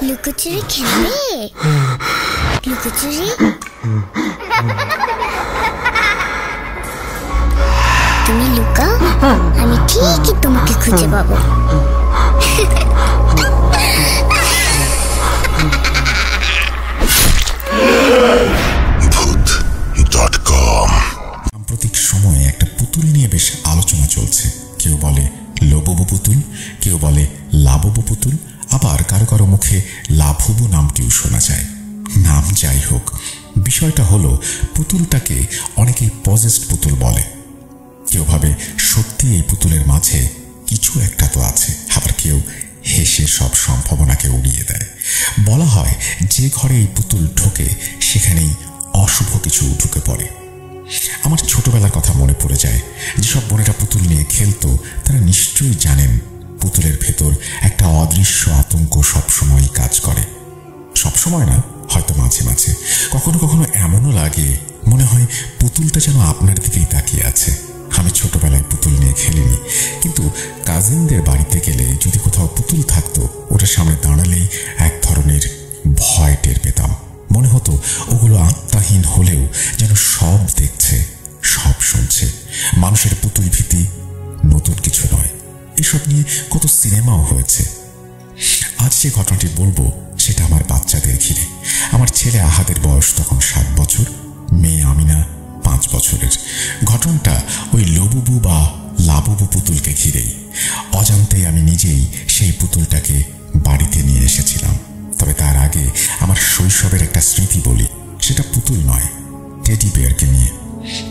লুকোচুরি খেলবে? লুকোচুরি তুমি লুকাও, আমি ঠিকই তোমাকে খুঁজে পাবো। সাম্প্রতিক সময়ে একটা পুতুল নিয়ে বেশ আলোচনা চলছে। কেউ বলে লোবব পুতুল, কেউ বলে লাবব পুতুল, আবার কারো কারো মুখে লাভব নামটিও শোনা যায়। নাম যাই হোক, বিষয়টা হলো পুতুলটাকে অনেকেই পজেসড পুতুল বলে। কেউ ভাবে সত্যি এই পুতুলের মাঝে কিছু একটা তো আছে, আবার কেউ হেসে সব সম্ভাবনাকে উড়িয়ে দেয়। বলা হয় যে ঘরে এই পুতুল ঢোকে সেখানেই অশুভ কিছু ঢুকে পড়ে। আমার ছোটবেলার কথা মনে পড়ে যায়। যেসব বোনেরা পুতুল নিয়ে খেলতো তারা নিশ্চয়ই জানেন পুতুলের ভেতর একটা অদৃশ্য আতঙ্ক সবসময়ই কাজ করে। সবসময় না, হয়তো মাঝে মাঝে। কখনো কখনো এমনও লাগে মনে হয় পুতুলটা যেন আপনার দিকেই তাকিয়ে আছে। আমি ছোটবেলায় পুতুল নিয়ে খেলিনি, কিন্তু কাজিনদের বাড়িতে গেলে যদি কোথাও পুতুল থাকতো, ওটার সামনে দাঁড়ালেই এক ধরনের ভয় টের পেতাম। মনে হতো ওগুলো আত্মাহীন হলেও যেন সব দেখছে, সব শুনছে। মানুষের পুতুল ভীতি নতুন কিছু নয়, এসব নিয়ে কত সিনেমাও হয়েছে। আজ যে ঘটনাটি বলবো সেটা আমার বাচ্চাদের ঘিরে। আমার ছেলে আহাদের বয়স তখন 7 বছর, মেয়ে আমিনা 5 বছরের। ঘটনাটা ওই লবুবু বা লাবুবু পুতুলকে ঘিরেই। অজান্তেই আমি নিজেই সেই পুতুলটাকে বাড়িতে নিয়ে এসেছিলাম। তবে তার আগে আমার শৈশবের একটা স্মৃতি বলি। সেটা পুতুল নয়, টেডি বিয়ারকে নিয়ে।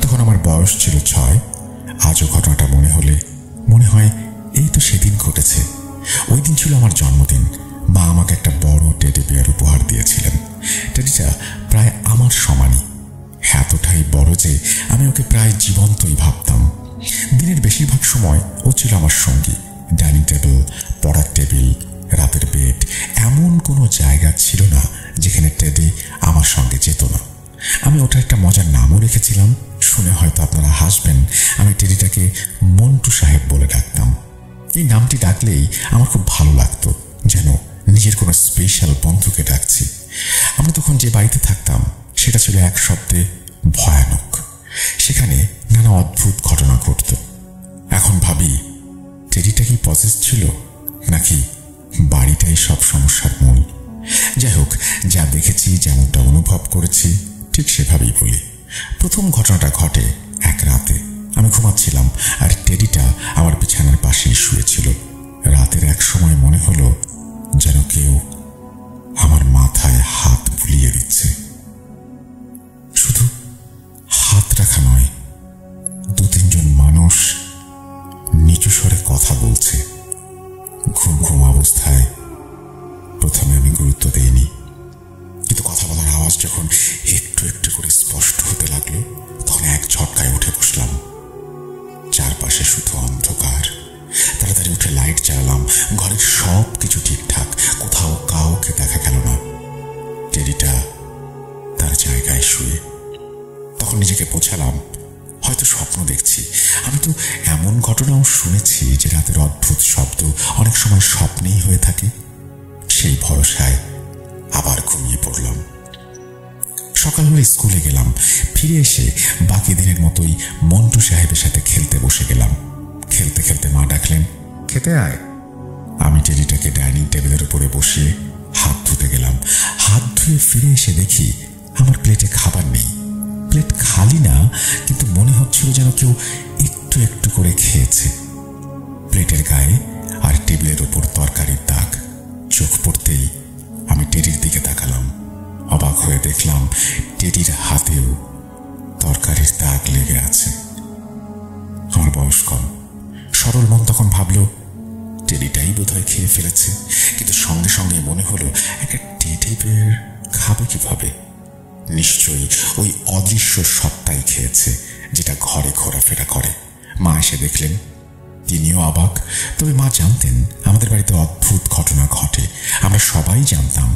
তখন আমার বয়স ছিল 6। আজও ঘটনাটা মনে হয় এই তো সেদিন ঘটেছে। ওই দিন ছিল আমার জন্মদিন। মা আমাকে একটা বড় টেডি বিয়ার উপহার দিয়েছিলেন। টেডিটা প্রায় আমার সমানই, এতটাই বড় যে আমি ওকে প্রায় জীবন্তই ভাবতাম। দিনের বেশিরভাগ সময় ও ছিল আমার সঙ্গী। ডাইনিং টেবিল, পড়ার টেবিল, রাতের বেড, এমন কোনো জায়গা ছিল না যেখানে টেডি আমার সঙ্গে যেত না। আমি ওটার একটা মজার নামও রেখেছিলাম। শুনে হয়তো আপনারা হাসবেন। আমি টেডিটাকে মন্টু সাহেব বলে ডাকতাম। এই নামটি ডাকলেই আমার খুব ভালো লাগতো, যেন নিজের কোনো স্পেশাল বন্ধুকে ডাকছি। আমরা তখন যে বাড়িতে থাকতাম সেটা ছিল এক শব্দে ভয়ানক। সেখানে নানা অদ্ভুত ঘটনা ঘটত। এখন ভাবি, টেডিটা কি পজেস ছিল, নাকি বাড়িটাই সব সমস্যার মূল? যাই হোক, যা দেখেছি, যেমনটা অনুভব করেছি, ঠিক সেভাবেই বলি। প্রথম ঘটনাটা ঘটে এক রাতে। আমি ঘুমাচ্ছিলাম আর টেডিটা আমার বিছানার পাশেই শুয়েছিল। রাতের এক সময় মনে হলো যেন কেউ আমার মাথায় হাত বুলিয়ে দিচ্ছে। শুধু হাত রাখা নয়, 2-3 জন মানুষ নিচু স্বরে কথা বলছে। ঘুম ঘুম অবস্থায় প্রথমে আমি গুরুত্ব দেইনি, কিন্তু কথা বলার আওয়াজ যখন একটু একটু করে স্পষ্ট হতে লাগলো, তখন এক ঝটকায় উঠে বসলাম। চারপাশে শুধু অন্ধকার। তাড়াতাড়ি উঠে লাইট জ্বালালাম। ঘরের সব কিছু ঠিকঠাক, কোথাও কাউকে দেখা গেল না। টেডিটা তার জায়গায় শুয়ে। তখন নিজেকে বোঝালাম হয়তো স্বপ্ন দেখছি। আমি তো এমন ঘটনাও শুনেছি যে রাতের অদ্ভুত শব্দ অনেক সময় স্বপ্নেই হয়ে থাকে। সেই ভরসায় আবার ঘুমিয়ে পড়লাম। সকাল হলে স্কুলে গেলাম। ফিরে এসে বাকি দিনের মতোই মন্টু সাহেবের সাথে খেলতে বসে গেলাম। খেলতে খেলতে মা ডাকলেন, খেতে আয়। আমি টেডিটাকে ডাইনিং টেবিলের উপরে বসিয়ে হাত ধুতে গেলাম। হাত ধুয়ে ফিরে এসে দেখি আমার প্লেটে খাবার নেই। প্লেট খালি না, কিন্তু মনে হচ্ছিল যেন কেউ একটু একটু করে খেয়েছে। প্লেটের গায়ে আর টেবিলের উপর তরকারির দাগ। চোখ পড়তেই আমি টেডির দিকে তাকালাম। অবাক হয়ে দেখলাম টেডির হাতেও তরকারির দাগ লেগে আছে। আমার বয়স কম, সরল মন তখন ভাবল টেডিটাই বোধহয় খেয়ে ফেলেছে। কিন্তু সঙ্গে সঙ্গে মনে হলো একটা টেডি বিয়ার খাবে কিভাবে? নিশ্চয়ই ওই অদৃশ্য সত্তাই খেয়েছে, যেটা ঘরে ঘোরাফেরা করে। মা এসে দেখলেন, তিনিও অবাক। তবে মা জানতেন আমাদের বাড়িতে অদ্ভুত ঘটনা ঘটে। আমরা সবাই জানতাম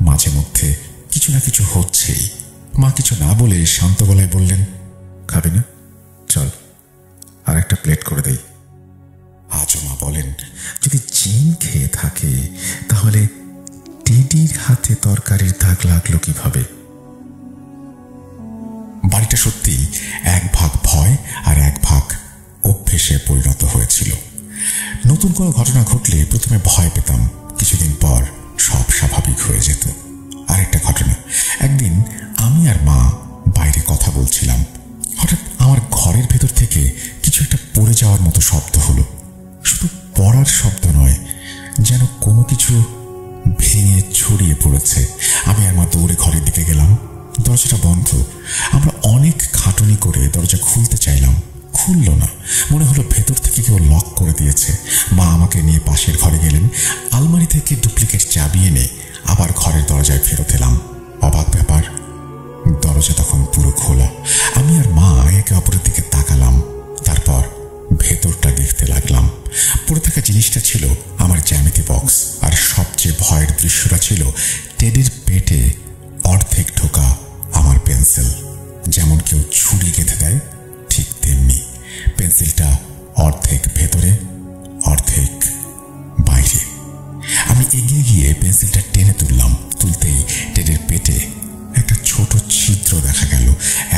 মাঝে মধ্যে কিছু না কিছু হচ্ছেই। মা কিছু না বলে শান্ত গলায় বললেন, খাবি না? চল আর একটা প্লেট করে দেই। আজও মা বলেন, যদি জিন খেয়ে থাকে তাহলে টেডির হাতে তরকারির দাগ লাগলো কিভাবে? বাড়িটা সত্যি এক ভাগ ভয় আর এক ভাগ অভ্যেসে পরিণত হয়েছিল। নতুন কোনো ঘটনা ঘটলে প্রথমে ভয় পেতাম, কিছুদিন পর সব স্বাভাবিক হয়ে যেত। আরেকটা ঘটনা, একদিন আমি আর মা বাইরে কথা বলছিলাম, হঠাৎ আমার ঘরের ভেতর থেকে কিছু একটা পড়ে যাওয়ার মতো শব্দ হলো। শুধু পড়ার শব্দ নয়, যেন কোনো কিছু ভেঙে ছড়িয়ে পড়েছে। আমি আর মা দৌড়ে ঘরের দিকে গেলাম। দরজাটা বন্ধ। আমরা অনেক খাটুনি করে দরজা খুলতে চাইলাম, খুলল না। মনে হলো ভেতর থেকে কেউ লক করে দিয়েছে। মা আমাকে নিয়ে পাশের ঘরে গেলেন, আলমারি থেকে ডুপ্লিকেট চাবি এনে আবার ঘরের দরজায় ফেরত এলাম। অবাক ব্যাপার, দরজা তখন পুরো খোলা। আমি আর মা একে অপরের দিকে তাকালাম, তারপর ভেতরটা দেখতে লাগলাম। পড়ে থাকা জিনিসটা ছিল আমার জ্যামিতি বক্স, আর সবচেয়ে ভয়ের দৃশ্যটা ছিল টেডির পেটে অর্ধেক ঢোকা আমার পেন্সিল। যেমন কেউ ছুরি গেঁথে দেয়, ঠিক তেমনি পেন্সিলটা অর্ধেক ভেতরে, অর্ধেক বাইরে। আমি এগিয়ে গিয়ে পেন্সিলটা টেনে তুললাম। তুলতেই টেডির পেটে একটা ছোট ছিদ্র দেখা গেল।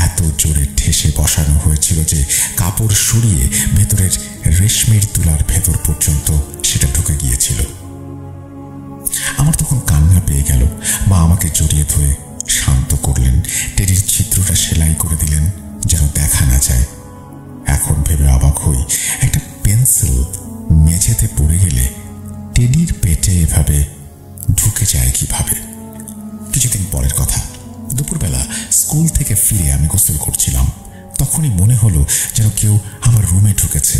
এত জোরে ঠেসে বসানো হয়েছিল যে কাপড় সরিয়ে ভেতরের রেশমির তুলার ভেতর পর্যন্ত সেটা ঢুকে গিয়েছিল। আমার তখন কান্না পেয়ে গেল। মা আমাকে জড়িয়ে ধরে শান্ত করলেন, টেডির ছিদ্রটা সেলাই করে দিলেন যেন দেখা না যায়। এখন ভেবে অবাক হই, একটা পেন্সিল মেঝেতে পড়ে গেলে টেডির পেটে এভাবে ঢুকে যায় কিভাবে? কিছুদিন পরের কথা, দুপুরবেলা স্কুল থেকে ফিরে আমি গোসল করছিলাম। তখনই মনে হলো যেন কেউ আমার রুমে ঢুকেছে।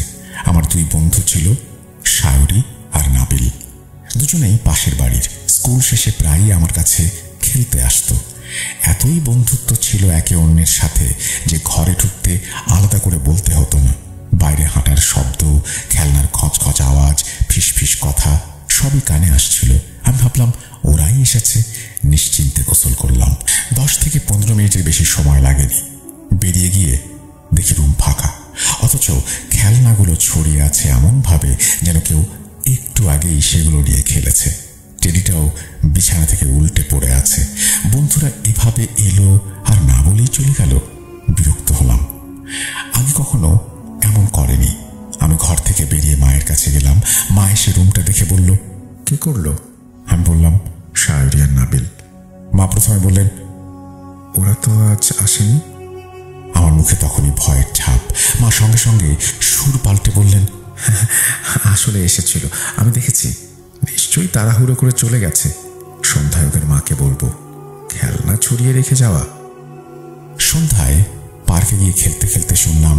আমার দুই বন্ধু ছিল, সায়রি আর নাবিল। দুজনেই পাশের বাড়ির। স্কুল শেষে প্রায়ই আমার কাছে খেলতে আসতো। এতই বন্ধুত্ব ছিল একে অন্যের সাথে যে ঘরে ঢুকতে আলাদা করে বলতে হতো না। বাইরে হাঁটার শব্দ, খেলনার খচখচ আওয়াজ, ফিসফিস কথা সবই কানে আসছিল। আমি ভাবলাম ওরাই এসেছে, নিশ্চিন্তে গোসল করলাম। 10 থেকে 15 মিনিটের বেশি সময় লাগেনি। বেরিয়ে গিয়ে দেখি রুম ফাঁকা, অথচ খেলনাগুলো ছড়িয়ে আছে এমন ভাবে যেন কেউ একটু আগেই সেগুলো নিয়ে খেলেছে। টেডিটাও বিছানা থেকে উল্টে পড়ে আছে। বন্ধুরা এভাবে এলো আর না বলেই চলে গেল। বিরক্ত হলাম। আগে কখনো এমন করেনি। আমি ঘর থেকে বেরিয়ে মায়ের কাছে গেলাম। মা এসে রুমটা দেখে বলল, কে করলো? আমি বললাম, সায়রি আর নাবিল। মা প্রথমে বললেন, ওরা তো আজ আসেনি। আমার মুখে তখনই ভয়ের ছাপ। মা সঙ্গে সঙ্গে সুর পাল্টে বললেন, আসলে এসেছিল, আমি দেখেছি। নিশ্চয়ই তাড়াহুড়ো করে চলে গেছে। সন্ধ্যায় ওদের মাকে বলবো। খেলনা ছড়িয়ে রেখে যাওয়া। সন্ধ্যায় পার্কে গিয়ে খেলতে খেলতে শুনলাম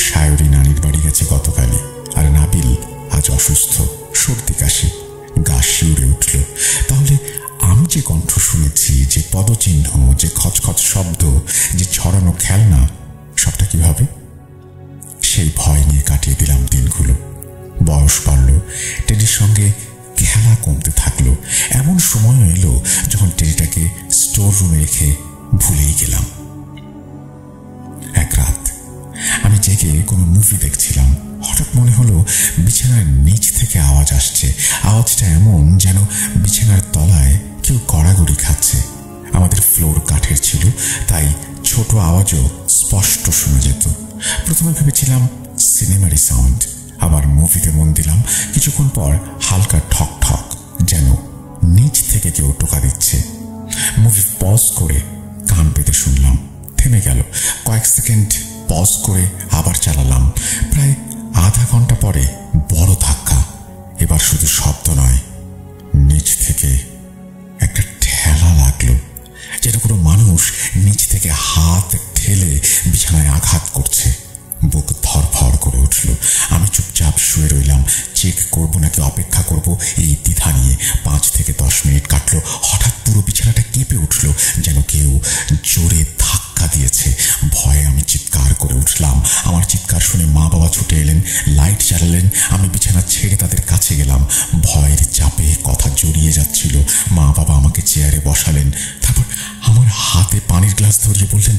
সায়রি নানির বাড়ি গেছে গতকালই, আর নাবিল আজ অসুস্থ, সর্দি কাশি, গা শিউরে উঠল। তাহলে আমি যে কণ্ঠ শুনেছি, যে পদচিহ্ন, যে খচখচ শব্দ, যে ছড়ানো খেলনা, সবটা কিভাবে? সেই ভয় নিয়ে কাটিয়ে দিলাম দিনগুলো। বয়স বাড়ল, টেডির সঙ্গে খেলা কমতে থাকলো। এমন সময় এলো যখন টেডিটাকে স্টোর রুমে রেখে ভুলেই গেলাম। এক রাত আমি জেগে কোনো মুভি দেখছিলাম। হঠাৎ মনে হলো বিছানার নিচ থেকে আওয়াজ আসছে। আওয়াজটা এমন যেন বিছানার তলায় কেউ গড়াগড়ি খাচ্ছে। আমাদের ফ্লোর কাঠের ছিল, তাই ছোট আওয়াজও স্পষ্ট শোনা যেত। প্রথমে ভেবেছিলাম সিনেমারই সাউন্ড। আবার মুভিতে মন দিলাম। কিছুক্ষণ পর হালকা ঠক ঠক, যেন নিচ থেকে কেউ টোকা দিচ্ছে। মুভি পজ করে কান পেতে শুনলাম। থেমে গেল। কয়েক সেকেন্ড পজ করে আবার চালালাম। প্রায় আধা ঘন্টা পরে বড় ধাক্কা। এবার শুধু শব্দ নয়, নিচ থেকে একটা ঠেলা লাগলো, যেন কোনো মানুষ নিচ থেকে হাত ঠেলে বিছানায় আঘাত করছে। বুক ধরফর করে উঠল। আমি চুপচাপ শুয়ে রইলাম। চেক করবো নাকি অপেক্ষা করব, এই দ্বিধা নিয়ে 5 থেকে 10 মিনিট কাটলো। হঠাৎ পুরো বিছানাটা কেঁপে উঠল, যেন কেউ জোরে ধাক্কা দিয়েছে। ভয়ে আমি চিৎকার করে উঠলাম। আমার চিৎকার শুনে মা বাবা ছুটে এলেন, লাইট জ্বালালেন। আমি বিছানা ছেড়ে তাদের কাছে গেলাম। ভয়ের চাপে কথা জড়িয়ে যাচ্ছিল। মা বাবা আমাকে চেয়ারে বসালেন, তারপর আমার হাতে পানির গ্লাস ধরিয়ে বললেন,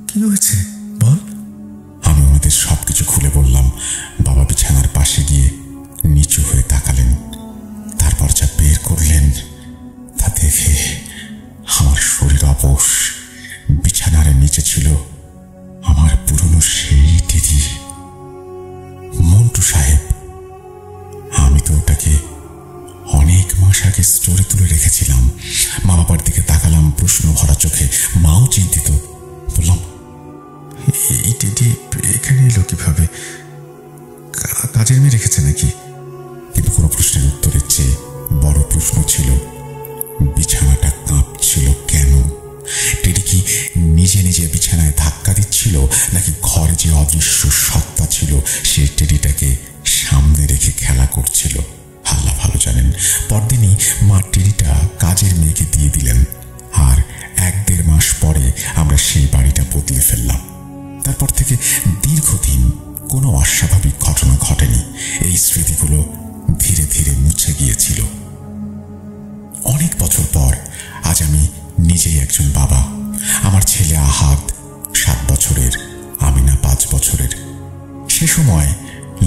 কি হয়েছে বল? আমি ওনাদের সবকিছু খুলে বললাম। বাবা বিছানার পাশে গিয়ে নিচু হয়ে তাকালেন, তারপর যা বের করলেন তা তুলে রেখেছিলাম। মা বাবার দিকে তাকালাম প্রশ্ন ভরা চোখে। মাও চিন্তিত। বললাম, এই টেডি এখানে এলো কিভাবে? কাজের মেয়ে রেখেছে নাকি? কিন্তু কোনো প্রশ্নের উত্তরের চেয়ে বড় প্রশ্ন ছিল, বিছানাটা কাঁপছিল কেন? টেডি কি নিজে নিজে বিছানায় ধাক্কা দিচ্ছিল, নাকি ঘরে যে অদৃশ্য সত্তা ছিল সে টেডিটাকে সামনে রেখে খেলা করছিল? আল্লাহ ভালো জানেন। পরদিনই মা টেডিটা কাজের মেয়েকে দিয়ে দিলেন, আর 1-1.5 মাস পরে আমরা সেই বাড়িটা বদলে ফেললাম। তারপর থেকে দীর্ঘদিন কোনো অস্বাভাবিক ঘটনা ঘটেনি। এই স্মৃতিগুলো ধীরে ধীরে মুছে গিয়েছিল। অনেক বছর পর আজ আমি নিজেই একজন বাবা। আমার ছেলে আহাদ 7 বছরের, আমিনা 5 বছরের। সে সময়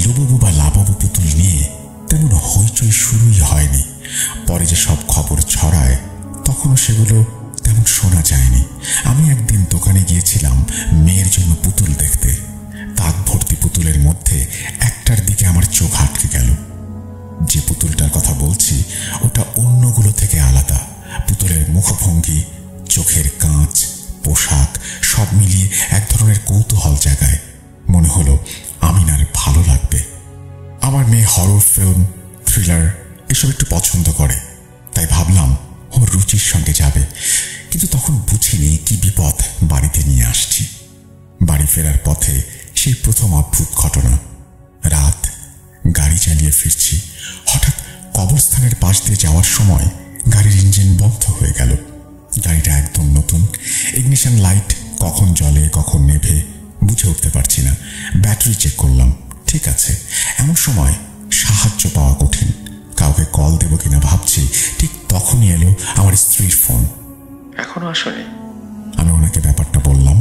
লুবুবু বা লাবুবু পুতুল নিয়ে তেমন হইচই শুরুই হয়নি। পরে যে সব খবর ছড়ায় তখনও সেগুলো তেমন শোনা যায়নি। আমি একদিন দোকানে গিয়েছিলাম মেয়ের জন্য পুতুল দেখতে। তাক ভর্তি পুতুলের মধ্যে একটার দিকে আমার চোখ আটকে গেল। যে পুতুলটার কথা বলছি ওটা অন্যগুলো থেকে আলাদা। পুতুলের মুখভঙ্গি, চোখের কাঁচ, পোশাক সব মিলিয়ে এক ধরনের কৌতূহল জাগায়। মনে হলো আমিনার ভালো লাগবে। আমার মেয়ে হরর ফিল্ম, থ্রিলার এসব একটু পছন্দ করে, তাই ভাবলাম ওর রুচির সঙ্গে যাবে। কিন্তু তখন বুঝিনি কি বিপদ বাড়িতে নিয়ে আসছি। বাড়ি ফেরার পথে সেই প্রথম অদ্ভুত ঘটনা। রাত, গাড়ি চালিয়ে ফিরছি। হঠাৎ কবরস্থানের পাশ দিয়ে যাওয়ার সময় গাড়ির ইঞ্জিন বন্ধ হয়ে গেল। গাড়িটা একদম নতুন। ইগনিশন লাইট কখন জ্বলে কখন নেভে বুঝে উঠতে পারছি না। ব্যাটারি চেক করলাম, ঠিক আছে। এমন সময় সাহায্য পাওয়া কঠিন। কাউকে কল দেব কিনা ভাবছি, ঠিক তখনই এলো আমার স্ত্রীর ফোন। এখনো আসেনি? আমি ওনাকে ব্যাপারটা বললাম।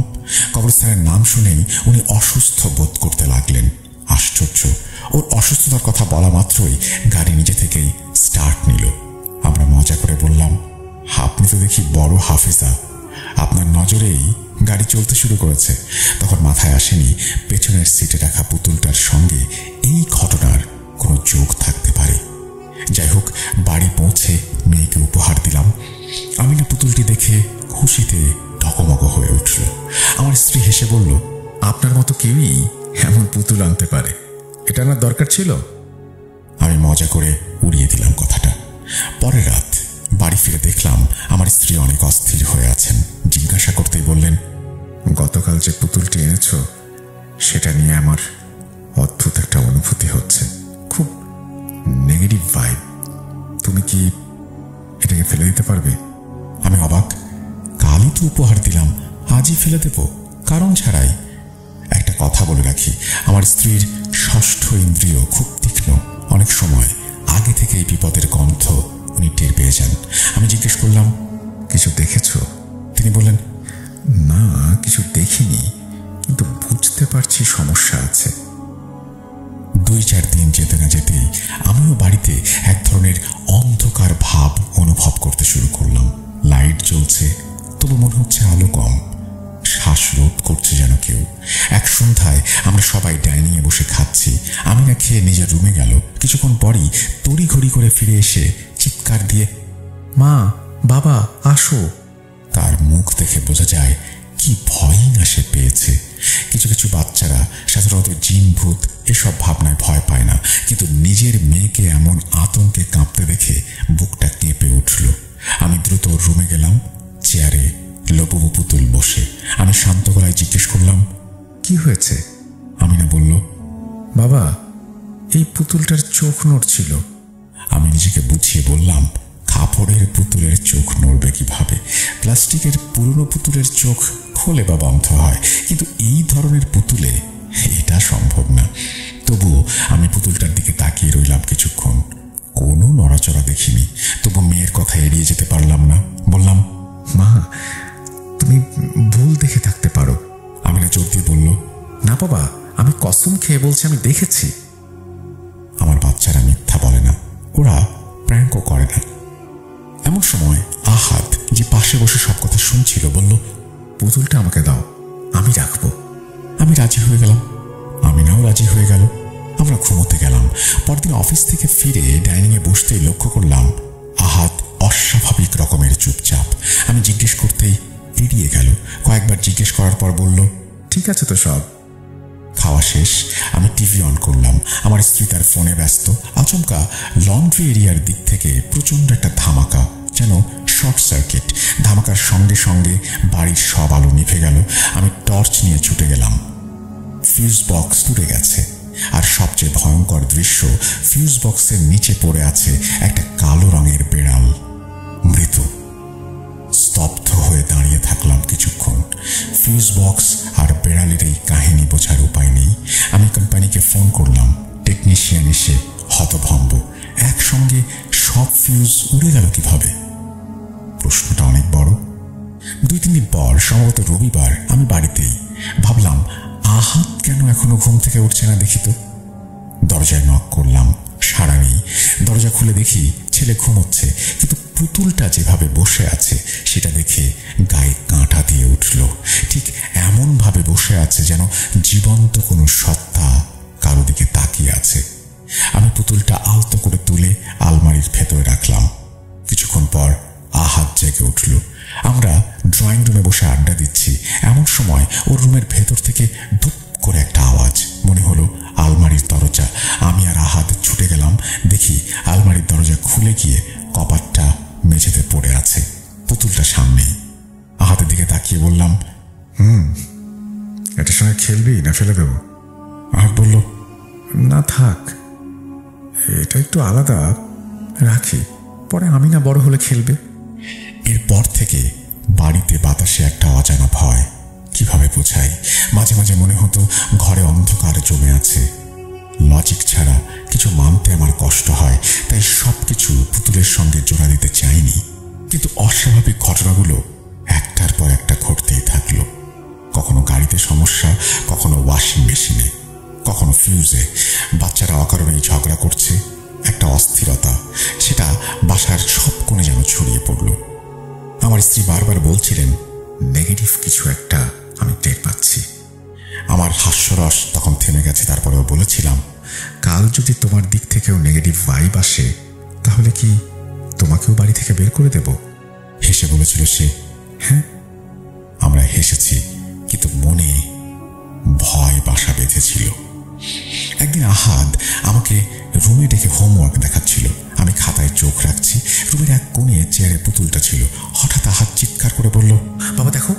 কবরস্থানের নাম শুনেই উনি অসুস্থ বোধ করতে লাগলেন। আশ্চর্য, ওর অসুস্থতার কথা বলা মাত্রই গাড়ি নিজে থেকেই স্টার্ট নিল। আমরা মজা করে বললাম, আপনি তো দেখি বড় হাফেজা, আপনার নজরেই গাড়ি চলতে শুরু করেছে। তখন মাথায় আসেনি পেছনের সিটে রাখা পুতুলটার সঙ্গে এই ঘটনার কোনো যোগ থাকতে পারে। যাই হোক, বাড়ি পৌঁছে মেয়েকে উপহার দিলাম। আমিনা পুতুলটি দেখে খুশিতে ঢকমক হয়ে উঠল। আমার স্ত্রী হেসে বলল, আপনার মতো কেউই এমন পুতুল আনতে পারে, এটা আমার দরকার ছিল। আমি মজা করে উড়িয়ে দিলাম কথাটা। পরের রাত বাড়ি ফিরে দেখলাম আমার স্ত্রী অনেক অস্থির হয়ে আছেন। জিজ্ঞাসা করতেই বললেন, গতকাল যে পুতুলটি এনেছ সেটা নিয়ে আমার অদ্ভুত একটা অনুভূতি হচ্ছে, খুব নেগেটিভ ভাইব। তুমি কি এটাকে ফেলে দিতে পারবে? আমি অবাক। কালই তো উপহার দিলাম, আজই ফেলে দেব কারণ ছাড়াই? একটা কথা বলে রাখি, আমার স্ত্রীর 6ষ্ঠ ইন্দ্রিয় খুব তীক্ষ্ণ। অনেক সময় আগে থেকে এই বিপদের গন্ধ উনি টের পেয়ে যান। আমি জিজ্ঞেস করলাম, কিছু দেখেছ? তিনি বললেন, না কিছু দেখিনি, কিন্তু বুঝতে পারছি সমস্যা আছে। 2-4 দিন যেতে না যেতেই আমিও বাড়িতে এক ধরনের অন্ধকার ভাব অনুভব করতে শুরু করলাম। লাইট জ্বলছে, তবু মনে হচ্ছে আলো কম। শ্বাসরোধ করছে যেন কেউ। এক সন্ধ্যায় আমরা সবাই ডাইনিংয়ে বসে খাচ্ছি। আমি না খেয়ে নিজের রুমে গেল। কিছুক্ষণ পরই তড়িঘড়ি করে ফিরে এসে চিৎকার দিয়ে, মা, বাবা আসো। তার মুখ দেখে বোঝা যায় কি ভয়ই না সে পেয়েছে। কিছু কিছু বাচ্চারা সাধারণত জিন ভূত এসব ভাবনায় ভয় পায় না, কিন্তু নিজের মেয়েকে এমন আতঙ্কে কাঁপতে দেখে বুকটা কেঁপে উঠল। আমি দ্রুত রুমে গেলাম। চেয়ারে লবুবু পুতুল বসে। আমি শান্ত গলায় জিজ্ঞেস করলাম, কি হয়েছে? আমিনা বলল, বাবা, এই পুতুলটার চোখ নড়ছিল। আমি নিজেকে বুঝিয়ে বললাম, কাপড়ের পুতুলের চোখ নড়বে কিভাবে? প্লাস্টিকের পুরনো পুতুলের চোখ খোলে বা বন্ধ হয়, কিন্তু এই ধরনের পুতুলে এটা সম্ভব না। তবুও আমি পুতুলটার দিকে তাকিয়ে রইলাম কিছুক্ষণ। কোনো নড়াচড়া দেখিনি। তবু মেয়ের কথা এড়িয়ে যেতে পারলাম না। বললাম, মা, তুমি ভুল দেখে থাকতে পারো। আমিনা জোর দিয়ে বলল, না বাবা, আমি কসম খেয়ে বলছি আমি দেখেছি। আমার বাচ্চারা মিথ্যা বলে না, ওরা প্র্যাঙ্কও করে না। এমন সময় আহাদ, যে পাশে বসে সব কথা শুনছিল, বলল, পুতুলটা আমাকে দাও, আমি রাখবো। আমি রাজি হয়ে গেলাম। আমিনাও রাজি হয়ে গেল। আমরা ঘুমোতে গেলাম। পরদিন অফিস থেকে ফিরে ডাইনিংয়ে বসতেই লক্ষ্য করলাম আহাদ অস্বাভাবিক রকমের চুপচাপ। আমি জিজ্ঞেস করতেই এড়িয়ে গেল। কয়েকবার জিজ্ঞেস করার পর বলল, ঠিক আছে তো সব। খাওয়া শেষ, আমি টিভি অন করলাম। আমার স্ত্রী তার ফোনে ব্যস্ত। আচমকা লন্ড্রি এরিয়ার দিক থেকে প্রচন্ড একটা ধামাকা, যেন শর্ট সার্কিট। ধামাকার সঙ্গে সঙ্গে বাড়ির সব আলো নিভে গেল। আমি টর্চ নিয়ে ছুটে গেলাম। ফিউজ বক্স পুড়ে গেছে। আর সবচেয়ে ভয়ঙ্কর দৃশ্য, ফিউজ বক্সের নিচে পড়ে আছে একটা কালো রঙের বেড়াল, মৃত। স্তব্ধ হয়ে দাঁড়িয়ে থাকলাম কিছুক্ষণ। ফিউজ বক্স আর বেড়ালের এই কাহিনী বোঝার উপায় নেই। আমি কোম্পানিকে ফোন করলাম। টেকনিশিয়ান এসে হতভম্ব। একসঙ্গে সব ফিউজ উড়ে গেল কিভাবে? প্রশ্নটা অনেক বড়। 2-3 দিন পর, সম্ভবত রবিবার, আমি বাড়িতেই। ভাবলাম, আহাত কেন এখনো ঘুম থেকে উঠছে না দেখি তো। দরজায় নক করলাম, সাড়া নেই। দরজা খুলে দেখি ছেলে ঘুমোচ্ছে, কিন্তু পুতুলটা যেভাবে বসে আছে সেটা দেখে গায়ে কাঁটা দিয়ে উঠল। ঠিক এমন ভাবে বসে আছে যেন জীবন্ত কোনো সত্তা কারো দিকে তাকিয়ে আছে। আমি পুতুলটা আলতো করে তুলে আলমারির ভেতরে রাখলাম। কিছুক্ষণ পর আহাত জেগে উঠল। আমরা ড্রয়িং রুমে বসে আড্ডা দিচ্ছি। এমন সময় ওর রুমের ভেতর থেকে ধুপ করে একটা আওয়াজ। মনে হলো আলমারির দরজা। আমি আর আহাত ছুটে গেলাম। দেখি আলমারির দরজা খুলে গিয়ে কপাটটা মেঝেতে পড়ে আছে, পুতুলটা সামনেই। আহাতের দিকে তাকিয়ে বললাম, এটার সঙ্গে খেলবি না ফেলে দেব? আহাত বলল, না থাক, এটা একটু আলাদা, রাখি, পরে আমি না বড় হলে খেলবে। এরপর থেকে বাড়িতে বাতাসে একটা অজানা ভয়। কিভাবে বোঝাই? মাঝে মাঝে মনে হতো ঘরে অন্ধকার জমে আছে। লজিক ছাড়া কিছু মানতে আমার কষ্ট হয়, তাই সবকিছু পুতুলের সঙ্গে জোড়া দিতে চাইনি। কিন্তু অস্বাভাবিক ঘটনাগুলো একটার পর একটা ঘটতেই থাকলো। কখনো গাড়িতে সমস্যা, কখনো ওয়াশিং মেশিনে, কখনো ফিউজে। বাচ্চারা অকারণেই ঝগড়া করছে। একটা অস্থিরতা, সেটা বাসার সব কোণে যেন ছড়িয়ে পড়ল। আমার স্ত্রী বারবার বলছিলেন, নেগেটিভ কিছু একটা আমি টের পাচ্ছি। আমার হাস্যরস তখন থেমে গেছে। তারপরেও বলেছিলাম, কাল যদি তোমার দিক থেকেও নেগেটিভ ভাইব আসে, তাহলে কি তোমাকেও বাড়ি থেকে বের করে দেব? হেসে বলেছিল সে। হ্যাঁ। আমরা হেসেছি, কিন্তু মনে ভয় বাসা বেঁধেছিল। একদিন আহাদ আমাকে রুমে ডেকে হোমওয়ার্ক দেখাচ্ছিল। আমি খাতায় চোখ রাখছি। রুমের এক কোণে চেয়ারে পুতুলটা ছিল। হঠাৎ আহাদ চিৎকার করে বলল, বাবা দেখো।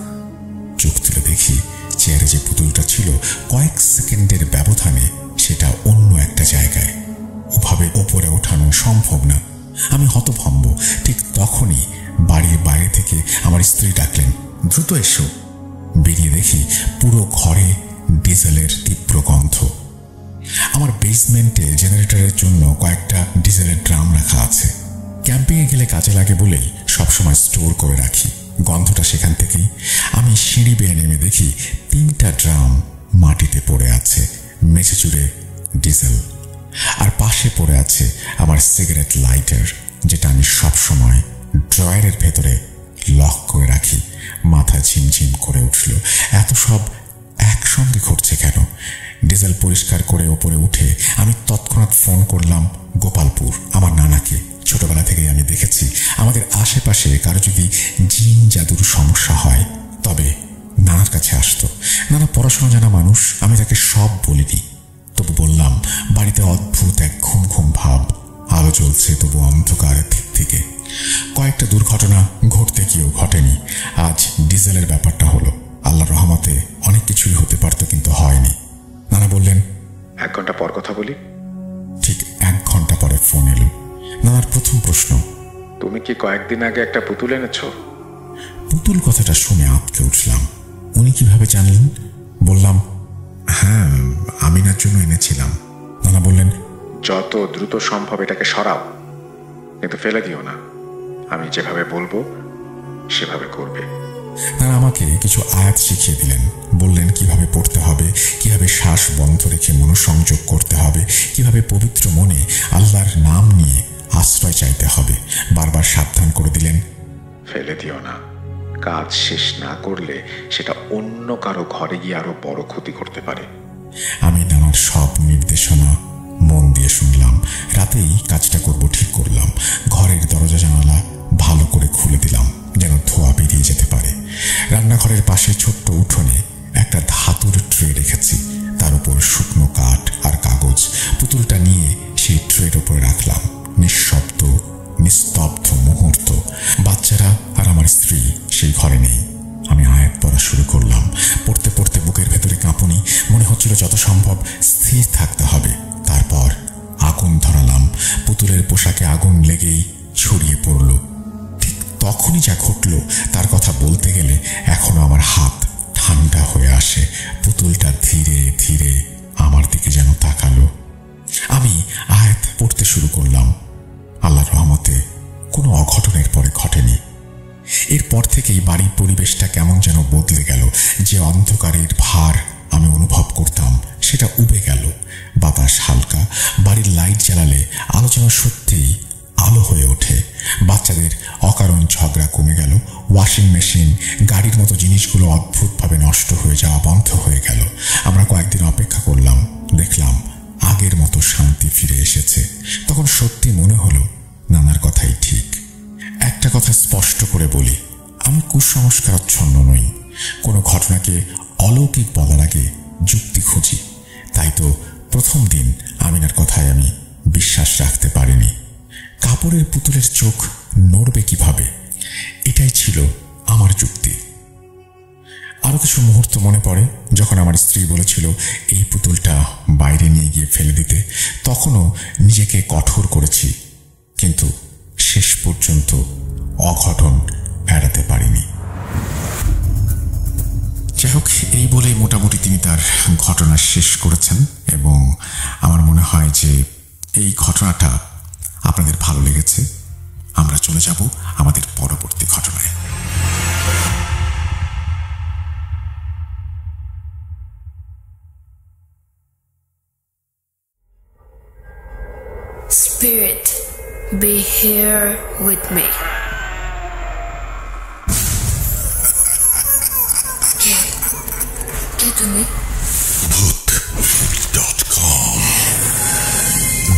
চোখ তুলে দেখি চেয়ারে যে পুতুলটা ছিল, কয়েক সেকেন্ডের ব্যবধানে সেটা অন্য একটা জায়গায়। ওভাবে ওপরে ওঠানো সম্ভব না। আমি হতভম্ব। ঠিক তখনই বাড়ির বাইরে থেকে আমার স্ত্রী ডাকলেন, দ্রুত এসো। বেরিয়ে দেখি পুরো ঘরে ডিজেলের তীব্র গন্ধ। আমার বেসমেন্টে জেনারেটরের জন্য কয়েকটা ডিজেলের ড্রাম রাখা আছে। ক্যাম্পিংয়ে গেলে কাজে লাগে বলেই সবসময় স্টোর করে রাখি। গন্ধটা সেখান থেকেই। আমি সিঁড়ি বেয়ে নেমে দেখি 3টা ড্রাম মাটিতে পড়ে আছে, মেঝে জুড়ে ডিজেল। আর পাশে পড়ে আছে আমার সিগারেট লাইটার, যেটা আমি সবসময় ড্রয়ারের ভেতরে লক করে রাখি। মাথা ঝিমঝিম করে উঠল। এত সব একসঙ্গে ঘটছে কেন? ডিজেল পরিষ্কার করে ওপরে উঠে আমি তৎক্ষণাৎ ফোন করলাম গোপালপুর, আমার নানাকে। ছোটবেলা থেকেই আমি দেখেছি, আমাদের আশেপাশে কারো যদি জিন জাদুর সমস্যা হয় তবে নানার কাছে আসতো। নানা পড়াশোনা জানা মানুষ। আমি তাকে সব বলিনি, তবু বললাম, বাড়িতে অদ্ভুত এক ঘুম ঘুম ভাব। আলো জ্বলছে, তবু অন্ধকার থেকে। কয়েকটা দুর্ঘটনা ঘটতে গিয়েও ঘটেনি। আজ ডিজেলের ব্যাপারটা হলো। আল্লাহর রহমতে অনেক কিছুই হতে পারত, কিন্তু হয়নি। নানা বললেন, 1 ঘন্টা পর কথা বলি। ঠিক 1 ঘন্টা পরে ফোন এলো। নানার প্রথম প্রশ্ন, তুমি কি কয়েকদিন আগে একটা পুতুল এনেছো? পুতুল কথাটা শুনে আঁতকে উঠলাম। উনি কিভাবে জানলেন? বললাম, হ্যাঁ, আমিনার জন্য এনেছিলাম। নানা বললেন, যত দ্রুত সম্ভব এটাকে সরাও, কিন্তু ফেলে দিও না। আমি যেভাবে বলবো সেভাবে করবে। নানা আমাকে কিছু আয়াত শিখিয়ে দিলেন। বললেন কিভাবে পড়তে হবে, কিভাবে শ্বাস বন্ধ রেখে মনোসংযোগ করতে হবে, কিভাবে পবিত্র মনে আল্লাহর নাম নিয়ে আশ্রয় চাইতে হবে। বারবার সাবধান করে দিলেন, ফেলে দিও না। কাজ শেষ না করলে সেটা অন্য কারো ঘরে গিয়ে আরো বড় ক্ষতি করতে পারে। আমি নানার সব নির্দেশনা মন দিয়ে শুনলাম। রাতেই কাজটা করব ঠিক করলাম। ঘরের দরজা জানালা ভালো করে খুলে দিলাম যেন ধোয়া বেরিয়ে যেতে পারে। রান্নাঘরের পাশে ছোট্ট উঠোনে একটা ধাতুর ট্রে রেখেছি, তার উপর শুকনো কাঠ আর কাগজ। পুতুলটা নিয়ে সেই ট্রের উপরে রাখলাম। নিঃশব্দ নিস্তব্ধ মুহূর্ত। বাচ্চারা আর আমার স্ত্রী সেই ঘরে নেই। আমি আয়াত পড়া শুরু করলাম। পড়তে পড়তে বুকের ভেতরে কাঁপুনি। মনে হচ্ছিল যত সম্ভব স্থির থাকতে হবে। তারপর আগুন ধরালাম। পুতুলের পোশাকে আগুন লেগেই ছড়িয়ে পড়ল। ঠিক তখনই যা ঘটল তার কথা বলতে গেলে এখনো আমার হাত ঠান্ডা হয়ে আসে। পুতুলটা ধীরে ধীরে আমার দিকে যেন তাকালো। আমি আয়াত পড়তে শুরু করলাম। আল্লাহর রহমতে কোনো অঘটনের পরে ঘটেনি। এরপর থেকেই বাড়ির পরিবেশটা কেমন যেন বদলে গেল। যে অন্ধকারের ভার আমি অনুভব করতাম সেটা উবে গেল। বাতাস হালকা। বাড়ির লাইট জ্বালালে আলো যেন সত্যিই আলো হয়ে ওঠে। বাচ্চাদের অকারণ ঝগড়া কমে গেল। ওয়াশিং মেশিন, গাড়ির মতো জিনিসগুলো অদ্ভুতভাবে নষ্ট হয়ে যাওয়া বন্ধ হয়ে গেল। আমরা কয়েকদিন অপেক্ষা করলাম। দেখলাম আগের মতো শান্তি ফিরে এসেছে। তখন সত্যি মনে হলো নানার কথাই ঠিক। একটা কথা স্পষ্ট করে বলি, আমি কুসংস্কারাচ্ছন্ন নই। কোনো ঘটনাকে অলৌকিক বলার আগে যুক্তি খুঁজি। তাই তো প্রথম দিন আমিনার কথায় আমি বিশ্বাস রাখতে পারিনি। কাপড়ের পুতুলের চোখ নড়বে কিভাবে, এটাই ছিল আমার যুক্তি। আরো কিছু মুহূর্ত মনে পড়ে যখন আমার স্ত্রী বলেছিল এই পুতুলটা বাইরে নিয়ে গিয়ে ফেলে দিতে। তখনও নিজেকে কঠোর করেছি, কিন্তু শেষ পর্যন্ত অঘটন এড়াতে পারিনি। যাই হোক, এই বলেই মোটামুটি তিনি তার ঘটনা শেষ করেছেন এবং আমার মনে হয় যে এই ঘটনাটা আপনাদের ভালো লেগেছে। আমরা চলে যাব আমাদের পরবর্তী ঘটনায়। Spirit, be here with me. Get to me. Book.com.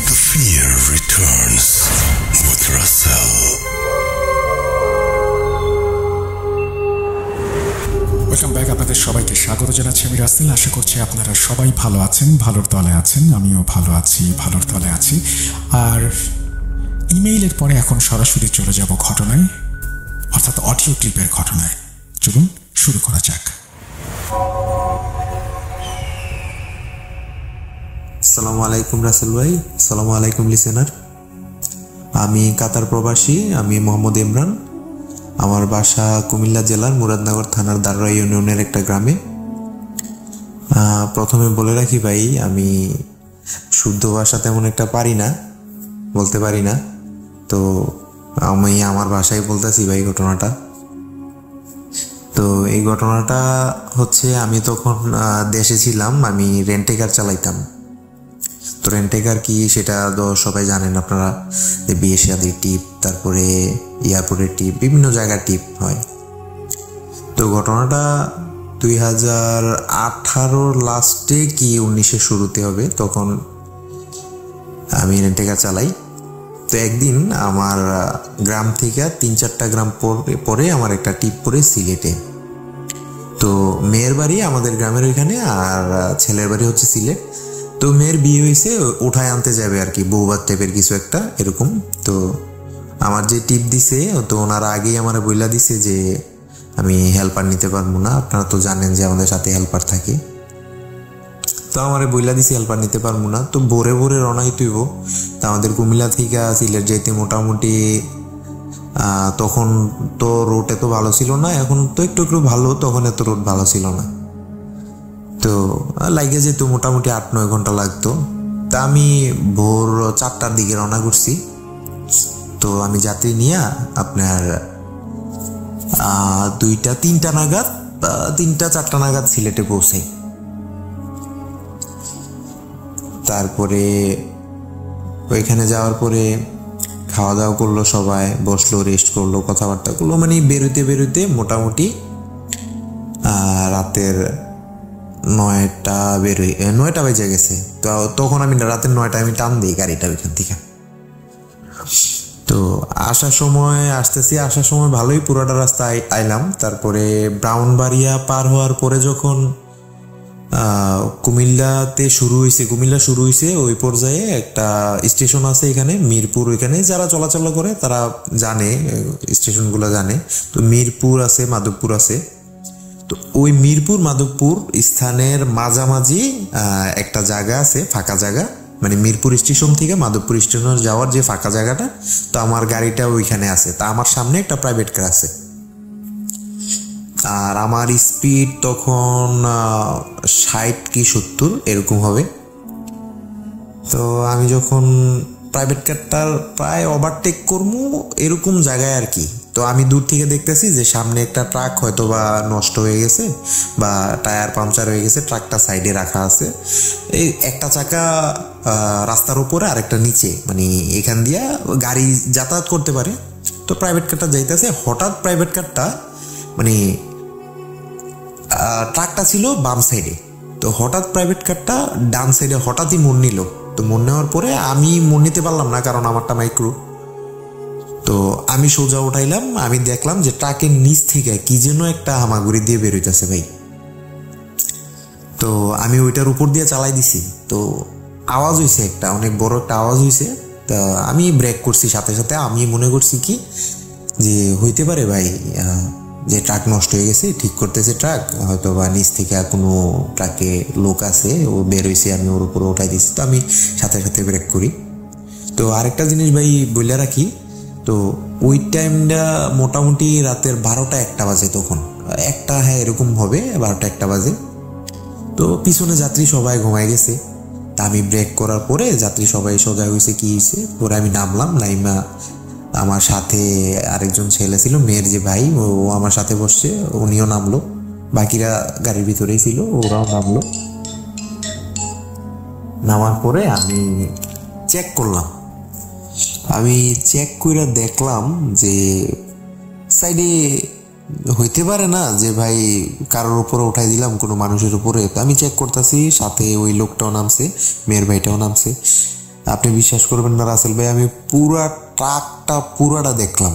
The fear returns with Russell. Welcome back. আপনাদের সবাইকে স্বাগত জানাচ্ছি আমি রাসেল। আশা করছি আপনারা সবাই ভালো আছেন, ভালোর দলে আছেন। আমিও ভালো আছি, ভালোর দলে আছি। আর ইমেইলের পরে এখন সরাসরি চলে যাব ঘটনায়, অর্থাৎ অডিও ক্লিপের ঘটনায়। চলুন শুরু করা যাক। আসসালামু আলাইকুম রাসেল ভাই, আসসালামু আলাইকুম লিসেনার। আমি কাতার প্রবাসী, আমি মোহাম্মদ ইমরান। আমার বাসা কুমিল্লা জেলার মুরাদনগর থানার দাররা ইউনিয়নের একটা গ্রামে। প্রথমে বলে রাখি ভাই, আমি শুদ্ধ ভাষা তেমন একটা পারি না, বলতে পারি না। তো আমি আমার ভাষায় বলতেছি ভাই ঘটনাটা। তো এই ঘটনাটা হচ্ছে, আমি তখন দেশে ছিলাম, আমি রেন্টে কার চালাইতাম। তো রেন্টে কার কি সেটা তো সবাই জানেন আপনারা, যে বিয়ে শাদির টিপ, তারপরে এয়ারপোর্টের টিপ, বিভিন্ন জায়গার টিপ হয়। তো ঘটনাটা 2018 লাস্টে কি 19-এর শুরুতে হবে, তখন আমি রেন্টে কার চালাই। তো একদিন আমার গ্রাম থেকে 3-4টা গ্রাম পরে আমার একটা টিপ পড়ে সিলেটে। তো মেয়ের বাড়ি আমাদের গ্রামের ওইখানে, আর ছেলের বাড়ি হচ্ছে সিলেট। তো মেয়ের বিয়ে হয়েছে, উঠায় আনতে যাবে আর কি, বউবাদ টাইপের কিছু একটা এরকম। তো আমার যে টিপ দিছে, তো ওনারা আগেই আমার বইলা দিছে যে আমি হেল্পার নিতে পারবো না। আপনারা তো জানেন যে আমাদের সাথে হেল্পার থাকে। তো আমার বইলা দিছে হেল্পার নিতে পারবো না। তো ভোরে ভোরে রওনা হইতেইব। তা আমাদের কুমিল্লা থেকে সিলেট যাইতে মোটামুটি, তখন তো রোড এত ভালো ছিল না, এখন তো একটু একটু ভালো, তখন এত রোড ভালো ছিল না। তো লাগে যেত মোটামুটি 8-9 ঘন্টা লাগতো। তা আমি ভোর 4টার দিকে রওনা করছি। তো আমি যাত্রী নিয়ে আপনার 2টা-3টা নাগাদ, 3টা-4টা নাগাদ সিলেটে পৌঁছাই। তারপরে ওইখানে যাওয়ার পরে খাওয়া দাওয়া করলো, সবাই বসলো, রেস্ট করলো, কথাবার্তা করলো। মানে বেরোতে বেরোতে মোটামুটি রাতের 9টা বেজে গেছে। তো তখন আমি রাতের 9টায় আমি টান দিই গাড়িটা ওইখান থেকে। তো তো আসার সময় ভালোই পুরোটা রাস্তা আইলাম। তারপরে ব্রাউনবাড়িয়া পার হওয়ার পরে যখন কুমিল্লা শুরু হয়েছে ওই পর্যায়ে একটা স্টেশন আছে এখানে মিরপুর। এখানে যারা চলাচল করে তারা জানে, স্টেশনগুলো জানে। তো মিরপুর আছে, মাধবপুর আছে। তো ওই মিরপুর মাধবপুর স্থানের মাঝামাঝি একটা জায়গা আছে, ফাঁকা জায়গা, মানে মিরপুর স্টেশন থেকে মাধবপুর স্টেশন যাওয়ার যে ফাঁকা জায়গাটা, তো আমার গাড়িটা ওইখানে আছে। তা আমার সামনে একটা প্রাইভেট কার আছে, আর আমার স্পিড তখন 60 কি 70 এরকম হবে। তো আমি যখন প্রাইভেট কারটার প্রায় ওভারটেক করবো এরকম জায়গায় আর কি, তো আমি দূর থেকে দেখতেছি যে সামনে একটা ট্রাক হয়তো বা নষ্ট হয়ে গেছে বা টায়ার পাংচার হয়ে গেছে, ট্রাকটা সাইডে রাখা আছে। এই একটা চাকা রাস্তার উপরে আর একটা নিচে, মানে এখান দিয়া গাড়ি যাতায়াত করতে পারে। তো প্রাইভেট কারটা যাইতেছে, হঠাৎ প্রাইভেট কারটা মানে ট্রাকটা ছিল বাম সাইডে, তো হঠাৎ প্রাইভেট কারটা ডান সাইডে হঠাৎই মোড় নিল। তো মোড় নেওয়ার পরে আমি মোড় নিতে পারলাম না, কারণ আমারটা মাইক্রো। তো আমি সোজা উঠাইলাম, আমি দেখলাম যে ট্রাকের নিচ থেকে কি যেন একটা হামাগুড়ি দিয়ে বেরোইতেছে ভাই। তো আমি ওইটার উপর দিয়ে চালাই দিছি, তো আওয়াজ হয়েছে, একটা অনেক বড় একটা আওয়াজ হয়েছে। তা আমি ব্রেক করছি সাথে সাথে। আমি মনে করছি কি যে হইতে পারে ভাই যে ট্রাক নষ্ট হয়ে গেছে, ঠিক করতেছে ট্রাক, হয়তো বা নিচ থেকে কোনো ট্রাকে লোক আছে, ও বের হয়েছে, আমি ওর উপরে উঠাই দিচ্ছি। তো আমি সাথে সাথে ব্রেক করি। তো আরেকটা জিনিস ভাই বলে রাখি, তো ওই টাইমটা মোটামুটি রাতের 12টা-1টা বাজে, তখন একটা, হ্যাঁ এরকম হবে, 12টা-1টা বাজে। তো পিছনে যাত্রী সবাই ঘুমায় গেছে। তা আমি ব্রেক করার পরে যাত্রী সবাই সোজা হয়েছে, কি হয়েছে, পরে আমি নামলাম। নাইমা আমার সাথে আরেকজন ছেলে ছিল, মেয়ের যে ভাই, ও আমার সাথে বসছে, উনিও নামলো। বাকিরা গাড়ির ভিতরেই ছিল, ওরাও নামলো। নামার পরে আমি চেক করলাম। আমি চেক করে দেখলাম যে সাইডে হইতে পারে না যে ভাই কারোর উপরে উঠাই দিলাম, কোনো মানুষের উপরে। তো আমি চেক করতেছি, সাথে ওই লোকটাও নামছে, মেয়ের ভাইটাও নামছে। আপনি বিশ্বাস করবেন না রাসেল ভাই, আমি ট্রাকটা পুরাটা দেখলাম।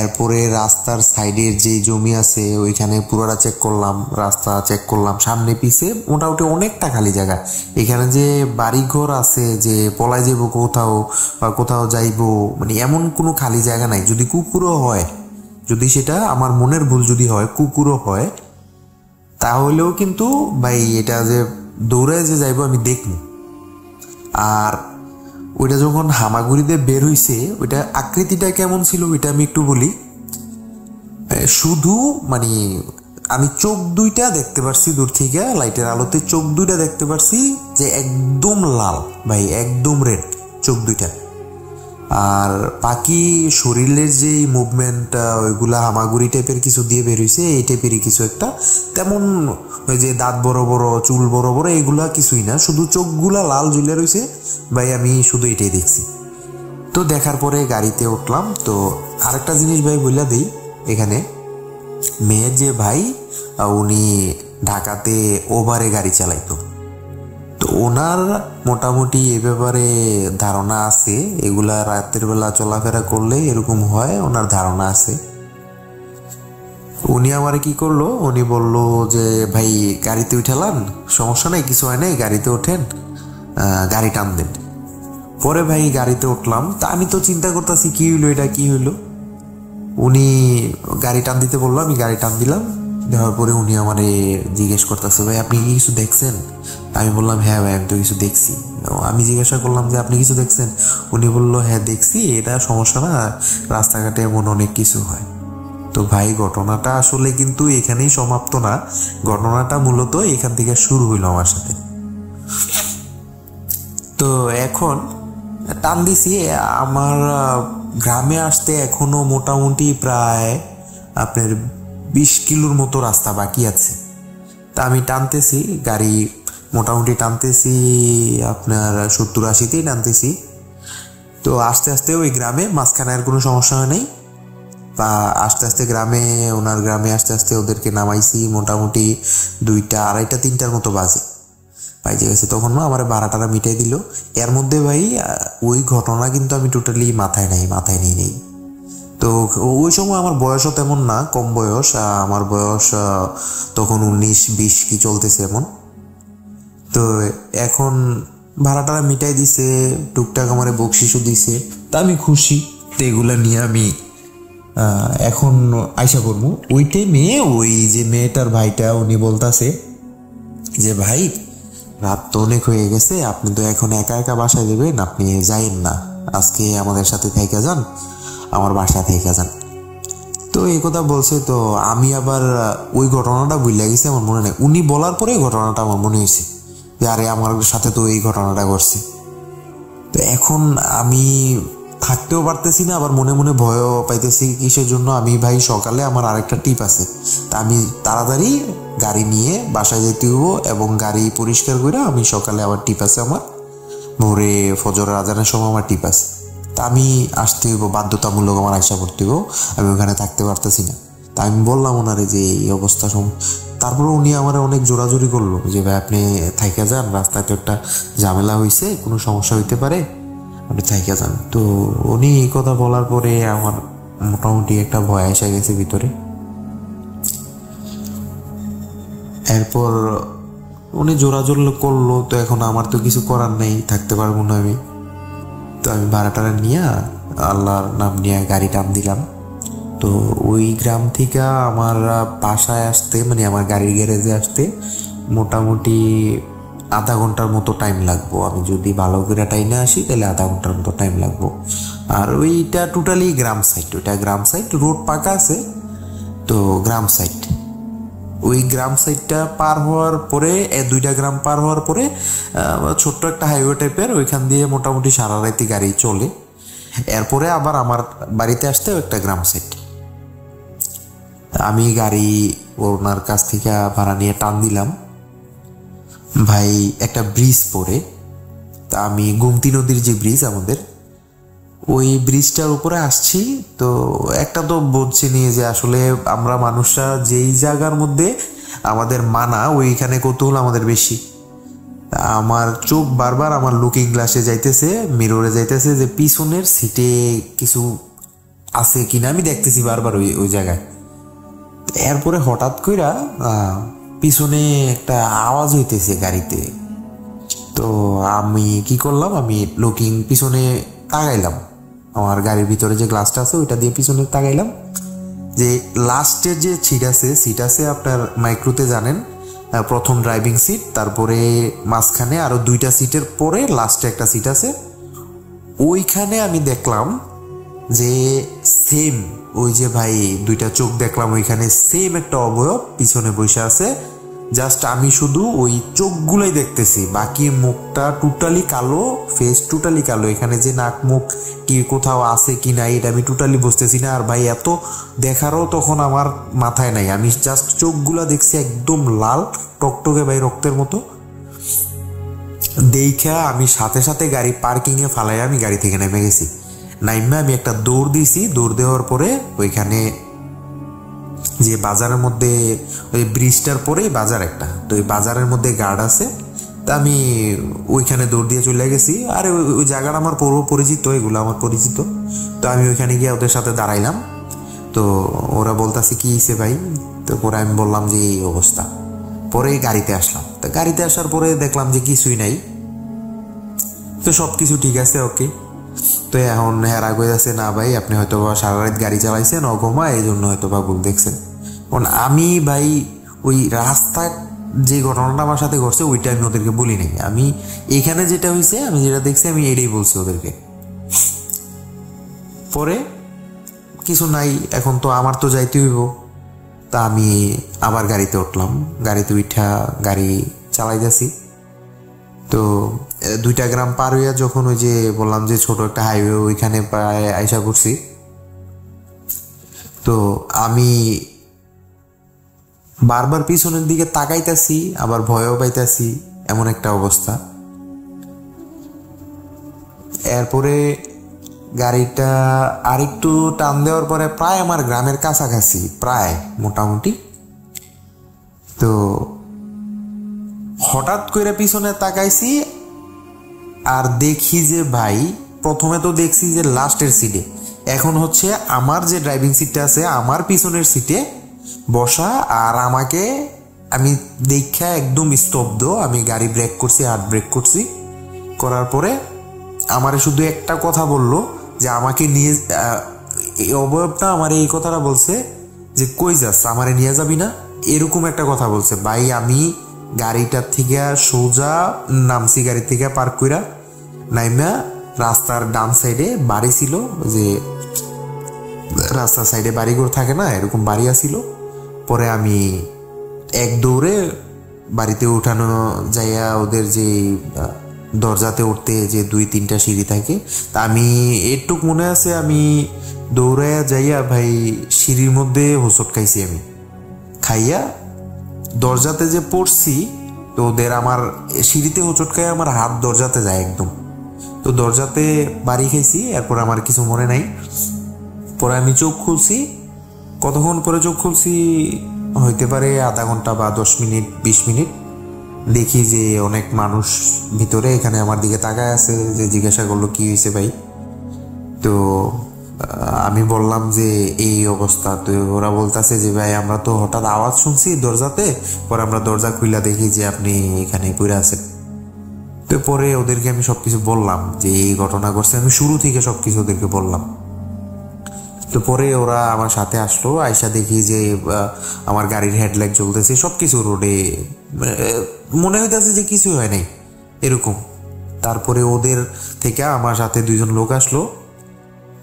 এরপরে রাস্তার সাইডের যে জমি আছে ওইখানে পুরোটা চেক করলাম, রাস্তা চেক করলাম, সামনে পিছে মোটামুটি অনেকটা খালি জায়গা। এখানে যে বাড়িঘর আছে, যে পলায় যাবো কোথাও বা কোথাও যাইবো, মানে এমন কোনো খালি জায়গা নাই। যদি কুকুরও হয়, যদি সেটা আমার মনের ভুল যদি হয়, কুকুরও হয়, তাহলেও কিন্তু ভাই এটা যে দৌড়ে যে যাইবো আমি দেখবো। আর ওইটা যখন হামাগুড়িতে বের হইছে, ওইটা আকৃতিটা কেমন ছিল ওইটা আমি একটু বলি। শুধু মানে আমি চোখ দুইটা দেখতে পারছি দূর থেকে, লাইটের আলোতে চোখ দুইটা দেখতে পারছি যে একদম লাল ভাই, একদম রেড চোখ দুইটা। আর বাকি শরীরের যে মুভমেন্ট, ওইগুলা হামাগুড়ি টাইপের কিছু দিয়ে বের হইছে, এই টাইপেরই কিছু একটা। তেমন ওই যে দাঁত বড় বড়, চুল বড় বড়, এগুলা কিছুই না, শুধু চোখগুলা লাল ঝুলে রয়েছে ভাই। আমি শুধু এটাই দেখছি। তো দেখার পরে গাড়িতে উঠলাম। তো আরেকটা জিনিস ভাই বইলা দিই, এখানে মেয়ের যে ভাই, উনি ঢাকাতে ওভারে গাড়ি চালাইতো। তো ওনার মোটামুটি এ ব্যাপারে ধারণা আছে, এগুলা রাতের বেলা চলাফেরা করলে এরকম হয়, ওনার ধারণা আছে। উনি আমার কি করলো, উনি বলল যে ভাই গাড়িতে উঠালাম, সমস্যা নাই, কিছু হয় নাই, গাড়িতে ওঠেন, গাড়ি টান দেন। পরে ভাই গাড়িতে উঠলাম। তা আমি তো চিন্তা করতেছি কি হইলো, এটা কি হইলো। উনি গাড়ি টান দিতে বললো, আমি গাড়ি টান দিলাম। দেওয়ার পরে উনি আমারে জিজ্ঞেস করতেছে, ভাই আপনি কি কিছু দেখছেন? আমি বললাম হ্যাঁ ভাই আমি তো কিছু দেখছি। আমি জিজ্ঞাসা করলাম যে আপনি কিছু দেখছেন? উনি বললো হ্যাঁ দেখছি, এটা সমস্যা না, রাস্তাঘাটে এমন অনেক কিছু হয়। তো ভাই ঘটনাটা আসলে কিন্তু এখানেই সমাপ্ত না, ঘটনাটা মূলত এখান থেকে শুরু হইলো আমার সাথে। তো এখন টান দিছি, আমার গ্রামে আসতে এখনো মোটামুটি প্রায় আপনার 20 কিলোর মতো রাস্তা বাকি আছে। তা আমি টানতেছি গাড়ি, মোটামুটি টানতেছি আপনার 70-80তেই টানতেছি। তো আস্তে আস্তে ওই গ্রামে মাঝখানে আর কোনো সমস্যা হয় নাই। বা আস্তে আস্তে গ্রামে, ওনার গ্রামে আস্তে আস্তে ওদেরকে নামাইছি, মোটামুটি 2টা, 2:30, 3টার মতো বাজে। পাইজে গেছে। তখন না আমার ভাড়াটারা মিটাই দিল। এর মধ্যে ভাই ওই ঘটনা কিন্তু আমি টোটালি মাথায় নিয়ে নেই। তো ওই সময় আমার বয়সও তেমন না, কম বয়স, আমার বয়স তখন 19-20 কি চলতেছে এমন। তো এখন ভাড়াটারা মিটাই দিছে, টুকটাক আমার বকশিসও দিছে, তা আমি খুশি। তো এগুলা নিয়ে আমি এখন আইসা করবো। ওই টাইমে ওই যে মেয়েটার ভাইটা উনি বলতাছে যে ভাই রাত তো অনেক হয়ে গেছে, আপনি তো এখন একা একা বাসায় দেবেন, আপনি যাইেন না, আজকে আমাদের সাথে থেকে যান, আমার বাসায় থেকে যান। তো এই কথা বলছে। তো আমি আবার ওই ঘটনাটা ভুলে গেছি, আমার মনে নেই। উনি বলার পরে ঘটনাটা আমার মনে হয়েছে যে আরে আমার সাথে তো এই ঘটনাটা ঘটছে। তো এখন আমি থাকতেও পারতেছি না, আবার মনে মনে ভয়ও পাইতেছি। কিসের জন্য? আমি ভাই সকালে আমার আরেকটা টিপ আছে, তা আমি তাড়াতাড়ি গাড়ি নিয়ে বাসায় যেতে হবো এবং গাড়ি পরিষ্কার করে আমি সকালে আবার টিপ আছে, আমার ভোরে ফজরের আজানের সময় আমার টিপ আছে, তা আমি আসতে হইব, বাধ্যতামূলক আমার আশা করতে হইব, আমি ওখানে থাকতে পারতেছি না। তা আমি বললাম ওনারে যে এই অবস্থা। তারপরে উনি আমার অনেক জোরাজোরি করলো যে ভাই আপনি থাইকা যান, রাস্তায় তো একটা ঝামেলা হয়েছে, কোনো সমস্যা হইতে পারে, আপনি থাইকা যান। তো উনি এই কথা বলার পরে আমার মোটামুটি একটা ভয় এসে গেছে ভিতরে। এরপর উনি জোরাজোর করলো, তো এখন আমার তো কিছু করার নেই, থাকতে পারবো না আমি। তো আমি ভাড়াটারা নিয়ে আল্লাহর নাম নিয়ে গাড়ি টান দিলাম। তো ওই গ্রাম থেকে আমার বাসায় আসতে, মানে আমার গাড়ির গ্যারেজে আসতে মোটামুটি আধা ঘন্টার মতো টাইম লাগবো। আমি যদি ভালো করে টাইমে আসি তাহলে আধা ঘন্টার মতো টাইম লাগবো। আর ওইটা টোটালি গ্রাম সাইড, ওইটা গ্রাম সাইড, রোড পাকা আছে, তো গ্রাম সাইড। ওই গ্রাম সাইডটা পার হওয়ার পরে, 2টা গ্রাম পার হওয়ার পরে ছোট্ট একটা হাইওয়ে টাইপের, ওইখান দিয়ে মোটামুটি সারা রাতি গাড়ি চলে। এরপরে আবার আমার বাড়িতে আসতেও একটা গ্রাম সাইড। আমি গাড়ি ওনার কাছ থেকে ভাড়া নিয়ে টান দিলাম। ভাই একটা ব্রিজ পড়ে, তা আমি গোমতী নদীর যে ব্রিজ আমাদের, ওই ব্রিজটার উপরে আসছি। তো একটা তো বলছি নিয়ে যে আসলে আমরা মানুষরা যেই জায়গার মধ্যে আমাদের মানা, ওইখানে কৌতূহল আমাদের বেশি। আমার চোখ বারবার আমার লুকিং গ্লাসে যাইতেছে, মিররে যাইতেছে যে পিছনের সিটে কিছু আছে কিনা, আমি দেখতেছি বারবার ওই জায়গায়। এরপরে হঠাৎ কইরা পিছনে একটা আওয়াজ হইতেছে গাড়িতে। তো আমি কি করলাম, আমি লুকিং পিছনে তাকাইলাম, আমার গাড়ির ভিতরে যে গ্লাসটা আছে ওইটা দিয়ে পিছনে তাকাইলাম। যে লাস্টের যে সিট আছে আপনার মাইক্রোতে জানেন, প্রথম ড্রাইভিং সিট, তারপরে মাঝখানে আরো 2টা সিটের পরে লাস্টে একটা সিট আছে। ওইখানে আমি দেখলাম যে সেম ওই যে ভাই 2টা চোখ দেখলাম, ওইখানে সেম একটা অবয়ব পিছনে বসে আছে। জাস্ট আমি শুধু ওই চোখগুলোই দেখতেছি, বাকি মুখটা টোটালি কালো, ফেস টোটালি কালো। এখানে যে নাক মুখ কি কোথাও আছে কি না এটা আমি টোটালি বুঝতেছি না। আর ভাই এত দেখারও তখন আমার মাথায় নাই, আমি জাস্ট চোখগুলা দেখছি একদম লাল টকটকে ভাই, রক্তের মতো। দেখা আমি সাথে সাথে গাড়ি পার্কিংয়ে ফালাই আমি গাড়ি থেকে নেমে গেছি। নাইমা আমি একটা দৌড় দিয়েছি, দৌড় দেওয়ার পরে ওইখানে যে বাজারের মধ্যে, ওই ব্রিজটার পরে বাজার একটা, তো ওই বাজারের মধ্যে গার্ড আছে, তা আমি ওইখানে দৌড় দিয়ে চলে গেছি। আর ওই জায়গাটা আমার পুরো পরিচিত, এগুলো আমার পরিচিত। তো আমি ওইখানে গিয়ে ওদের সাথে দাঁড়াইলাম। তো ওরা বলতেছে কি হয়েছে ভাই? তো পরে আমি বললাম যে এই অবস্থা। পরে গাড়িতে আসলাম, তো গাড়িতে আসার পরে দেখলাম যে কিছুই নাই, তো সব কিছু ঠিক আছে, ওকে। তো এখন রাগ হয়ে যাচ্ছে, না ভাই আপনি হয়তো সারা রাত গাড়ি চালাইছেন অঘমা, এই জন্য হয়তো বা ভুল দেখছেন। কারণ আমি ভাই ওই রাস্তায় যে ঘটনাটা আমার সাথে ঘটছে ওইটা আমি ওদেরকে বলি নাই। আমি এখানে যেটা হয়েছে, আমি যেটা দেখছি আমি এটাই বলছি ওদেরকে। পরে কিছু নাই, এখন তো আমার তো যাইতে হইব। তা আমি আবার গাড়িতে উঠলাম, গাড়িতে উঠা গাড়ি চালাই যাচ্ছি। তো 2টা গ্রাম পার হইয়া যখন ওই যে বললাম যে ছোট একটা হাইওয়ে, ওইখানে প্রায় আইসা করছি। তো আমি বারবার পিছনের দিকে তাকাইতেছি, আবার ভয়ও পাইতেছি, এমন একটা অবস্থা। এরপরে গাড়িটা আরেকটু টান দেওয়ার পরে প্রায় আমার গ্রামের কাছাকাছি, প্রায় মোটামুটি। তো হঠাৎ করে পিছনে তাকাইছি আর দেখি যে ভাই, প্রথমে তো দেখছি যে লাস্টের সিটে, এখন হচ্ছে আমার যে ড্রাইভিং সিটটা আছে আমার পিছনের সিটে বসা, আর আমাকে আমি দেখা একদম স্তব্ধ। আমি গাড়ি ব্রেক করছি, হার্ড ব্রেক করছি, করার পরে আমারে শুধু একটা কথা বললো যে আমাকে নিয়ে, এই অবয়বটা আমার এই কথাটা বলছে যে কই যাস, আমারে নিয়ে যাবি না, এরকম একটা কথা বলছে। ভাই আমি গাড়িটার থেকে সোজা নামছি, গাড়ি থেকে পার্ক কইরা নাইমা রাস্তার ডান সাইডে বাড়ি ছিল, যে রাস্তার সাইডে বাড়িঘর থাকে না, এরকম বাড়ি আসিল। পরে আমি এক দৌড়ে বাড়িতে উঠানো যাইয়া, ওদের যে দরজাতে উঠতে যে 2-3টা সিঁড়ি থাকে, তা আমি এটুক মনে আছে, আমি দৌড়াইয়া যাইয়া ভাই সিঁড়ির মধ্যে হোঁচট খাইছি। আমি খাইয়া দরজাতে যে পড়ছি, তো ওদের আমার সিঁড়িতে হোঁচট খাই, আমার হাত দরজাতে যায় একদম, তো দরজাতে বাড়ি খাইছি। এরপর আমার কিছু মনে নাই। পরে আমি চোখ খুলছি, কতক্ষণ পরে চোখ খুলছি, হইতে পারে আধা ঘন্টা বা 10 মিনিট 20 মিনিট। দেখি যে অনেক মানুষ ভিতরে এখানে আমার দিকে তাকায় আছে, যে জিজ্ঞাসা করলো কি হয়েছে ভাই। তো আমি বললাম যে এই অবস্থা। তো ওরা বলতেছে যে ভাই আমরা তো হঠাৎ আওয়াজ শুনছি দরজাতে, পরে আমরা দরজা খুইলা দেখি যে আপনি এখানে পড়ে আছেন। তো পরে ওদেরকে আমি সবকিছু বললাম যে এই ঘটনা ঘটছে, আমি শুরু থেকে সবকিছু ওদেরকে বললাম। তো পরে ওরা আমার সাথে আসলো, আয়সা দেখি যে আমার গাড়ির হেডলাইট জ্বলতেছে, সবকিছু রোডে, মনে হইতেছে যে কিছু হয় নাই এরকম। তারপরে ওদের থেকে আমার সাথে 2জন লোক আসলো।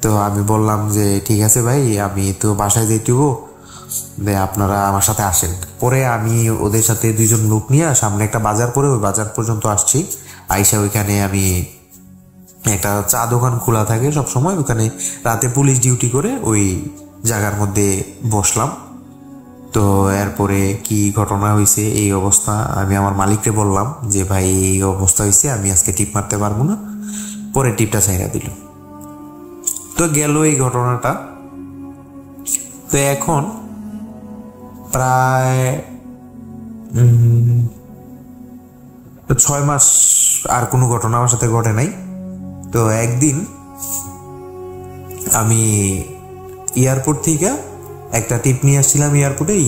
তো আমি বললাম যে ঠিক আছে ভাই, আমি তো বাসায় যাইতেব, আপনারা আমার সাথে আসেন। পরে আমি ওদের সাথে 2জন লোক নিয়ে সামনে একটা বাজার, পরে ওই বাজার পর্যন্ত আসছি। আইসা ওইখানে আমি, একটা চা দোকান খোলা থাকে সব সময়, ওখানে রাতে পুলিশ ডিউটি করে, ওই জায়গার মধ্যে বসলাম। তো এরপরে কি ঘটনা হয়েছে, এই অবস্থা, আমি আমার মালিককে বললাম যে ভাই এই অবস্থা হয়েছে, আমি আজকে টিপ মারতে পারবো না। পরে টিপটা ছাইড়া দিল। তো গেল এই ঘটনাটা। তো এখন প্রায় 6 মাস আর কোনো ঘটনা আমার সাথে ঘটে নাই। তো একদিন আমি এয়ারপোর্ট থেকে একটা টিপ নিয়ে আসছিলাম,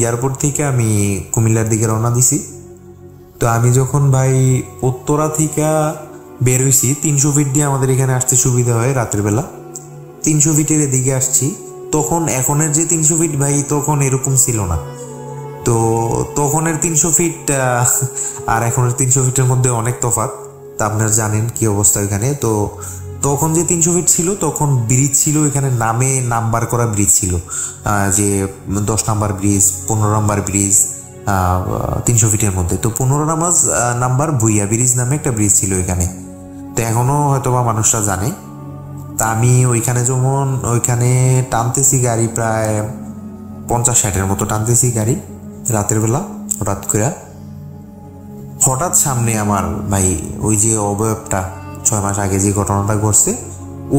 এয়ারপোর্ট থেকে আমি কুমিল্লার দিকে রওনা দিছি। তো আমি যখন ভাই উত্তরা থেকে বের হয়েছি, 300 ফিট দিয়ে আমাদের এখানে আসতে সুবিধা হয় রাতের বেলা, 300 ফিটের এদিকে আসছি। তখন এখনের যে 300 ফিট ভাই, তখন এরকম ছিল না। তো তখনের 300 ফিট আর এখনের 300 ফিটের মধ্যে অনেক তফাৎ। তা আপনারা জানেন কি অবস্থা এখানে। তো তখন যে 300 ফিট ছিল, তখন ব্রিজ ছিল এখানে, নামে নাম্বার করা ব্রিজ ছিল, যে 10 নাম্বার ব্রিজ, 15 নাম্বার ব্রিজ, 300 ফিটের মধ্যে। তো 15 নাম্বার ভুইয়া ব্রিজ নামে একটা ব্রিজ ছিল এখানে। তো এখনো হয়তো বা মানুষরা জানে। তা আমি ওইখানে টানতেছি গাড়ি, প্রায় 50-60-এর মতো টানতেছি গাড়ি রাতের বেলা। হঠাৎ সামনে আমার ভাই ওই যে অবয়বটা 6 মাস আগে যে ঘটনাটা ঘটছে,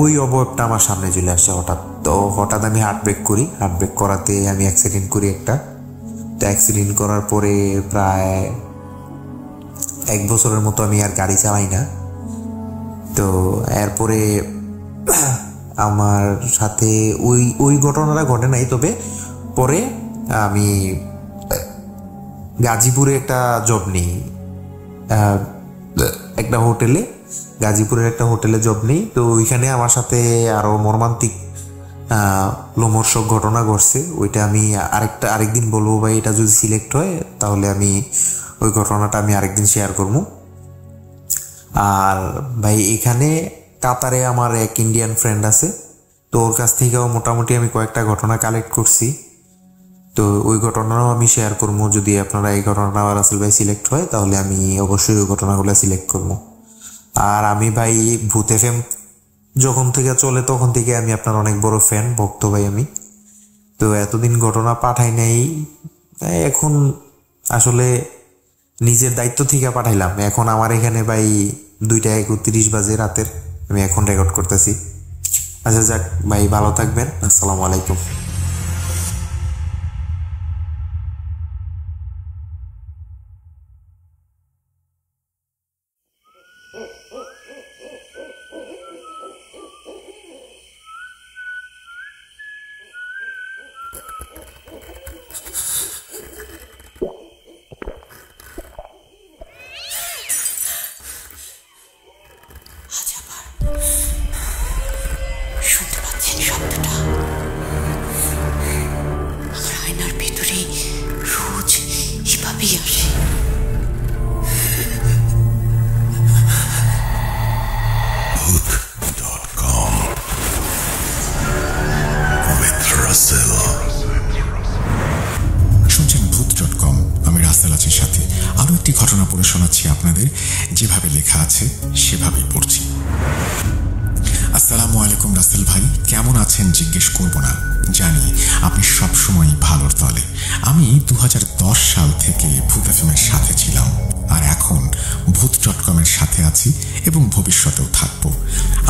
ওই অবয়বটা আমার সামনে চলে আসছে হঠাৎ। তো হঠাৎ আমি হার্ট ব্রেক করি, হার্ট ব্রেক করাতে আমি অ্যাক্সিডেন্ট করি একটা। তো অ্যাক্সিডেন্ট করার পরে প্রায় 1 বছরের মতো আমি আর গাড়ি চালাই না। তো এরপরে আমার সাথে ওই ঘটনাটা ঘটে নাই, তবে পরে আমি গাজীপুরে একটা জব নিই, একটা হোটেলে, গাজীপুরের একটা হোটেলে জব নেই। তো ওইখানে আমার সাথে আরো মর্মান্তিক লোমহর্ষক ঘটনা ঘটছে। ওইটা আমি আরেকদিন বলবো ভাই। এটা যদি সিলেক্ট হয় তাহলে আমি ওই ঘটনাটা আমি আরেকদিন শেয়ার করবো। আর ভাই এখানে কাতারে আমার এক ইন্ডিয়ান ফ্রেন্ড আছে, তো ওর কাছ থেকেও মোটামুটি আমি কয়েকটা ঘটনা কালেক্ট করছি। তো ওই ঘটনাও আমি শেয়ার করবো। যদি আপনারা এই ঘটনাটা রাসেল ভাই সিলেক্ট হয়, তাহলে আমি অবশ্যই ওই ঘটনাগুলো সিলেক্ট করবো। আর আমি ভাই ভূত এফএম যখন থেকে চলে, তখন থেকে আমি আপনার অনেক বড় ফ্যান, ভক্ত ভাই আমি। তো এতদিন ঘটনা পাঠাই নাই, এখন আসলে নিজের দায়িত্ব থেকে পাঠাইলাম। এখন আমার এখানে ভাই 2:31 বাজে রাতের, আমি এখন রেকর্ড করতেছি। আচ্ছা যাক ভাই, ভালো থাকবেন, আসসালামু আলাইকুম। একটি ঘটনা পড়ে শোনাচ্ছি আপনাদের, যেভাবে লেখা আছে সেভাবেই পড়ছি। আসসালামু আলাইকুম রাসেল ভাই, কেমন আছেন জিজ্ঞেস করব না, জানি আপনি সবসময় ভালোর তলে। আমি 2010 সাল থেকে ভূত এফএমের সাথে ছিলাম, আর এখন ভূত.কমের সাথে আছি এবং ভবিষ্যতেও থাকব।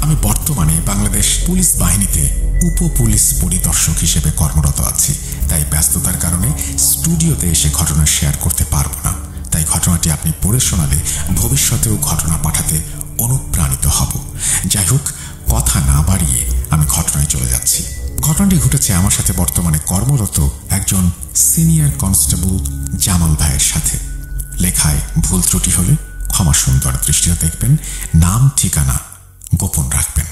আমি বর্তমানে বাংলাদেশ পুলিশ বাহিনীতে উপপুলিশ পরিদর্শক হিসেবে কর্মরত আছি, তাই ব্যস্ততার কারণে স্টুডিওতে এসে ঘটনা শেয়ার করতে পারবো না। তাই ঘটনাটি আপনি পড়ে শোনালে ভবিষ্যতেও ঘটনা পাঠাতে অনুপ্রাণিত হব। যাই হোক, কথা না বাড়িয়ে আমি ঘটনায় চলে যাচ্ছি। ঘটনাটি ঘটেছে আমার সাথে বর্তমানে কর্মরত একজন সিনিয়র কনস্টেবল জামাল ভাইয়ের সাথে। লেখায় ভুল ত্রুটি হলে ক্ষমা সুন্দর দৃষ্টিতে দেখবেন, নাম ঠিকানা গোপন রাখবেন।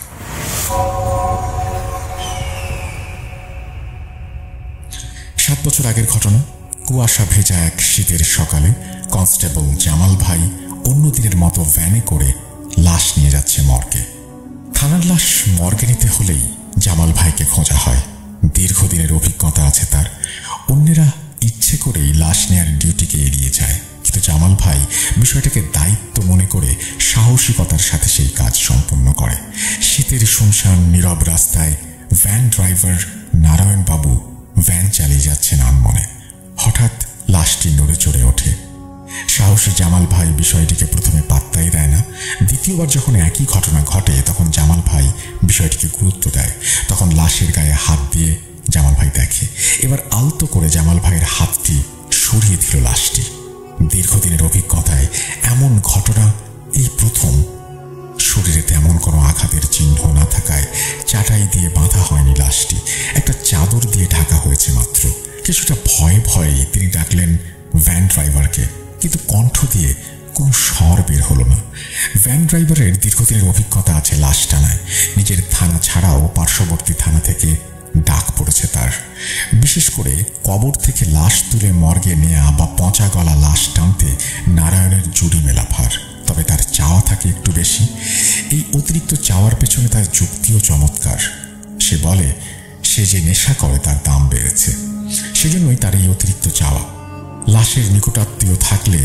7 বছর আগের ঘটনা। কুয়াশা ভেজা এক শীতের সকালে কনস্টেবল জামাল ভাই অন্য দিনের মতো ভ্যানে করে লাশ নিয়ে যাচ্ছে মর্গে। থানার লাশ মর্গে নিতে হলেই জামাল ভাইকে খোঁজা হয়। দীর্ঘদিনের অভিজ্ঞতা আছে তার। অন্যেরা ইচ্ছে করেই লাশ নেয়ার ডিউটিকে এড়িয়ে যায়, কিন্তু জামাল ভাই বিষয়টাকে দায়িত্ব মনে করে সাহসিকতার সাথে সেই কাজ সম্পন্ন করে। শীতের শুনশান নীরব রাস্তায় ভ্যান ড্রাইভার নারায়ণ বাবু ভ্যান চালিয়ে যাচ্ছেন আনমনে। হঠাৎ লাশটি নড়ে চড়ে ওঠে। সাহসী জামাল ভাই বিষয়টিকে প্রথমে পাত্তাই দেয় না। দ্বিতীয়বার যখন একই ঘটনা ঘটে তখন জামাল ভাই বিষয়টিকে গুরুত্ব দেয়। তখন লাশের গায়ে হাত দিয়ে জামাল ভাই দেখে। এবার আলতো করে জামাল ভাইয়ের হাতটি সরিয়ে দিল লাশটি। দীর্ঘদিনের অভিজ্ঞতায় এমন ঘটনা এই প্রথম। শরীরে তেমন কোনো আঘাতের চিহ্ন না থাকায় চাটাই দিয়ে বাঁধা হয়নি লাশটি, একটা চাদর দিয়ে ঢাকা হয়েছে মাত্র। কিছুটা ভয়ে ভয়ে তিনি ডাকলেন ভ্যান ড্রাইভারকে, কিন্তু কণ্ঠ দিয়ে কোনো স্বর বের হলো না। ভ্যান ড্রাইভারের দীর্ঘদিনের অভিজ্ঞতা আছে লাশ টানায়। নিজের থানা ছাড়াও পার্শ্ববর্তী থানা থেকে ডাক পড়েছে তার। বিশেষ করে কবর থেকে লাশ তুলে মর্গে নেয়া বা পচা গলা লাশ টানতে নারায়ণের জুড়ি মেলা ভার। তবে তার চাওয়া থাকে একটু বেশি। এই অতিরিক্ত চাওয়ার পেছনে তার যুক্তিও চমৎকার। সে বলে সে যে নেশা করে তার দাম বেড়েছে, সেজন্যই তার এই অতিরিক্ত চাওয়া। লাশের নিকটাত্মীয় থাকলে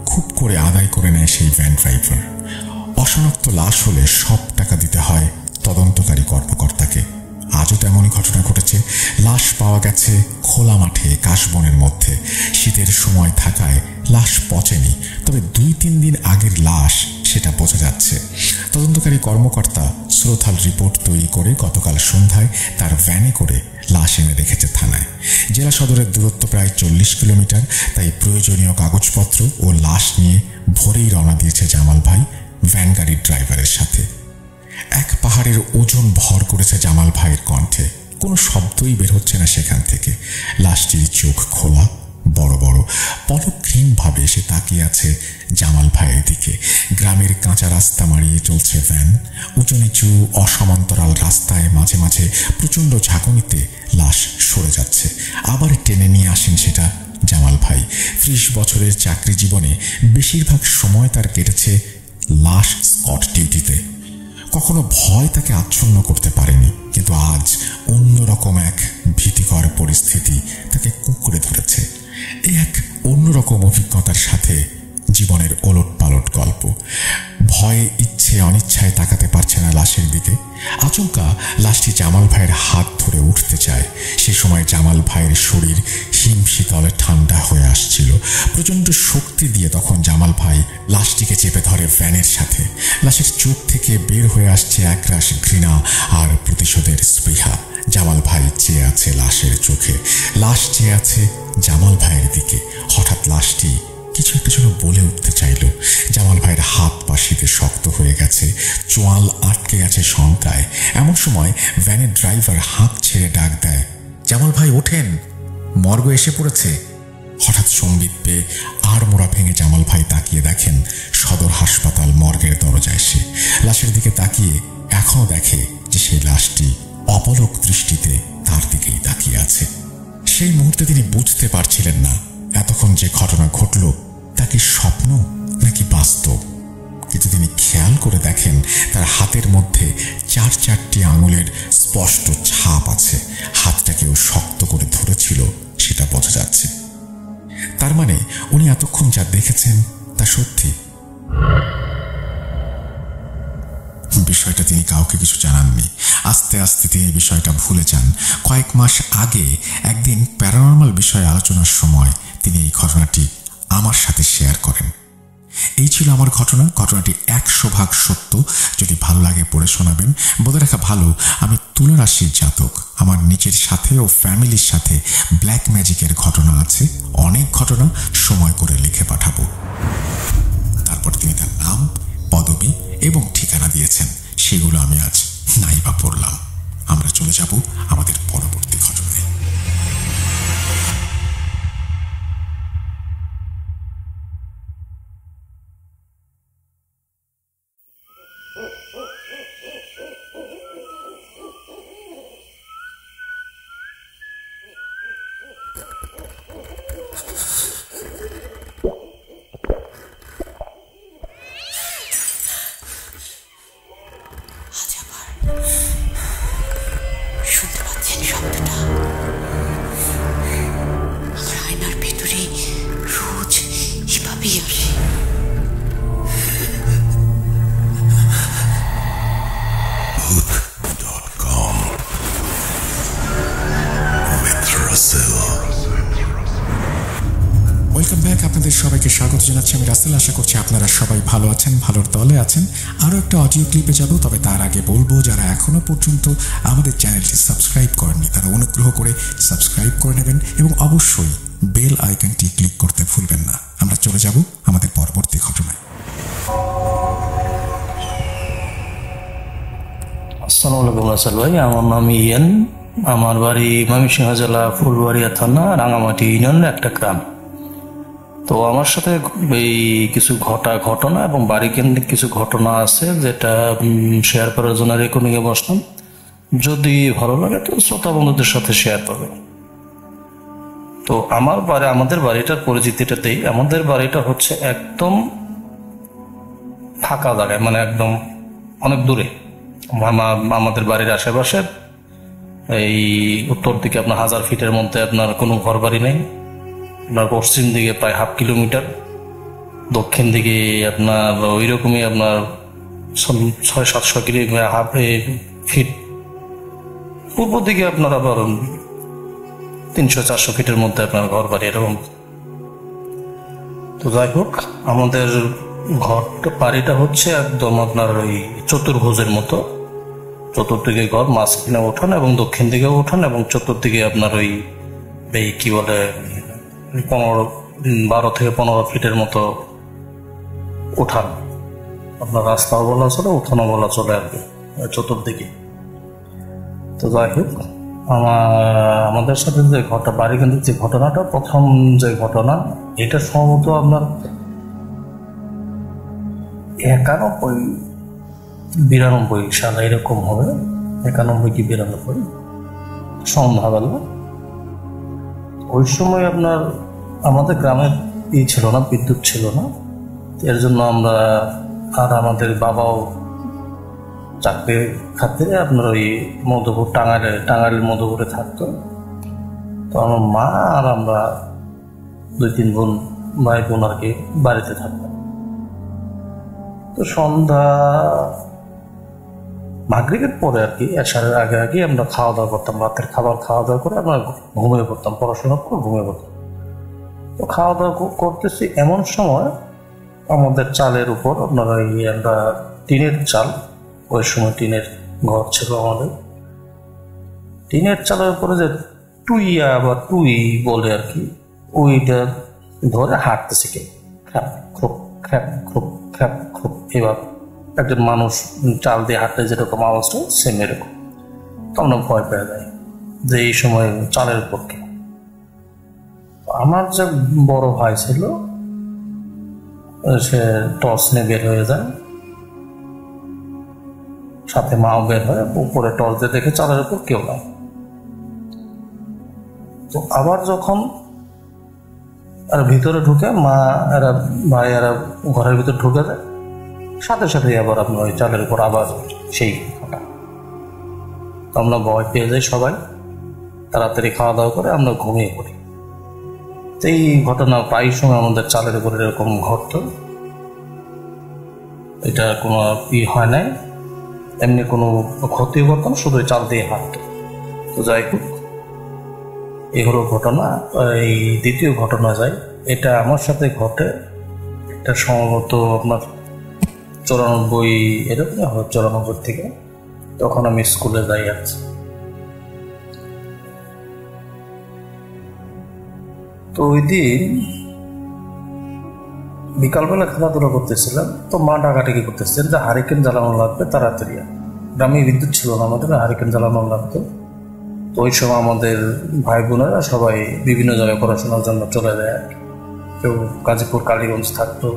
খুব করে আদায় করে নেয় সেই ভ্যান ড্রাইভার। অশনাক্ত লাশ হলে সব টাকা দিতে হয় তদন্তকারী কর্মকর্তাকে। আজও তেমনই ঘটনা ঘটেছে। লাশ পাওয়া গেছে খোলা মাঠে কাশবনের মধ্যে। শীতের সময় থাকায় লাশ পচেনি, তবে 2-3 দিন আগের লাশ সেটা বোঝা যাচ্ছে। তদন্তকারী কর্মকর্তা শ্রোথাল রিপোর্ট তৈরি করে গতকাল সন্ধ্যায় তার ভ্যানে করে লাশ এনে রেখেছে থানায়। জেলা সদরের দূরত্ব প্রায় 40 কিলোমিটার। তাই প্রয়োজনীয় কাগজপত্র ও লাশ নিয়ে ভোরেই রওনা দিয়েছে জামাল ভাই ভ্যান গাড়ির ড্রাইভারের সাথে। এক পাহাড়ের ওজন ভর করেছে জামাল ভাইয়ের কণ্ঠে। কোনো শব্দই বের হচ্ছে না সেখান থেকে। লাশটির চোখ খোলা, বড় বড়, পলকহীনভাবে সে তাকিয়ে আছে জামাল ভাইয়ের দিকে। গ্রামের কাঁচা রাস্তা মারিয়ে চলছে ভ্যান। উঁচু নিচু অসমান্তরাল রাস্তায় মাঝে মাঝে প্রচণ্ড ঝাঁকুনিতে লাশ সরে যাচ্ছে, আবার টেনে নিয়ে আসেন সেটা জামাল ভাই। 30 বছরের চাকরি জীবনে বেশিরভাগ সময় তার কেটেছে লাশ স্কট ডিউটিতে। কখনো ভয় তাকে আচ্ছন্ন করতে পারেনি, কিন্তু আজ অন্যরকম এক ভীতিকর পরিস্থিতি তাকে কুঁকড়ে ধরেছে। এই এক অন্যরকম অভিজ্ঞতার সাথে জীবনের ওলট পালট গল্প। ভয়ে ইচ্ছে অনিচ্ছায় তাকাতে পারছে না লাশের দিকে। আচমকা লাশটি জামাল ভাইয়ের হাত ধরে উঠতে চায়। সে সময় জামাল ভাইয়ের শরীর হিমশীতলে ঠান্ডা হয়ে আসছিল। প্রচণ্ড শক্তি দিয়ে তখন জামাল ভাই লাশটিকে চেপে ধরে ভ্যানের সাথে। লাশের চোখ থেকে বের হয়ে আসছে একরাশ ঘৃণা আর প্রতিশোধের স্পৃহা। জামাল ভাই চেয়ে আছে লাশের চোখে, লাশ চেয়ে আছে জামাল ভাইয়ের দিকে। হঠাৎ লাশটি কিছু একটা যেন বলে উঠতে চাইল। জামাল ভাইয়ের হাত পা শীতে শক্ত হয়ে গেছে, চোয়াল আটকে গেছে শঙ্কায়। এমন সময় ভ্যানের ড্রাইভার হাঁক ছেড়ে ডাক দেয়, জামাল ভাই ওঠেন, মর্গ এসে পড়েছে। হঠাৎ সঙ্গীত পেয়ে আড়মোড়া ভেঙে জামাল ভাই তাকিয়ে দেখেন সদর হাসপাতাল মর্গের দরজায়। সে লাশের দিকে তাকিয়ে এখনো দেখে যে সেই লাশটি অপলক দৃষ্টিতে তার দিকেই তাকিয়ে আছে। সেই মুহূর্তে তিনি বুঝতে পারছিলেন না এতক্ষণ যে ঘটনা ঘটল তা কি স্বপ্ন নাকি বাস্তব। কিন্তু তিনি খেয়াল করে দেখেন তার হাতের মধ্যে 4-4টি আঙুলের স্পষ্ট ছাপ আছে। হাতটা কেউ শক্ত করে ধরেছিল সেটা বোঝা যাচ্ছে। তার মানে উনি এতক্ষণ যা দেখেছেন তা সত্যি? বিষয়টা তিনি কাউকে কিছু জানাননি। আস্তে আস্তে তিনি বিষয়টা ভুলে যান। কয়েক মাস আগে একদিন প্যারানর্মাল বিষয়ে আলোচনার সময় তিনি এই ঘটনাটি আমার সাথে শেয়ার করেন। এই ছিল আমার ঘটনা। ঘটনাটি 100% সত্য। যদি ভালো লাগে পড়ে শোনাবেন। বলে রাখা ভালো, আমি তুলা রাশির জাতক। আমার নিজের সাথে ও ফ্যামিলির সাথে ব্ল্যাক ম্যাজিকের ঘটনা আছে, অনেক ঘটনা। সময় করে লিখে পাঠাবো। তারপর তিনি তার নাম, পদবি এবং ঠিকানা দিয়েছেন, সেগুলো আমি আজ নাই বা পড়লাম। আমরা চলে যাব আমাদের পরবর্তী ঘটনায়। শুনতে পাচ্ছেন শব্দটা? আমার আয়নার ভেতরে রোজ এভাবেই আসে। Booth.com with Russell. Welcome back. আপনাদের সবাইকে স্বাগত জানাচ্ছি। আমি রাসেল। আশা করছি আপনারা সবাই ভালো আছেন, ভালোর দলে আছেন। আরও একটা অডিও ক্লিপে যাব, তবে তার আগে বলবো, যারা এখনো পর্যন্ত আমাদের চ্যানেলটি সাবস্ক্রাইব করেননি তারা অনুগ্রহ করে সাবস্ক্রাইব করে নেবেন এবং অবশ্যই বেল আইকনটি ক্লিক করতে ভুলবেন না। আমরা চলে যাব আমাদের পরবর্তী ঘটনায়। আসসালামু আলাইকুম রাসেল ভাই, আমার নাম ইয়ান। আমার বাড়ি ময়মনসিংহ জেলা ফুলবাড়িয়া থানা রাঙামাটি ইউনিয়নের একটা গ্রাম। তো আমার সাথে এই কিছু ঘটনা এবং বাড়ি কেন্দ্রিক কিছু ঘটনা আছে, যেটা শেয়ার করার জন্য রেকর্ডিংয়ে বসলাম। যদি ভালো লাগে তো শ্রোতা বন্ধুদের সাথে শেয়ার করবে। তো আমাদের বাড়িটার পরিচিতিটা দেই। আমাদের বাড়িটা হচ্ছে একদম ফাঁকা জায়গায়, মানে একদম অনেক দূরে। আমাদের বাড়ির আশেপাশে এই উত্তর দিকে আপনার 1000 ফিটের মধ্যে আপনার কোনো ঘর বাড়ি নেই। আপনার পশ্চিম দিকে প্রায় 1/2 কিলোমিটার, দক্ষিণ দিকে আপনার ওই রকমই আপনার 600-700 ফিট, পূর্ব দিকে আপনার আবার 300-400 ফিটের মধ্যে আপনার ঘর বাড়ি এরকম। তো যাই হোক, আমাদের বাড়িটা হচ্ছে একদম আপনার ওই চতুর্ভুজের মতো। চতুর্দিকে ঘর, মাঝখানে উঠান এবং দক্ষিণ দিকে উঠান এবং চতুর্দিকে আপনার ওই কি বলে 12 থেকে 15 ফিটের মতো উঠান। আপনার রাস্তাও বলা চলে, উঠানও বলা চলে আর কি চতুর্দিকে। তো যাই হোক, আমাদের সাথে যে বাড়ি কিন্তু যে ঘটনাটা, প্রথম যে ঘটনা, এটা সম্ভবত আপনার 91-92 সালে এরকম হবে। 91 কি 92 সন্ধ্যাবেলা। ওই সময় আপনার আমাদের গ্রামের ছিল না, বিদ্যুৎ ছিল না। এর জন্য আমরা আর আমাদের বাবাও চাকরির খাতিরে আপনার ওই মধুপুর টাঙ্গাইল মধুপুরে থাকতো। তো আমার মা আর আমরা 2-3 ভাই বোন আর কি বাড়িতে থাকতাম। তো সন্ধ্যা মাগরিবের পরে আর কি, এশারের আগে আমরা খাওয়া দাওয়া করতাম। রাতের খাবার খাওয়া দাওয়া করে আমরা ঘুমিয়ে পড়তাম, পড়াশোনার পর ঘুমিয়ে পড়তাম। তো খাওয়া দাওয়া করতেছি, এমন সময় আমাদের চালের উপর আপনারা আমরা টিনের চাল, ওই সময় টিনের ঘর ছিল আমাদের। টিনের চালের উপরে যে টুইয়া বা টুই বলে আর কি, ওইটা ধরে হাঁটতেছে কে, খ্যাপ খুব খ্যাপ খুব খ্যাপ খুব। এবার একজন মানুষ চাল দিয়ে হাঁটলে যেরকম আওয়াজটা, সেম এরকম। তো আমরা ভয় পেয়ে যাই যে এই সময় চালের উপর কে। আমার যে বড় ভাই ছিল, সে টর্চ নিয়ে বের হয়ে যায়, সাথে মাও বের হয়। উপরে টর্চ দিয়ে দেখে চালের উপর কেউ নাই। তো আবার যখন আর ভিতরে ঢুকে, মা এরা ভাই এরা ঘরের ভিতরে ঢুকে যায়, সাথে সাথে আবার আপনার ওই চালের উপর আবার সেই ঘটনা। আমরা ভয় পেয়ে যাই সবাই, তাড়াতাড়ি খাওয়া দাওয়া করে আমরা ঘুমিয়ে পড়ি। এই ঘটনা প্রায় সময় আমাদের চালের উপরে এরকম ঘটত। এটা কোনো হয় নাই, এমনি কোনো ক্ষতিও করতাম, শুধু চাল দিয়ে হাঁটতো। তো যাই হোক, এই হলো ঘটনা। এই দ্বিতীয় ঘটনা যাই, এটা আমার সাথে ঘটে, এটা সম্ভবত আপনার 94 এরকম, 94 থেকে, তখন আমি স্কুলে যাই আছি। তো ওই দিন বিকালবেলা খেলাধুলা করতেছিলাম, তো মা ডাকাডাকি করতেছিলেন যে হারিকেন জ্বালানো লাগবে তাড়াতাড়ি। গ্রামে বিদ্যুৎ ছিল না আমাদের, হারিকেন জ্বালানো লাগতো। তো ওই সময় আমাদের ভাই বোনেরা সবাই বিভিন্ন জায়গায় পড়াশোনার জন্য চলে যায়। কেউ গাজীপুর কালীগঞ্জ থাকতো,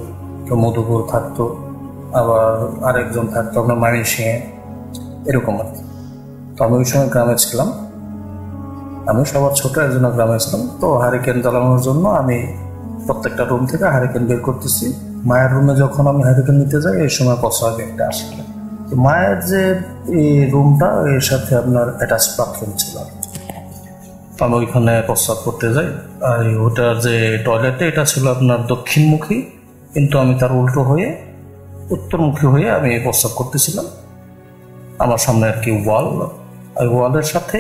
কেউ মধুপুর থাকতো, আবার আরেকজন থাকতো আপনার ময়মনসিংহে, এরকম আর কি। তো আমি ওই সময় গ্রামে ছিলাম, আমি সবার ছোট একজন গ্রামে ছিলাম। তো হারিকেন জ্বালানোর জন্য আমি প্রত্যেকটা রুম থেকে হারিকেন বের করতেছি। মায়ের রুমে যখন আমি হারিকেন নিতে যাই, এই সময় প্রস্রাব একটা আসে। তো মায়ের যে এই রুমটা, এর সাথে আপনার অ্যাটাচ বাথরুম ছিল। আমি ওইখানে প্রস্রাব করতে যাই, আর ওটার যে টয়লেটটা, এটা ছিল আপনার দক্ষিণমুখী, কিন্তু আমি তার উল্টো হয়ে উত্তরমুখী হয়ে আমি প্রস্রাব করতেছিলাম। আমার সামনে আর কি ওয়াল, আর ওয়ালের সাথে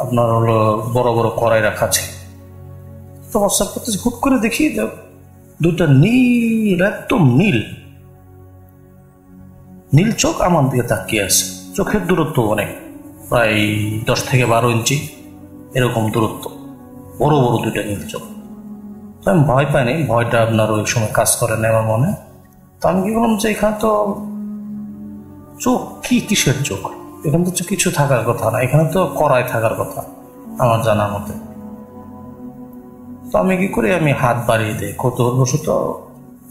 আপনার হলো বড় বড় কড়াই রাখা ছিল। তো প্রস্রাব করতেছি, হুট করে দেখি দুইটা নীল, একদম নীল নীল চোখ আমার দিকে তাকিয়ে আছে। চোখের দূরত্ব অনেক, প্রায় 10 থেকে 12 ইঞ্চি এরকম দূরত্ব, বড় বড় দুইটা নীল চোখ। তো আমি ভয় পাইনি, ভয়টা আপনার ওই সময় কাজ করে না আমার মনে। তো আমি কি বললাম যে এখানে তো চোখ, কিসের চোখ? এখানে তো কিছু থাকার কথা না, এখানে তো কড়াই থাকার কথা আমার জানার মতে। তো আমি কি করি, আমি হাত বাড়িয়ে দিই, কৌতূহলবশত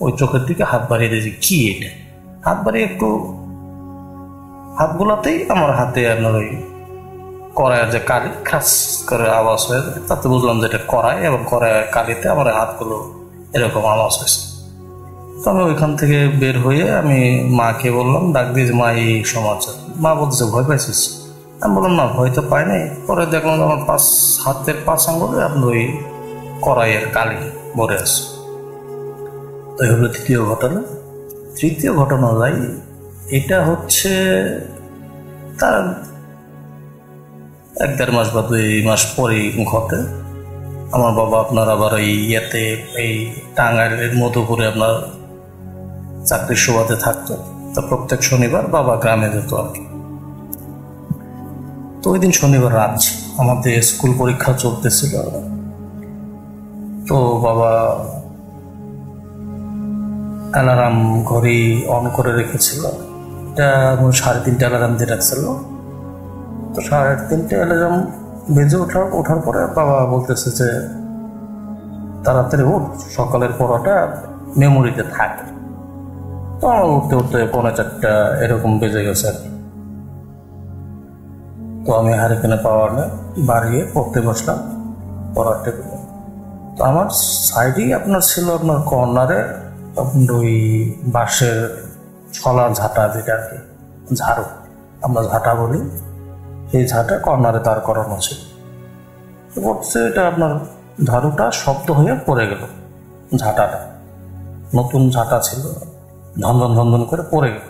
ওই চোখের দিকে হাত বাড়িয়ে দিই যে কি এটা। হাত বাড়িয়ে একটু হাত বোলাতেই আমার হাতে আপনার ওই কড়াইয়ের যে কালি খাস করে আওয়াজ হয়ে যায়, তাতে বুঝলাম যে এটা কড়াই, এবং কড়াইয়ের কালিতে আমার হাতগুলো এরকম আওয়াজ হয়েছে। তো আমি ওইখান থেকে বের হয়ে আমি মাকে বললাম, ডাক দিয়ে যে মা এই সমাচার। মা বলতেছে ভয় পাইছিস? আমি বললাম না, ভয় তো পাই নাই। পরে দেখলাম আমার হাতের 5 আঙ্গুলে আপনার ওই কড়াইয়ের কালি ভরে আছে। তো এই হলো দ্বিতীয় ঘটনা। তৃতীয় ঘটনা যাই, এটা হচ্ছে তার 1-1.5 মাস বা 2 মাস পরেই ঘটে। আমার বাবা আপনার আবার এই টাঙ্গাইলের মধুপুরে আপনার চাকরির সুবাদে থাকতো। তো প্রত্যেক শনিবার বাবা গ্রামে যেত আর কি। তো ওই দিন শনিবার রাত, আমাদের স্কুল পরীক্ষা চলতেছিল। তো বাবা অ্যালার্ম ঘড়ি অন করে রেখেছিল, এটা 3:30 অ্যালার্ম দিয়ে রাখছিল। তো 3:30 অ্যালার্ম বেজে ওঠার পরে বাবা বলতেছে যে তাড়াতাড়ি উঠ, সকালের পড়াটা মেমোরিতে থাকে। তো আমার উঠতে 3:45 এরকম বেজে গেছে আর কি। তো আমি হারিকেনে পাওয়ার বাড়িয়ে পড়তে বসলাম পড়ার টেবিলে। তো আমার সাইডেই আপনার ছিল আপনার কর্নারে আপনার ওই বাঁশের ছলার ঝাঁটা, যেটা আর কি ঝাড়ু আমরা ঝাঁটা বলি, এই ঝাঁটা কর্নারে দাঁড় করানো ছিল। তো বলছে এটা আপনার ঝাড়ুটা শব্দ হয়ে পড়ে গেল, ঝাঁটাটা নতুন ঝাঁটা ছিল, ধন্দন ধন্দন করে পড়ে গেল।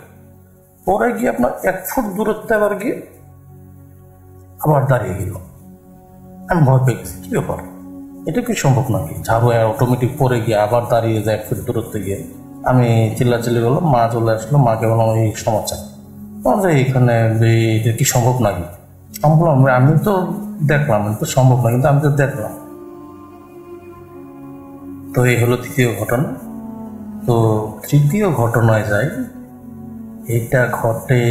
পরে গিয়ে আপনার 1 ফুট দূরত্বে আবার গিয়ে আবার দাঁড়িয়ে গেল। আমি ভয় পেয়ে গেছি, কি ব্যাপার, এটা কি সম্ভব নাকি? ঝাড়ু অটোমেটিক পরে গিয়ে আবার দাঁড়িয়ে যায় 1 ফুট দূরত্বে গিয়ে। আমি চিল্লাচিল্লি করলাম, মা চলে আসলো, মাকে বললাম এই সমাচার। এখানে এটা কি সম্ভব নাকি? সম্ভব, আমি তো দেখলাম, তো সম্ভব না, কিন্তু আমি তো দেখলাম। তো এই হলো তৃতীয় ঘটনা। তো তৃতীয় ঘটনায় যাই, এটা ঘটে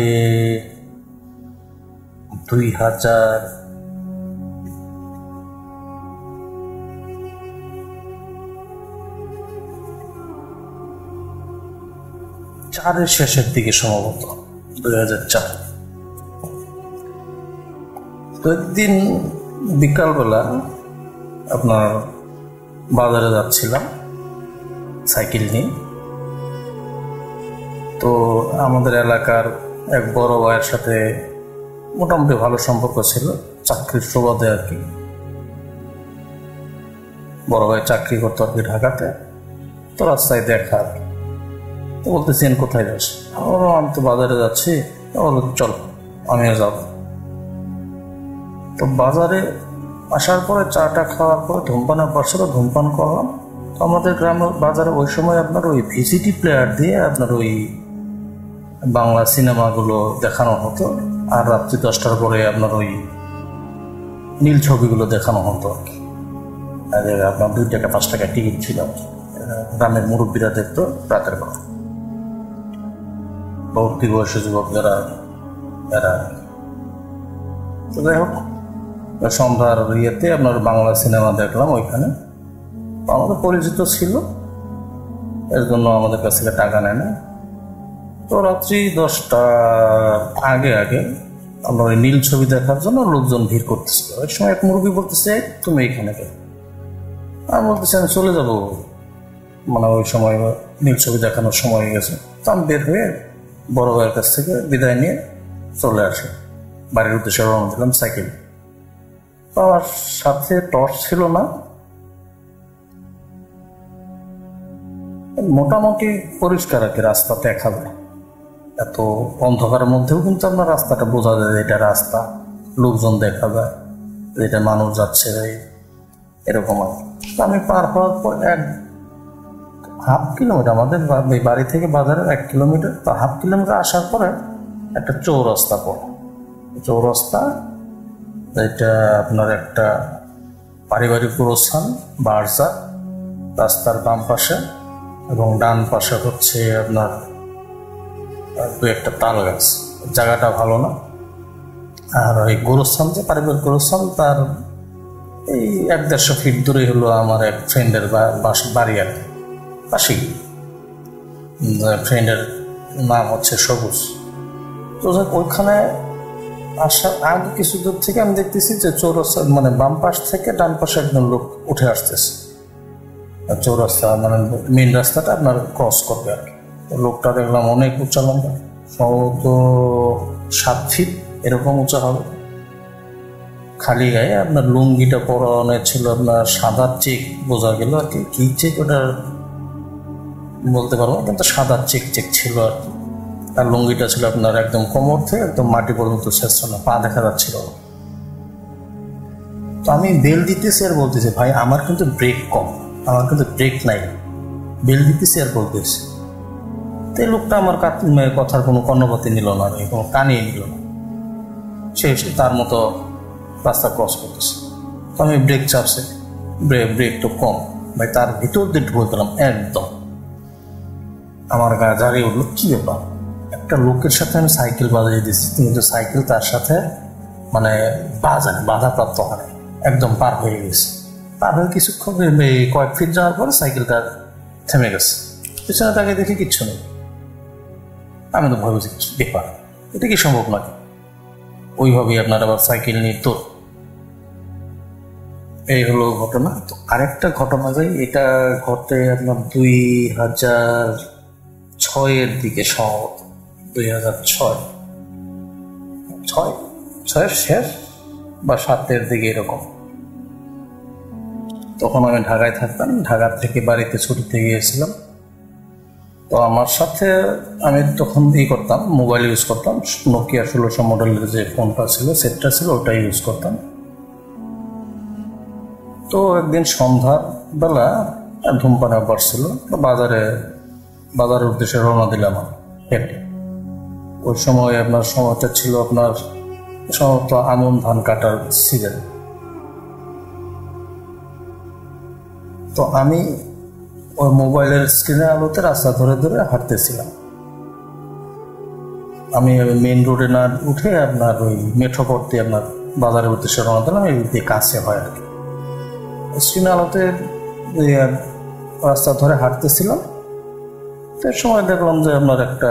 2004 শেষের দিকে, সম্ভবত 2004। তো একদিন বিকালবেলা আপনার বাজারে যাচ্ছিলাম সাইকেল নিয়ে। তো আমাদের এলাকার এক বড় ভাইয়ের সাথে মোটামুটি ভালো সম্পর্ক ছিল, চাকরির সুবাদে আর কি। বড় ভাই চাকরি করতো আর কি ঢাকাতে। তো রাস্তায় দেখা, তো বলতেছেন কোথায় যাস? আমি তো বাজারে যাচ্ছি। বলো চল আমিও যাব। তো বাজারে আসার পরে চাটা খাওয়ার পরে ধূমপানের পাশে ধূমপান করলাম। তো আমাদের গ্রামের বাজারে ওই সময় আপনার ওই ভিসিডি প্লেয়ার দিয়ে আপনার ওই বাংলা সিনেমাগুলো দেখানো হতো, আর রাত্রি 10টার পরে আপনার ওই নীল ছবিগুলো দেখানো হতো আর কি। আপনার 2 টাকা 5 টাকা টিকিট ছিল, গ্রামের মুরব্বীরা দেখতো রাতের বেলা, ভর্তি বয়সী যুবক যারা এরা। তো যাই হোক, সন্ধ্যার ইয়েতে আপনার বাংলা সিনেমা দেখলাম ওইখানে। আমাদের পরিচিত ছিল, এর জন্য আমাদের কাছ থেকে টাকা নেয় না। তো রাত্রি 10টার আগে আমরা ওই নীল ছবি দেখার জন্য লোকজন ভিড় করতেছিল। ওই সময় এক মুরব্বী বলতেছে, তুমি এইখানে কেন? আমি বলতেছি আমি চলে যাবো, মানে ওই সময় নীল ছবি দেখানোর সময় হয়ে গেছে। তো আমি বের হয়ে বড় ভাইয়ের কাছ থেকে বিদায় নিয়ে চলে আসি, বাড়ির উদ্দেশ্যে রওনা দিলাম সাইকেল। তো আমার সাথে টর্চ ছিল না, মোটামুটি পরিষ্কার আর কি রাস্তা দেখা যায়। এত অন্ধকারের মধ্যেও কিন্তু আপনার রাস্তাটা বোঝা যায়, এটা রাস্তা, লোকজন দেখা যায়, এটা মানুষ যাচ্ছে এরকম আর কি। আমি পার হওয়ার পর 1.5 কিলোমিটার, আমাদের বাড়ি থেকে বাজারের 1 কিলোমিটার, তো 1/2 কিলোমিটার আসার পরে একটা চৌরাস্তা পড়ে। চৌরাস্তা এটা আপনার একটা পারিবারিক গোরস্থান, বার্জার, রাস্তার বাম পাশে এবং ডান পাশে হচ্ছে আপনার 2-1টা তাল গাছ। জায়গাটা ভালো না। আর ওই গোরস্থান, যে পারিবারিক গোরস্থান, তার এই 1-150 ফিট দূরে হলো আমার এক ফ্রেন্ডের বাড়ি আর কি, পাশেই। ফ্রেন্ডের নাম হচ্ছে সবুজ। তো ওইখানে আসার আগে কিছু দূর থেকে আমি দেখতেছি যে চৌরাস্তা, মানে বাম পাশ থেকে ডান পাশে একজন লোক উঠে আসতেছে। চৌরাস্তা মানে মেন রাস্তাটা আপনার ক্রস করবে আর কি। লোকটা দেখলাম অনেক উঁচা, লম্বা, সম্ভবত 7 ফিট এরকম উঁচা হবে। খালি গায়ে আপনার লুঙ্গিটা পরনে ছিল আপনার সাদা চেক, বোঝা গেল আর কি। কি চেক ওটা বলতে পারবো, কিন্তু সাদা চেক ছিল আর কি। আর লুঙ্গিটা ছিল আপনার একদম কোমর থেকে একদম মাটি পর্যন্ত শেষ ছিল না, পা দেখা যাচ্ছিল। তো আমি বেল দিতেছি আর বলতেছি, ভাই আমার কিন্তু ব্রেক কম, আমার কিন্তু ব্রেক নাই। বেল দিতেছি আর বলতেছি। তো এই লোকটা আমার কথার কোনো কর্ণপাতি নিল না, কোনো কানিয়ে নিল না। সে তার মতো রাস্তা ক্রস করতেছে। তো আমি ব্রেক চাপছি, ব্রেক তো কম, ভাই তার ভিতর দিয়ে ঢুকে গেলাম একদম। আমার গায়ে দাঁড়িয়ে উঠলো, কি ব্যাপার? একটা লোকের সাথে আমি সাইকেল বাজিয়ে দিচ্ছি, কিন্তু সাইকেল তার সাথে মানে বাধাপ্রাপ্ত হয়, একদম পার হয়ে গেছে। পার হয়ে কিছুক্ষণ কয়েক ফিট যাওয়ার পরে সাইকেলটা থেমে গেছে। পিছনে তাকে দেখি কিচ্ছু নেই। আমি তো ভয় বুঝি, কি ব্যাপার, এটা কি সম্ভব নাকি? ওইভাবেই আপনার আবার সাইকেল নিয়ে তো এই হলো ঘটনা। তো আরেকটা ঘটনা যাই, এটা ঘটে আপনার 2006-এর দিকে, সম্ভবত 2006-এর শেষ বা 7-এর দিকে এরকম। তখন আমি ঢাকায় থাকতাম, ঢাকা থেকে বাড়িতে ছুটিতে গিয়েছিলাম। তো আমার সাথে আমি তখন করতাম, মোবাইল ইউজ করতাম, নোকিয়া 1600 মডেলের যে ফোনটা ছিল, সেটটা ছিল, ওটাই ইউজ করতাম। তো একদিন সন্ধ্যার বেলা ধূমপান ব্যাপার ছিল, বাজারের উদ্দেশ্যে রওনা দিলাম হেঁটে। ওই সময় আপনার সময়টা ছিল আপনার সম্ভবত আমন ধান কাটার সিজন। তো আমি ওই মোবাইলের স্ক্রিনের আলোতে রাস্তা ধরে ধরে হাঁটতেছিলাম। আমি মেইন রোডে না উঠে আপনার ওই মেট্রো পথ দিয়ে আপনার বাজারের উদ্দেশ্যে রওনা দিলাম, এই দিয়ে কাছে হয় আর কি। স্ক্রিনের আলোতে রাস্তা ধরে হাঁটতেছিলাম। তো এর সময় দেখলাম যে আপনার একটা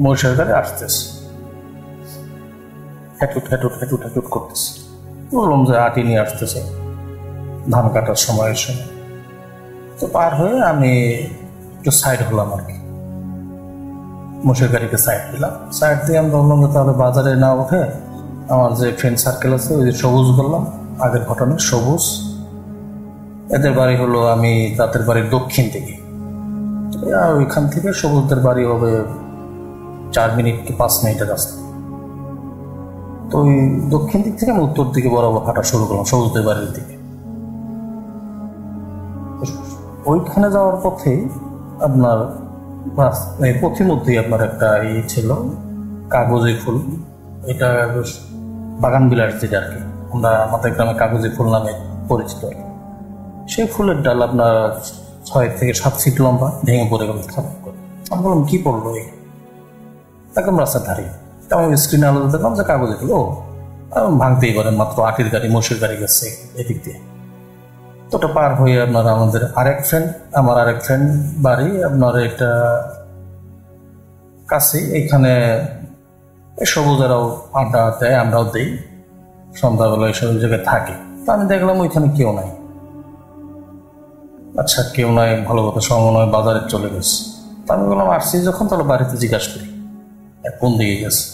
মহিষের গাড়ি আসতেছে, হ্যাটুট করতেছে। বললাম যে আটি নিয়ে আসতেছে ধান কাটার সময়ের সময়। তো পার হয়ে আমি একটু সাইড হলাম আর কি, মহিষের গাড়িকে সাইড দিলাম। সাইড দিয়ে আমি বললাম যে তাহলে বাজারে না উঠে আমার যে ফ্রেন্ড সার্কেল আছে, ওই যে সবুজ বললাম আগের ঘটনা, সবুজ, এদের বাড়ি হলো আমি তাদের বাড়ির দক্ষিণ দিকে। আর ওইখান থেকে সবুজদের বাড়ি হবে 4 মিনিট কি 5 মিনিটের রাস্তা। তো ওই দক্ষিণ দিক থেকে আমি উত্তর দিকে বরাবর হাঁটা শুরু করলাম সবুজদের বাড়ির দিকে। ওইখানে যাওয়ার পথে আপনার পথিমধ্যেই আপনার একটা ছিল কাগজি ফুল, এটা বাগান বিলাস যেটা আর কি আমরা আমাদের গ্রামে কাগজি ফুল নামে পরিচিত। সেই ফুলের ডাল আপনার 6 থেকে 7 ফিট লম্বা, ভেঙে পড়ে গেল। আমি বললাম কি পড়লো এই, একদম রাস্তার ধারে। আমি স্ক্রিনে আলো দেখলাম যে কাগজে ফুল, ও ভাঙতেই পারেন, মাত্র 8-এর গাড়ি মোষের গাড়ি গেছে এদিক দিয়ে। তো ওটা পার হয়ে আপনার আমাদের আমার আরেক ফ্রেন্ড বাড়ি আপনার এটা কাছে, এইখানে সবুজেরাও আড্ডা দেয়, আমরাও দিই, সন্ধ্যাবেলা এইসব জায়গায় থাকি। তো আমি দেখলাম ওইখানে কেউ নাই। আচ্ছা কেউ নাই, ভালো কথা, সময় বাজারে চলে গেছে। তো আমি বললাম আসছি যখন তাহলে বাড়িতে জিজ্ঞাসা করি কোন দিকে গেছে।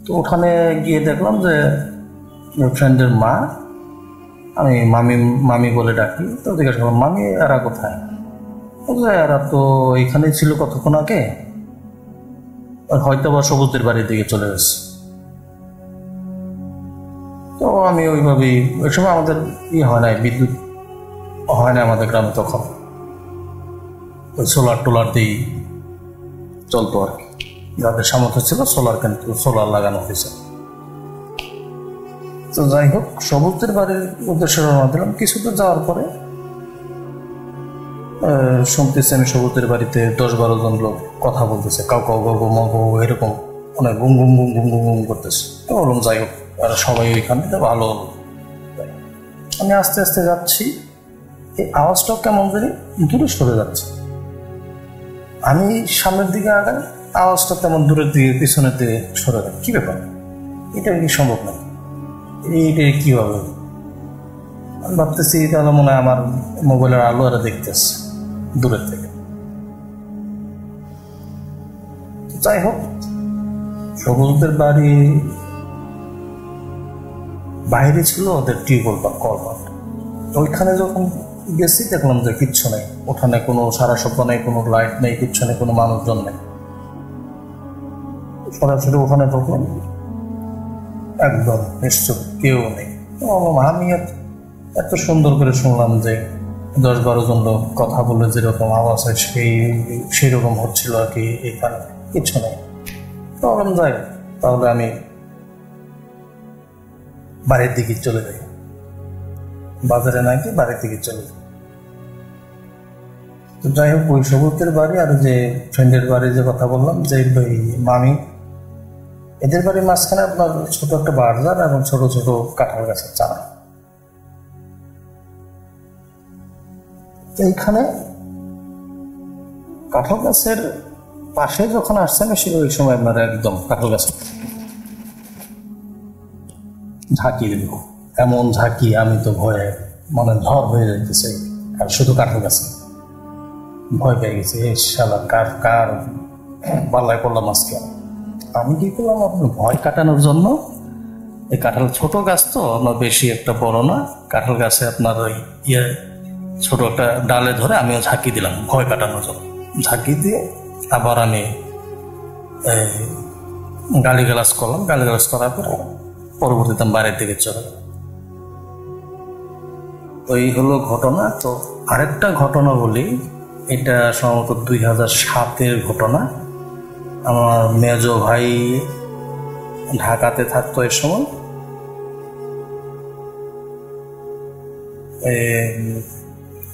তো ওখানে গিয়ে দেখলাম যে ফ্রেন্ডের মা, আমি মামি বলে ডাকি। তো জিজ্ঞাসা করলাম মামি এরা কোথায়? এরা তো এখানেই ছিল কতক্ষণ আগে, হয়তো বা সবুজদের বাড়ির দিকে চলে গেছে। তো আমি ওইভাবেই, ওই সময় আমাদের হয় নাই, বিদ্যুৎ হয় না আমাদের গ্রামে, তখন ওই সোলার টোলার দিয়েই চলতো আর কি। যাদের সামর্থ্য ছিল সোলার লাগানো হয়েছে। তো যাই হোক, সবুজদের বাড়ির উদ্দেশ্যে রওনা দিলাম। কিছুদূর যাওয়ার পরে শুনতেছি আমি সবুজদের বাড়িতে 10-12 জন লোক কথা বলতেছে, কাউ কাউ গো মগো এরকম অনেক গুম গুম গুম গুম গুম গুম করতেছে। তো বললাম যাই হোক, আর সবাই ওইখান থেকে ভালো হলো। আমি আস্তে আস্তে যাচ্ছি, এই আওয়াজটাও কেমন জানি দূরে সরে যাচ্ছে। আমি সামনের দিকে আগাই, আওয়াজটা তেমন দূরের দিকে পিছনের দিকে সরে যায়। কি ব্যাপার, এটা কি সম্ভব না? এইটা কীভাবে? আমি ভাবতেছি তাহলে মনে হয় আমার মোবাইলের আলো আর দেখতেছে দূরের থেকে। যাই হোক, সবুজদের বাড়ি বাইরে ছিল ওদের টিউবওয়েল বা কলপাট। ওইখানে যখন গেছি দেখলাম যে কিচ্ছু নেই, ওখানে কোনো সারা শব্দ নেই, কোনো লাইট নেই, কিচ্ছু নেই, কোনো মানুষজন নেই। সরাসরি ওখানে ঢুকলাম, একদম নিশ্চয় কেউ নেই। আমি এত সুন্দর করে শুনলাম যে 10-12 জন লোক কথা বলে যেরকম আওয়াজ হয় সেই রকম হচ্ছিল আর কি, এখানে কিছু নেই। প্রবলেম যাই, তাহলে আমি বাড়ির দিকে চলে যাই, বাজারে নাকি বাড়ির দিকে চলে যাই। তো যাই হোক, ওই সবুজের বাড়ি আর যে ফ্রেন্ডের বাড়ি যে কথা বললাম যে মামি, এদের বাড়ির মাঝখানে আপনার ছোট একটা বাজার এবং ছোট ছোট কাঁঠাল গাছের চারা। এইখানে কাঁঠাল গাছের পাশে যখন আসছেন ওই সময় আপনার একদম কাঁঠাল গাছ ঝাঁকি দিল, এমন ঝাঁকি আমি তো ভয়ে মানে ধর হয়ে যাইতেছে। আর শুধু কাঁঠাল গাছে ভয় পেয়ে গেছে, এই শালা কার পাল্লায় পড়লাম আজকে। আমি কি করলাম, আপনার ভয় কাটানোর জন্য এই কাঁঠাল ছোট গাছ তো আপনার বেশি একটা বড় না, কাঁঠাল গাছে আপনার ওই ছোট একটা ডালে ধরে আমিও ঝাঁকি দিলাম ভয় কাটানোর জন্য। ঝাঁকি দিয়ে আবার আমি গালিগালাজ করলাম, গালিগালাজ করার পরে পরবর্তীতে বাড়ির দিকে চলে গেলাম। ওই হলো ঘটনা। তো আরেকটা ঘটনা বলি, এটা সম্ভবত 2007-এর ঘটনা। আমার মেজো ভাই ঢাকাতে থাকতো এর সময়।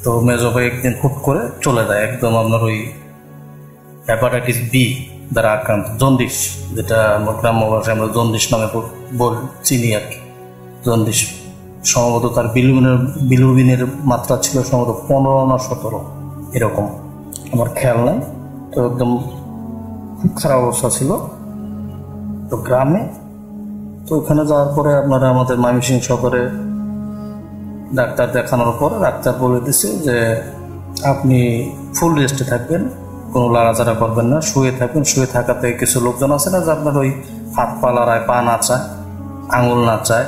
তো মেজো ভাই একদিন হুট করে চলে যায়, একদম আপনার ওই হেপাটাইটিস বি দ্বারা আক্রান্ত, জন্ডিস, যেটা আমার গ্রাম্য ভাষায় আমরা জন্ডিস নামে চিনি আর কি। জন্ডিস সম্ভবত তার বিলুবিনের মাত্রা ছিল সম্ভবত 15 না 17 এরকম, আমার খেয়াল নাই। তো একদম খুব খারাপ অবস্থা ছিল তো গ্রামে। তো ওখানে যাওয়ার পরে আপনারা আমাদের ময়মনসিংহ শহরে ডাক্তার দেখানোর পরে ডাক্তার বলে দিছে যে আপনি ফুল রেস্টে থাকবেন, কোনো লাড়াচাড়া করবেন না, শুয়ে থাকবেন। শুয়ে থাকাতে কিছু লোকজন আছে না যে আপনার ওই হাত পা লড়ায়, পা নাচায়, আঙুল নাচায়,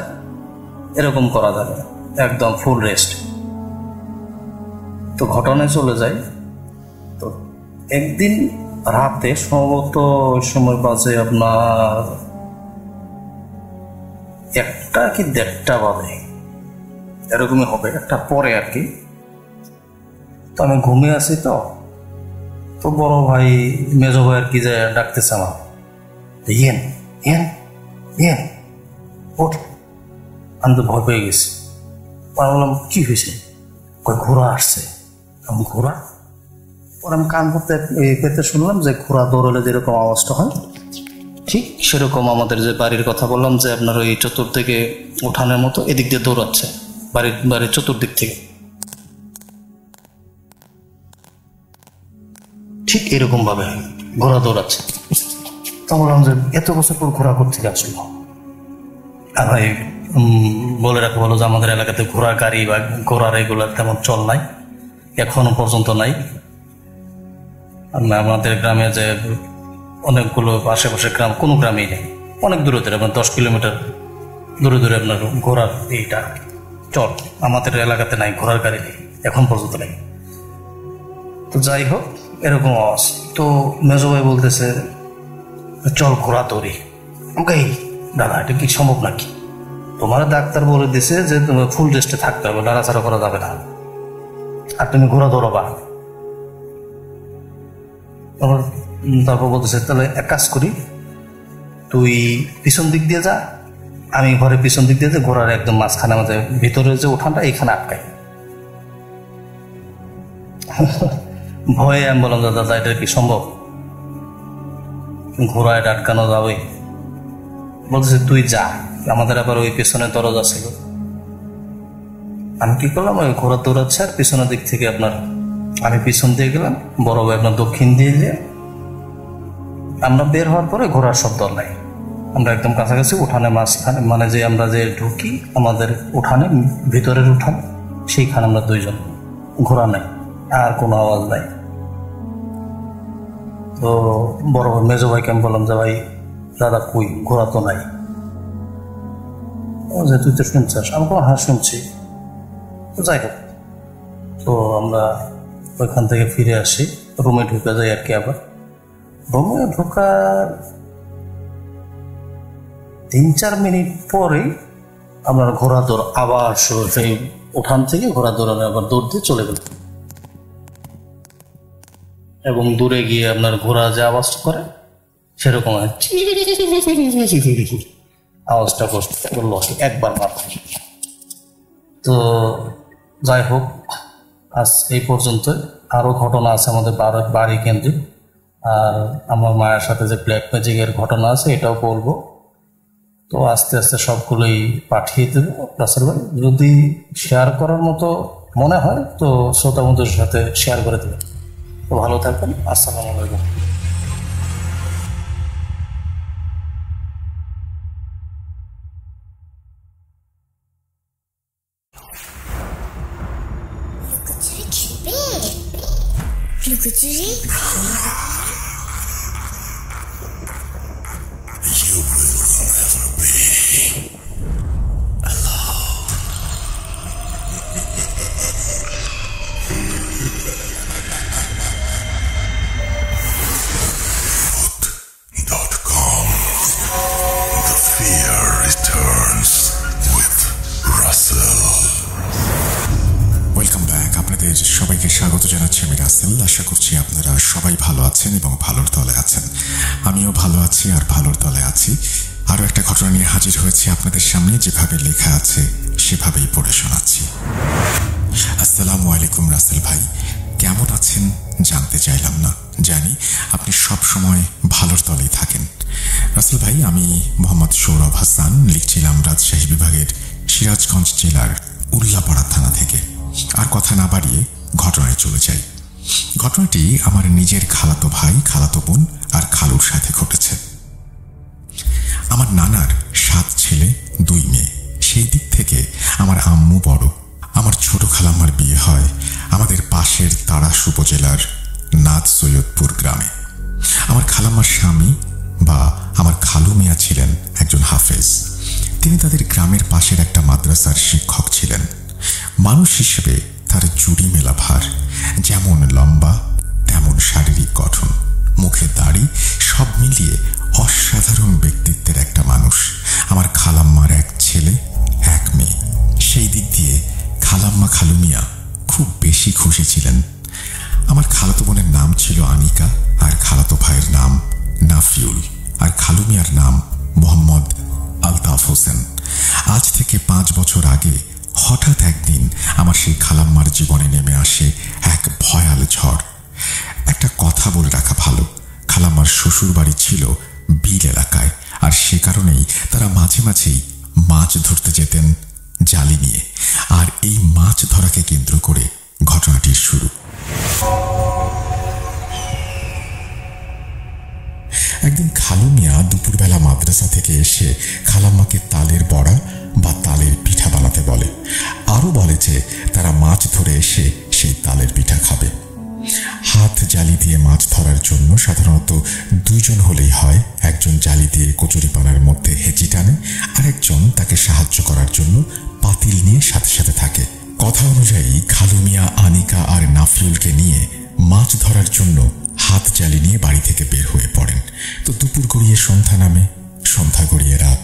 এরকম করা যাবে, একদম ফুল রেস্ট। তো ঘটনায় চলে যাই। তো একদিন রাতে সম্ভবত ওই সময় বাজে আপনার 1টা কি 1:30 বাজে, এরকমই হবে, 1টা পরে আর কি। তো আমি ঘুমিয়ে আছি, তো বড় ভাই মেজো ভাই আর কি যে ডাকতেছে আমার, ইয়েন ইয়েন ইয়েন ওঠ। আমি তো ভয় পেয়ে গেছি। আমি বললাম কি হয়েছে? কই ঘোড়া আসছে। আমি ঘোড়া? পরে আমি কান পেতে শুনলাম যে ঘোড়া দৌড়লে যেরকম আওয়াজটা হয়, ঠিক সেরকম আমাদের যে বাড়ির কথা বললাম যে আপনার ওই চতুর্দিকে উঠানের মতো এদিক দিয়ে দৌড়াচ্ছে, বাড়ির চতুর্দিক থেকে ঠিক এরকম ভাবে ঘোড়া দৌড়াচ্ছে। তো বললাম যে এত বছর পর ঘোড়া কোথেকে আসলো? আর ভাই বলে রাখা বলো যে আমাদের এলাকাতে ঘোড়া গাড়ি বা ঘোড়ার এগুলো তেমন চল নাই, এখনো পর্যন্ত নাই। আমাদের গ্রামে যে অনেকগুলো আশেপাশের গ্রাম, কোনো গ্রামেই নেই, অনেক দূরে দূরে, আপনার 10 কিলোমিটার দূরে দূরে আপনার ঘোড়ার এইটা চল। আমাদের এলাকাতে নাই, ঘোড়ার গাড়ি নেই, এখন পর্যন্ত নেই। তো যাই হোক, এরকম আওয়াজ। তো মেজো ভাই বলতেছে চল ঘোড়া দৌড়ি। ওকে দাদা, এটা কি সম্ভব নাকি? তোমার ডাক্তার বলে দিছে যে তোমার ফুল রেস্টে থাকতে হবে, নাড়াচাড়া করা যাবে না, আর তুমি ঘোড়া দৌড়াবা। তারপর বলতেছে তাহলে এক কাজ করি, তুই পিছন দিক দিয়ে যা, আমি ঘরের পিছন দিক দিয়ে ঘোড়ার একদম মাঝখানে আমাদের ভিতরের যে উঠানটা এখানে আটকাই। ভয়ে আমি বললাম দাদা এটা কি সম্ভব? ঘোড়া এটা আটকানো যাবে? বলতেছে তুই যা, আমাদের আবার ওই পেছনে দরজা ছিল। আমি কি করলাম, ওই ঘোড়া দৌড়াচ্ছে আর পিছনের দিক থেকে আমি পিছন দিয়ে গেলাম, বড় ভাই আপনার দক্ষিণ দিয়ে গিয়ে আমরা বের হওয়ার পরে ঘোড়ার শব্দ নাই। আমরা একদম কাছাকাছি উঠানে মাঝখানে, মানে যে আমরা যে ঢুকি আমাদের উঠানে, ভিতরের উঠান, সেইখানে আমরা দুইজন, ঘোড়া নাই, আর কোনো আওয়াজ নাই। তো বড় ভাই মেজো ভাইকে আমি বললাম যে ভাই দাদা কই, ঘোড়া তো নাই। যে তুই তো শুনছিস? আমি কোনো হ্যাঁ শুনছি। তো যাই হোক, তো আমরা ওইখান থেকে ফিরে আসি, রুমে ঢুকে যাই আর কি। আবার রুমে ঢোকার 3-4 মিনিট পরেই আপনার ঘোড়া দৌড় আবার শুরু, সেই উঠান থেকে ঘোড়া দৌড়ানো আবার দৌড় দিয়ে চলে গেল। এবং দূরে গিয়ে আপনার ঘোড়া যে আওয়াজটা করে সেরকম আওয়াজটা করলো একবার মাত্র। তো যাই হোক, আজ এই পর্যন্ত। আরও ঘটনা আছে আমাদের বাড়ি কেন্দ্রিক, আর আমার মায়ের সাথে যে ব্ল্যাক ম্যাজিকের ঘটনা আছে এটাও বলবো। তো আস্তে আস্তে সবগুলোই পাঠিয়ে দেবো রাসেল ভাই, যদি শেয়ার করার মতো মনে হয় তো শ্রোতা বন্ধুদের সাথে শেয়ার করে দেবেন। তো ভালো থাকবেন, আসসালামু আলাইকুম। লুকোচুরি You will never be alone. Food.com. The fear returns with Russell. Welcome back. আপনাদের সবাইকে স্বাগত জানাচ্ছি আমি রাসেল। আশা করছি আপনারা সবাই ভালো আছেন এবং ভালোর দলে আছেন। আমিও ভালো আছি আর ভালোর দলে আছি। আরও একটা ঘটনা নিয়ে হাজির হয়েছি আপনাদের সামনে, যেভাবে লেখা আছে সেভাবেই পড়ে শোনাচ্ছি। আসসালামু আলাইকুম রাসেল ভাই, কেমন আছেন জানতে চাইলাম না, জানি আপনি সব সময় ভালোর দলেই থাকেন। রাসেল ভাই, আমি মোহাম্মদ সৌরভ হাসান, লিখছিলাম রাজশাহী বিভাগের সিরাজগঞ্জ জেলার উল্লাপাড়া থানা থেকে। আর কথা না বাড়িয়ে ঘটনায় চলে যাই। ঘটনাটি আমার নিজের খালাতো ভাই, খালাতো বোন আর খালুর সাথে ঘটেছে। আমার নানার 7 ছেলে 2 মেয়ে, সেই দিক থেকে আমার আম্মু বড়। আমার ছোট খালাম্মার বিয়ে হয় আমাদের পাশের তাড়াশ উপজেলার নাথ সৈয়দপুর গ্রামে। আমার খালাম্মার স্বামী বা আমার খালু মিয়া ছিলেন একজন হাফেজ। তিনি তাদের গ্রামের পাশের একটা মাদ্রাসার শিক্ষক ছিলেন। মানুষ হিসেবে তার জুড়ি মেলা ভার, যেমন লম্বা এমন শারীরিক গঠন, মুখে দাড়ি, সব মিলিয়ে অসাধারণ ব্যক্তিত্বের একটা মানুষ। আমার খালাম্মার এক ছেলে, এক মেয়ে। সেই দিক দিয়ে খালাম্মা খালু মিয়া খুব বেশি খুশি ছিলেন। আমার খালাতো বোনের নাম ছিল আনিকা, আর খালাতো ভাইয়ের নাম নাফিউল, আর খালু মিয়ার নাম মোহাম্মদ আলতাফ হোসেন। আজ থেকে 5 বছর আগে হঠাৎ একদিন আমার সেই খালাম্মার জীবনে নেমে আসে এক ভয়াল ঝড়। একটা কথা বলে রাখা ভালো, খালাম্মার শ্বশুর বাড়ি ছিল বিল এলাকায়, আর সে কারণেই তারা মাঝে মাঝেই মাছ ধরতে যেতেন জালি নিয়ে। আর এই মাছ ধরাকে কেন্দ্র করে ঘটনাটির শুরু। একদিন খালু মিয়া দুপুরবেলা মাদ্রাসা থেকে এসে খালাম্মাকে তালের বড়া বা তালের পিঠা বানাতে বলে। আরও বলে যে তারা মাছ ধরে এসে সেই তালের পিঠা খাবে। হাত জালি দিয়ে মাছ ধরার জন্য সাধারণত 2 জন হলেই হয়। একজন জালি দিয়ে কচুরিপানার মধ্যে হেঁচি টানে, আর একজন তাকে সাহায্য করার জন্য পাতিল নিয়ে সাথে সাথে থাকে। কথা অনুযায়ী খালু মিয়া আনিকা আর নাফিউলকে নিয়ে মাছ ধরার জন্য হাত জালি নিয়ে বাড়ি থেকে বের হয়ে পড়েন। তো দুপুর গড়িয়ে সন্ধ্যা নামে, সন্ধ্যা গড়িয়ে রাত।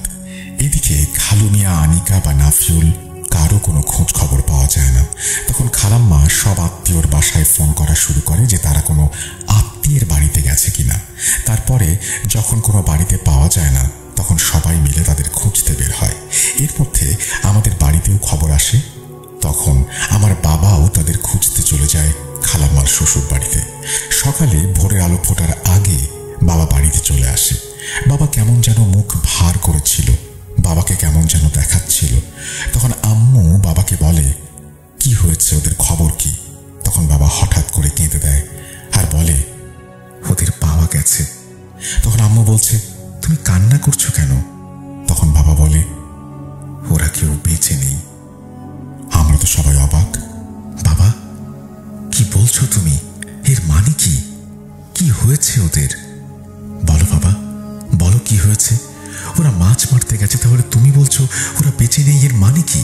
এদিকে খালু মিয়া আনিকা বা নাফিউল কারো কোনো খোঁজ খবর পাওয়া যায় না। তখন খালাম্মা সব আত্মীয়র বাসায় ফোন করা শুরু করে যে তারা কোনো আত্মীয়ের বাড়িতে গেছে কিনা। তারপরে যখন কোনো বাড়িতে পাওয়া যায় না, তখন সবাই মিলে তাদের খুঁজতে বের হয়। এর মধ্যে আমাদের বাড়িতেও খবর আসে। তখন আমার বাবাও তাদের খুঁজতে চলে যায় খালাম্মার শ্বশুর বাড়িতে। সকালে ভোরের আলো ফোটার আগে বাবা বাড়িতে চলে আসে। বাবা কেমন যেন মুখ ভার করেছিল, বাবাকে কেমন যেন দেখাচ্ছিল। তখন আম্মু বাবাকে বলে, কি হয়েছে, ওদের খবর কি? তখন বাবা হঠাৎ করে কেঁদে দেয় আর বলে, ওদের পাওয়া গেছে। তখন আম্মু বলছে, তুমি কান্না করছো কেন? তখন বাবা বলে, ওরা কেউ বেঁচে নেই। আমরা তো সবাই অবাক। বাবা, কি বলছো তুমি? এর মানে কি? কি হয়েছে ওদের? বলো বাবা, বলো কি হয়েছে? ওরা মাছ মারতে গেছে, তাহলে তুমি বলছো ওরা বেঁচে নেই, এর মানে কি?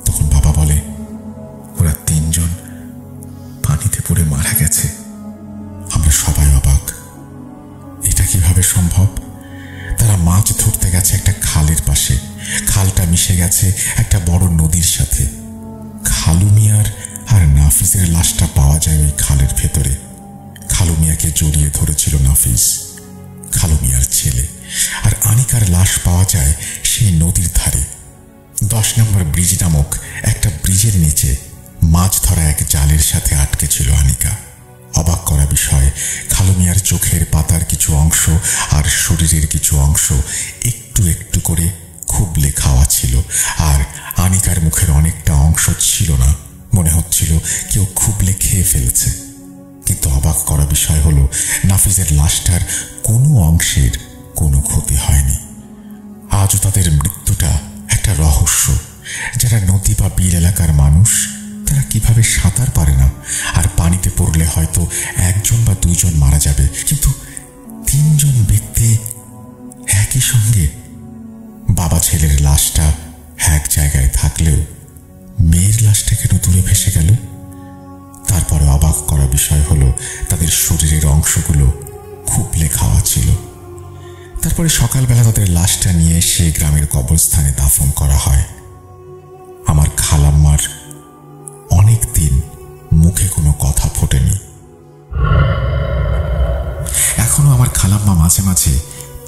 তখন বাবা বলে, ওরা 3 জন পানিতে পড়ে মারা গেছে। আমরা সবাই অবাক, এটা কিভাবে সম্ভব? তারা মাছ ধরতে গেছে একটা খালের পাশে, খালটা মিশে গেছে একটা বড় নদীর সাথে। খালু মিয়ার আর নাফিসের লাশটা পাওয়া যায় ওই খালের ভেতরে। খালু মিয়াকে জড়িয়ে ধরেছিল নাফিস, খালু মিয়ার ছেলে, আর আনিকার লাশ পাওয়া যায় সেই নদীর ধারে 10 নম্বর ব্রিজ নামক একটা ব্রিজের নিচে মাছ ধরা এক জালের সাথে আটকে ছিল আনিকা। অবাক করা বিষয়, খালু মিয়ার চোখের পাতার কিছু অংশ আর শরীরের কিছু অংশ একটু একটু করে খুবলে খাওয়া ছিল, আর আনিকার মুখের অনেকটা অংশ ছিল না। মনে হচ্ছিল কেউ খুবলে খেয়ে ফেলেছে। কিন্তু অবাক করা বিষয় হলো, নাফিসের লাশটার কোনো অংশের কোনো ক্ষতি হয়নি। আজও তাদের মৃত্যুটা একটা রহস্য। যারা নদী বা বিল এলাকার মানুষ, তারা কিভাবে সাঁতার পারে না, আর পানিতে পড়লে হয়তো 1 জন বা 2 জন মারা যাবে, কিন্তু 3 জন ব্যক্তি একই সঙ্গে। বাবা ছেলের লাশটা এক জায়গায় থাকলেও মেয়ের লাশটা কেন দূরে ভেসে গেল? তারপরে অবাক করা বিষয় হলো, তাদের শরীরের অংশগুলো খুবলে খাওয়া ছিল। তারপরে সকালবেলা তাদের লাশটা নিয়ে সেই গ্রামের কবরস্থানে দাফন করা হয়। আমার খালাম্মার অনেক দিন মুখে কোনো কথা ফোটেনি। এখনো আমার খালাম্মা মাঝে মাঝে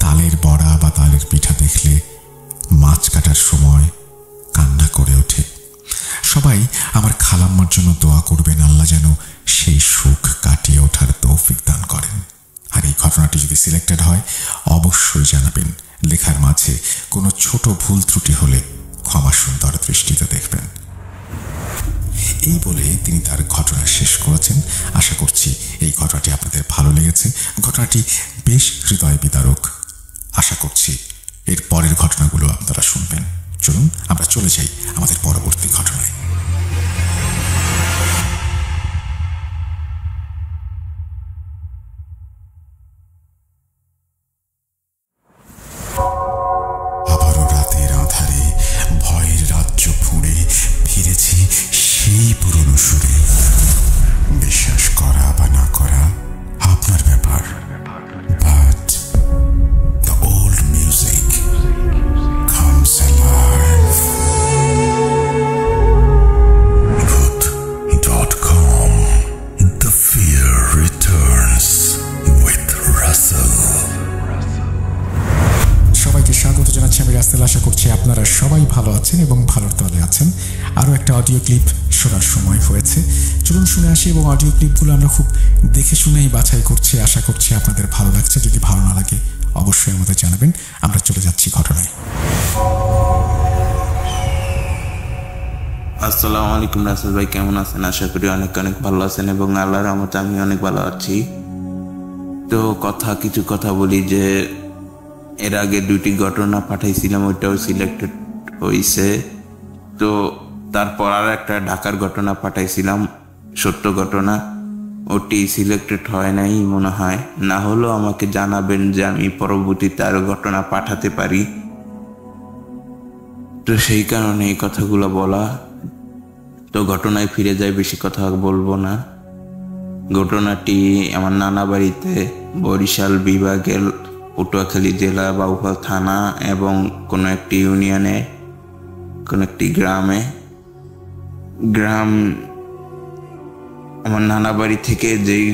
তালের বড়া বা তালের পিঠা দেখলে মাছ কাটার সময় কান্না করে ওঠে। সবাই আমার খালাম্মার জন্য দোয়া করবেন, আল্লাহ যেন সেই সুখ কাটিয়ে ওঠার তৌফিক দান করেন। আর এই ঘটনাটি যদি সিলেক্টেড হয় অবশ্যই জানাবেন। লেখার মাঝে কোনো ছোট ভুল ত্রুটি হলে ক্ষমা সুন্দর দৃষ্টিতে দেখবেন। এই বলে তিনি তার ঘটনা শেষ করেছেন। আশা করছি এই ঘটনাটি আপনাদের ভালো লেগেছে। ঘটনাটি বেশ হৃদয় বিদারক। আশা করছি এর পরের ঘটনাগুলো আপনারা শুনবেন। চলুন আমরা চলে যাই আমাদের পরবর্তী ঘটনায়। আবারও রাতের আঁধারে ভয়ের রাজ্য ফুঁড়ে ফিরেছি সেই পুরনো সুরে। বিশ্বাস করা বা না করা রাসেল। আশা করছি আপনারা সবাই ভালো আছেন এবং ভালোর তলে আছেন। আরও একটা অডিও ক্লিপ শোনার সময় হয়েছে, চলুন শুনে আসি। এবং অডিও ক্লিপগুলো আমরা খুব দেখে শুনেই বাছাই করছি। আশা করছি আপনাদের ভালো লাগছে। যদি ভালো না লাগে অবশ্যই আমাদের জানাবেন। আমরা চলে যাচ্ছি ঘটনায়। আসসালামু আলাইকুম রাসেল ভাই, কেমন আছেন? আশা করি অনেক অনেক ভালো আছেন এবং আল্লাহর রহমতে আমি অনেক ভালো আছি। তো কিছু কথা বলি যে এর আগে 2টি ঘটনা পাঠাইছিলাম, ওইটাও সিলেক্টেড হয়েছে। তো তারপর আর একটা ঢাকার ঘটনা পাঠাইছিলাম, সত্য ঘটনা, ওটি সিলেক্টেড হয় নাই মনে হয়। না হলেও আমাকে জানাবেন যে আমি পরবর্তীতে আরও ঘটনা পাঠাতে পারি। তো সেই কারণে এই কথাগুলো বলা। তো ঘটনায় ফিরে যায়, বেশি কথা বলবো না। ঘটনাটি আমার নানা বাড়িতে, বরিশাল বিভাগের পটুয়াখালী জেলা বাউফল থানা এবং কোনো একটি ইউনিয়নে, কোনো একটি গ্রাম আমার নানা বাড়ি থেকে যেই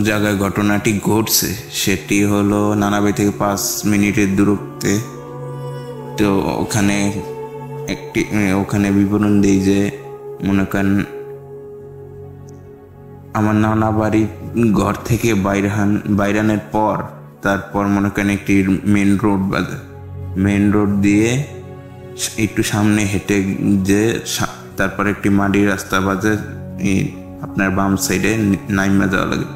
জায়গায় ঘটনাটি ঘটছে সেটি হলো নানা বাড়ি থেকে 5 মিনিটের দূরত্বে। তো ওখানে বিবরণ দিই যে মনে করেন আমার নানা বাড়ির ঘর থেকে বাইরানের পর তারপর মনে করেন একটি মেন রোড দিয়ে একটু সামনে হেঁটে যে তারপর একটি মাটির রাস্তা বাজে আপনার বাম সাইডে নেমে যাওয়া লাগে।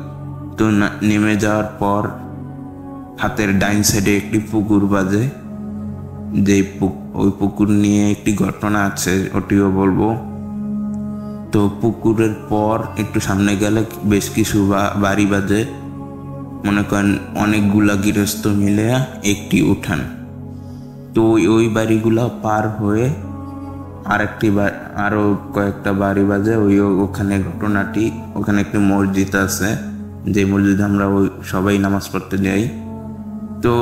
তো নেমে যাওয়ার পর হাতের ডাইন সাইডে একটি পুকুর বাজে, ওই পুকুর নিয়ে একটি ঘটনা আছে, ওটিও বলবো। তো পুকুরের পর একটু সামনে গেলে বেশ কিছু বাড়ি বাজে, মনে করেন অনেকগুলা গৃহস্থ মিলে একটি উঠান। তো ওই বাড়িগুলা পার হয়ে আরো কয়েকটা বাড়ি বাজে ওখানে ঘটনাটি। ওখানে একটি মসজিদ আছে, যে মসজিদে আমরা সবাই নামাজ পড়তে যাই। তো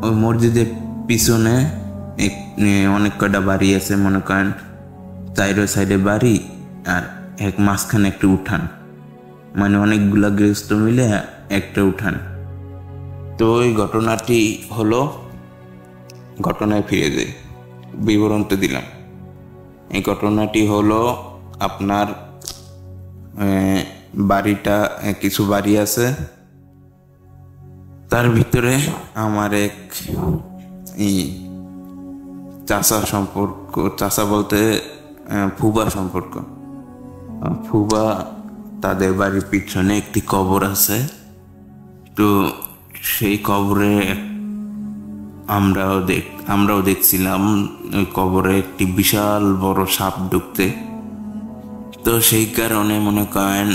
ওই মসজিদের পিছনে অনেক কয়টা বাড়ি আছে, মনে করেন 4 সাইডে বাড়ি আর এক মাঝখানে একটি উঠান, মানে অনেকগুলা গৃহস্থ মিলে একটা উঠান। তো ওই ঘটনাটি হলো, ঘটনায় ফিরে যাই, বিবরণ তো দিলাম। এই ঘটনাটি হলো আপনার বাড়িটা, কিছু বাড়ি আছে, তার ভিতরে আমার এক চাচা বলতে ফুবা সম্পর্ক। ফুবা, তাদের বাড়ির পিছনে একটি কবর আছে। তো সেই কবরে আমরাও দেখছিলাম ওই কবরে একটি বিশাল বড় সাপ ঢুকতে। তো সেই কারণে মনে করেন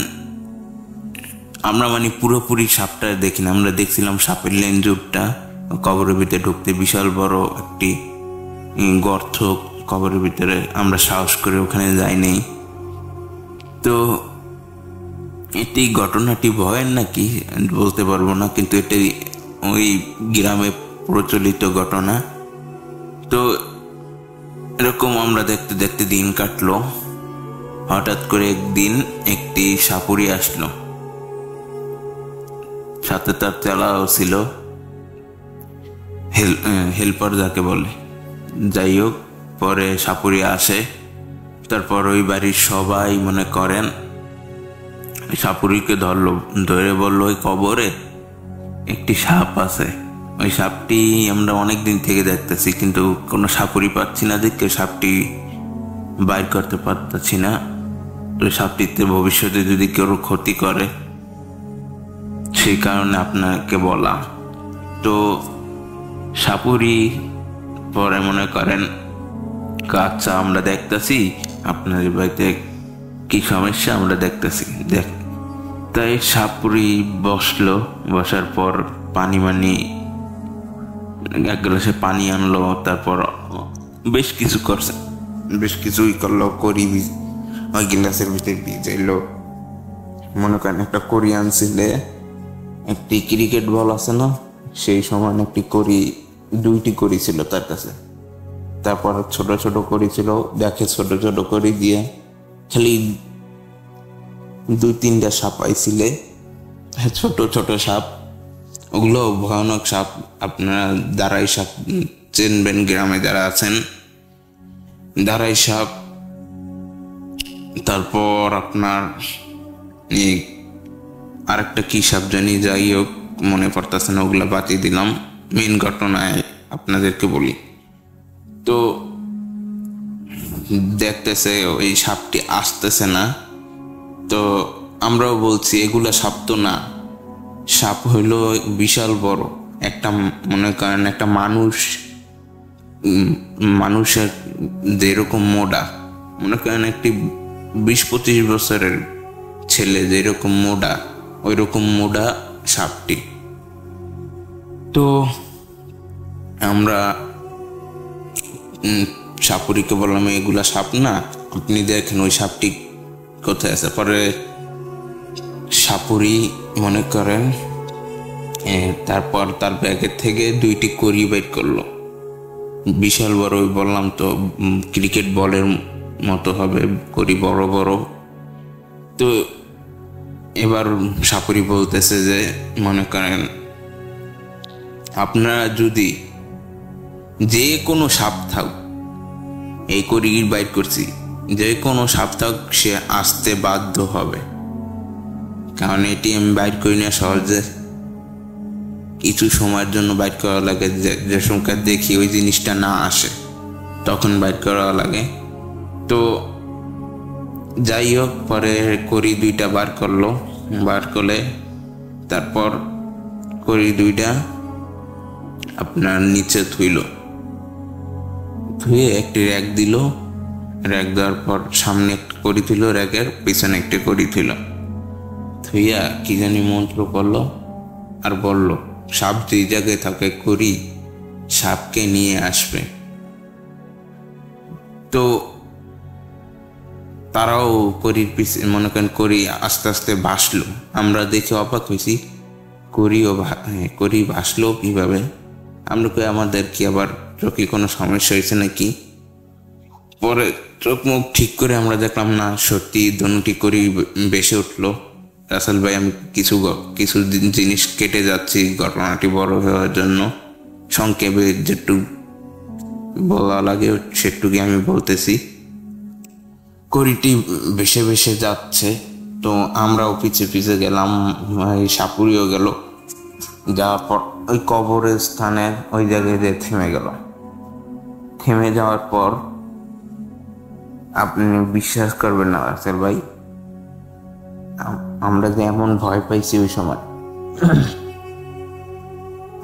আমরা পুরোপুরি সাপটা দেখি না, আমরা দেখছিলাম সাপের লেঞ্জুরটা কবরের ভিতরে ঢুকতে, বিশাল বড় একটি গর্ত কবরের ভিতরে। আমরা সাহস করে ওখানে যাইনি। তো এটি ঘটনাটি ভয়ের নাকি বলতে পারবো না, কিন্তু এটি ওই গ্রামে প্রচলিত ঘটনা। তো এরকম আমরা দেখতে দেখতে দিন কাটলো। হঠাৎ করে একদিন একটি সাপুরি আসলো, সাথে তার চালাও ছিল, হেল্পার যাকে বলে। যাই হোক, পরে সাপুরি আসে। তারপর ওই বাড়ির সবাই মনে করেন সাপুরিকে ধরে বললো ওই কবরে একটি সাপ আছে। ওই সাপটি আমরা অনেক দিন থেকে দেখতেছি, কিন্তু কোনো সাপুরি পাচ্ছি না, দেখে সাপটি বাইর করতে পারতেছি না। তো সাপটিতে ভবিষ্যতে যদি কেউ ক্ষতি করে, সেই কারণে আপনাকে বলা। তো সাপুরি পরে মনে করেন আচ্ছা আমরা দেখতেছি আপনার বাড়িতে কি সমস্যা, আমরা দেখতেছি। তাই সাপুরি বসলো, বসার পর এক গ্লাসে পানি আনলো। তারপর বেশ কিছুই করলো, করি ওই গ্লাসের ভিতরে ভিজাইলো। মনে করেন একটা করি আনছিলে, একটি ক্রিকেট বল আছে না, সেই সময় একটি করি, 2টি করি ছিল তার কাছে। তারপর ছোট ছোট করি ছিল, দেখে ছোট ছোট করি দিয়ে খালি 2-3টা সাপ আইছিলে, ছোট ছোট সাপ। ওগুলো ভয়ানক সাপ, আপনারা দাঁড়াই সাপ চিনবেন গ্রামে যারা আছেন, দাঁড়াই সাপ। তারপর আপনার আরেকটা কি সাপ জানি, যাই হোক মনে পড়তেছে না, ওগুলা বাতিয়ে দিলাম। মেন ঘটনায় আপনাদেরকে বলি। তো দেখতেছে ওই সাপটি আসতেছে না, তো আমরাও বলছি এগুলা সাপ তো না, সাপ হইল বিশাল বড় একটা, মনে করেন একটা মানুষের যেরকম মোটা, মনে করেন একটি 20-25 বছরের ছেলে যেরকম মোটা, ওই রকম মোটা সাপটি। তো আমরা সাপুরিকে বললাম এগুলা সাপ না, আপনি দেখেন ওই সাপটি কোথায় আছে। পরে সাপুরি মনে করেন তারপর তার ব্যাগের থেকে 2টি কড়ি বের করলো, বিশাল বড়, ওই বললাম তো ক্রিকেট বলের মতো হবে কড়ি, বড় বড়। তো এবার সাপুরি বলতেছে যে মনে করেন আপনারা যদি যে কোনো সাপ থাক, এই কড়ি বাইর করছি, যে কোনো সাপ থাক সে আসতে বাধ্য হবে, কারণ এটি আমি বাইর করি না সহজে, কিছু সময়ের জন্য বাইর করা লাগে, যে সংখ্যা দেখি ওই জিনিসটা না আসে তখন বাইর করা লাগে। তো যাই হোক, পরে কড়ি 2টা বার করলো, বার করলে তারপর কড়ি 2টা আপনার নিচে থুইল, ধুয়ে একটি র্যাক দিল, র্যাক দেওয়ার পর সামনে একটা কড়ি থুইল, র্যাকের পিছনে একটা কড়ি থুইল, থুইয়া কি জানি মন্ত্র করলো আর বলল সাপ যেই জায়গায় থাকে কড়ি সাপকে নিয়ে আসবে। তো তারাও কড়ির পিছনে মনে করেন কড়ি আস্তে আস্তে ভাসলো, আমরা দেখে অবাক হয়েছি, কড়ি ভাসলো কিভাবে। আমরা কই আমাদের কি আবার চোখে কোনো সমস্যা হয়েছে নাকি। পরে চোখ মুখ ঠিক করে আমরা দেখলাম না, সত্যি দুটি কড়ি বেশি উঠলো। রাসেল ভাই, আমি কিছু জিনিস কেটে যাচ্ছি ঘটনাটি বড় হওয়ার জন্য, সংক্ষেপে যেটুকু বলা লাগে সেটুকুই আমি বলতেছি। কড়িটি ভেসে ভেসে যাচ্ছে, তো আমরাও পিছে পিছে গেলাম, সাপুরিও গেল, যাওয়ার পর ওই কবরের স্থানে ওই জায়গায় যে থেমে গেল। থেমে যাওয়ার পর আপনি বিশ্বাস করবেন না রাসেল ভাই, আমরা যে এমন ভয় পাইছি ওই সময়,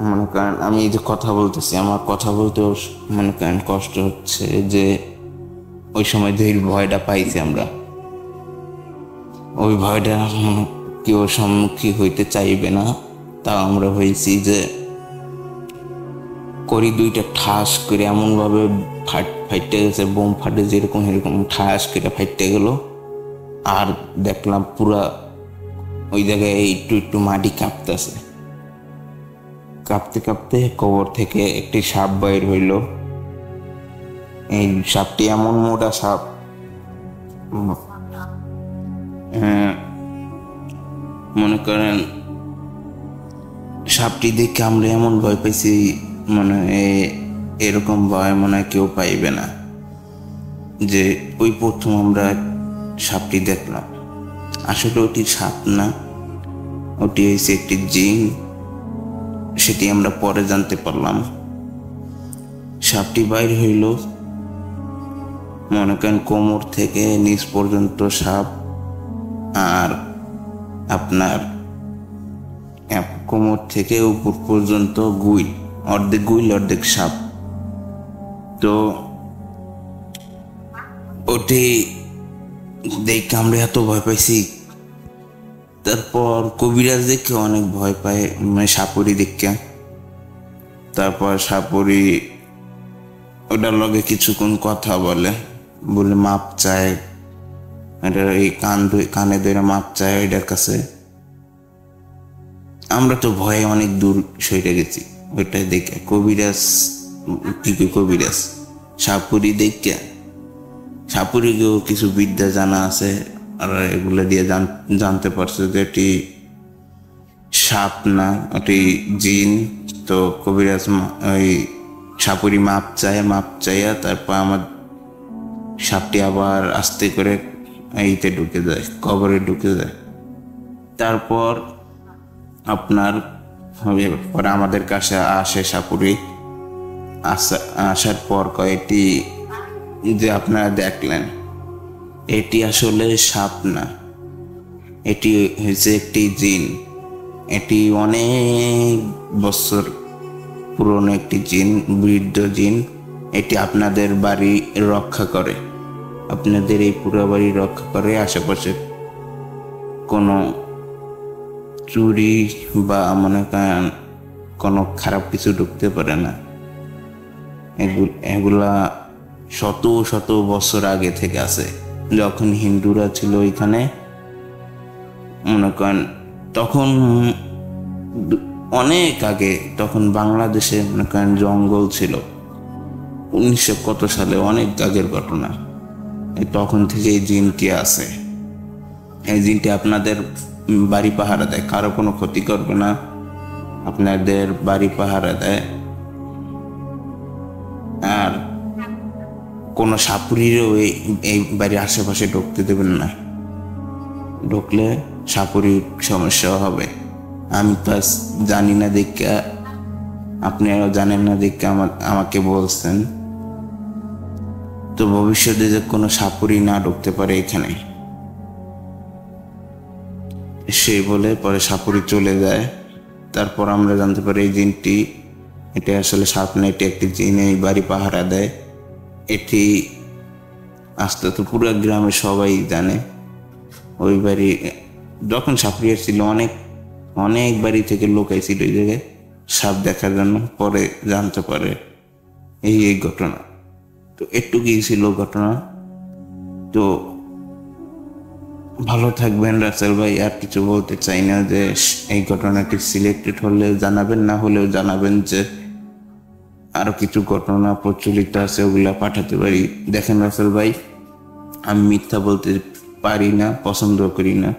মনে করেন আমি যে কথা বলতেছি, আমার কথা বলতেও মনে করেন কষ্ট হচ্ছে, যে ওই সময় যে ভয়টা পাইছি আমরা, ওই ভয়টা কেউ সম্মুখীন হইতে চাইবে না। তা আমরা হয়েছি যে কড়ি 2টা ঠাস করে এমনভাবে ফাইটে গেছে, বোম ফাটে যেরকম এরকম ঠাস করে ফাইটে গেল। আর দেখলাম পুরা ওই জায়গায় একটু মাটি কাঁপতেছে, কাঁপতে কাঁপতে কবর থেকে একটি সাপ বাইর হইল। এই সাপটি এমন মোটা সাপ, মনে করেন সাপটি দেখে আমরা এমন ভয় পাইছি, মানে এরকম ভয় মনে হয় কেউ পাইবে না। যে ওই প্রথম আমরা সাপটি দেখলাম, আসলে ওটি সাপ না, ওটি হয়েছে একটি জিন, সেটি আমরা পরে জানতে পারলাম। সাপটি বাইর হইল, মনে করেন কোমর থেকে নিচ পর্যন্ত সাপ, আর আপনার কোমর থেকে উপর পর্যন্ত গুইল, অর্ধেক গুইল অর্ধেক সাপ। তো ওটি দেখে আমরা এত ভয় পাইছি। তারপর কবিরাজ দেখে অনেক ভয় পায়, মানে সাপুরি দেখে। তারপর সাপুরি ওটার লগে কিছুক্ষণ কথা বলে মাপ চায়, এটা এই কানে ধরে মাপ চায় ওইটার কাছে। আমরা তো ভয়ে অনেক দূর সরে গেছি ওইটাই দেখে। কবিরাজ সাপুরি দেখে, সাপুরিকেও কিছু বিদ্যা জানা আছে, আর এগুলো দিয়ে জানতে পারছে যে এটি সাপ না, ওটি জিন। তো কবিরাজ ওই সাপুরি মাপ চাইয়া তারপর আমার সাপটি আবার আস্তে করে এইতে ঢুকে যায়, কবরে ঢুকে যায়। তারপর আপনার পরে আমাদের কাছে আসে সাপুরি। আসার পর কয়েকটি যে আপনারা দেখলেন, এটি আসলে সাপ না, এটি হয়েছে একটি জিন। এটি অনেক বছর পুরনো একটি জিন, বৃদ্ধ জিন। এটি আপনাদের বাড়ি রক্ষা করে, আপনাদের এই পুরো বাড়ি রক্ষা করে। আশেপাশে কোনো চুরি বা মনে করেন কোনো খারাপ কিছু ঢুকতে পারে না। এগুলা শত শত বছর আগে থেকে আছে। যখন হিন্দুরা ছিল ওইখানে, মনে করেন তখন অনেক আগে, তখন বাংলাদেশে মনে করেন জঙ্গল ছিল। 1900 কত সালে, অনেক আগের ঘটনা। তখন থেকে এই জিনটি আছে। এই জিনটি আপনাদের বাড়ি পাহারা দেয়, কারো কোনো ক্ষতি করবে না, আপনাদের বাড়ি পাহারা দেয়। আর কোনো সাপুরিরও এই বাড়ির আশেপাশে ঢুকতে দেবেন না, ঢুকলে সাপুরির সমস্যা হবে। আমি তো জানি না দেখে, আপনারাও জানেন না দেখে আমাকে বলছেন। তো ভবিষ্যতে যে কোনো সাপুরি না ঢুকতে পারে এখানে, সে বলে পরে সাপুরি চলে যায়। তারপর আমরা জানতে পারি এই জিনটি, এটা আসলে সাপ না, এটি একটি জিন, এই বাড়ি পাহারা দেয়। এটি আস্তে আস্তে পুরো গ্রামে সবাই জানে। ওই বাড়ি যখন সাপুরি ছিল, অনেক বাড়ি থেকে লোক আইছিল ওই জায়গায় সাপ দেখার জন্য। পরে জানতে পারে এই ঘটনা। তো একটুকুই ছিল ঘটনা। তো ভালো থাকবেন রাসেল ভাই, আর কিছু বলতে চাই না। যে এই ঘটনাটি সিলেক্টেড হলে জানাবেন, না হলেও জানাবেন যে আরো কিছু ঘটনা প্রচলিত আছে, ওগুলা পাঠাতে পারি। দেখেন রাসেল ভাই, আমি মিথ্যা বলতে পারি না, পছন্দ করি না।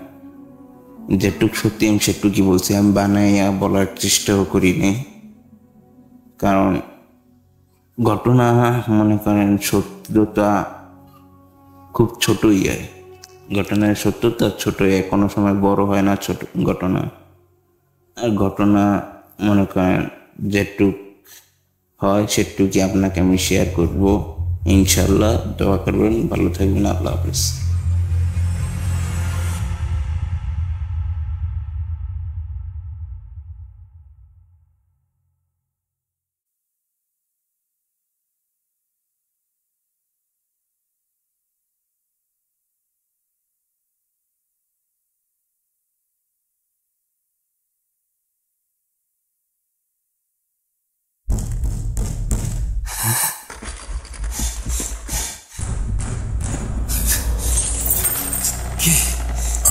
যেটুক সত্যি আমি সেটুকুই বলছি, আমি বানাইয়া বলার চেষ্টাও করিনি। কারণ ঘটনা মনে করেন সত্যতা খুব ছোটই হয়, ঘটনার সত্যতা ছোটই হয়, কোনো সময় বড় হয় না ছোট ঘটনা। আর ঘটনা মনে করেন যেটুক হয় সেটুকুই আপনাকে আমি শেয়ার করব ইনশাল্লাহ। দোয়া করবেন, ভালো থাকবেন, আল্লাহ হাফেজ।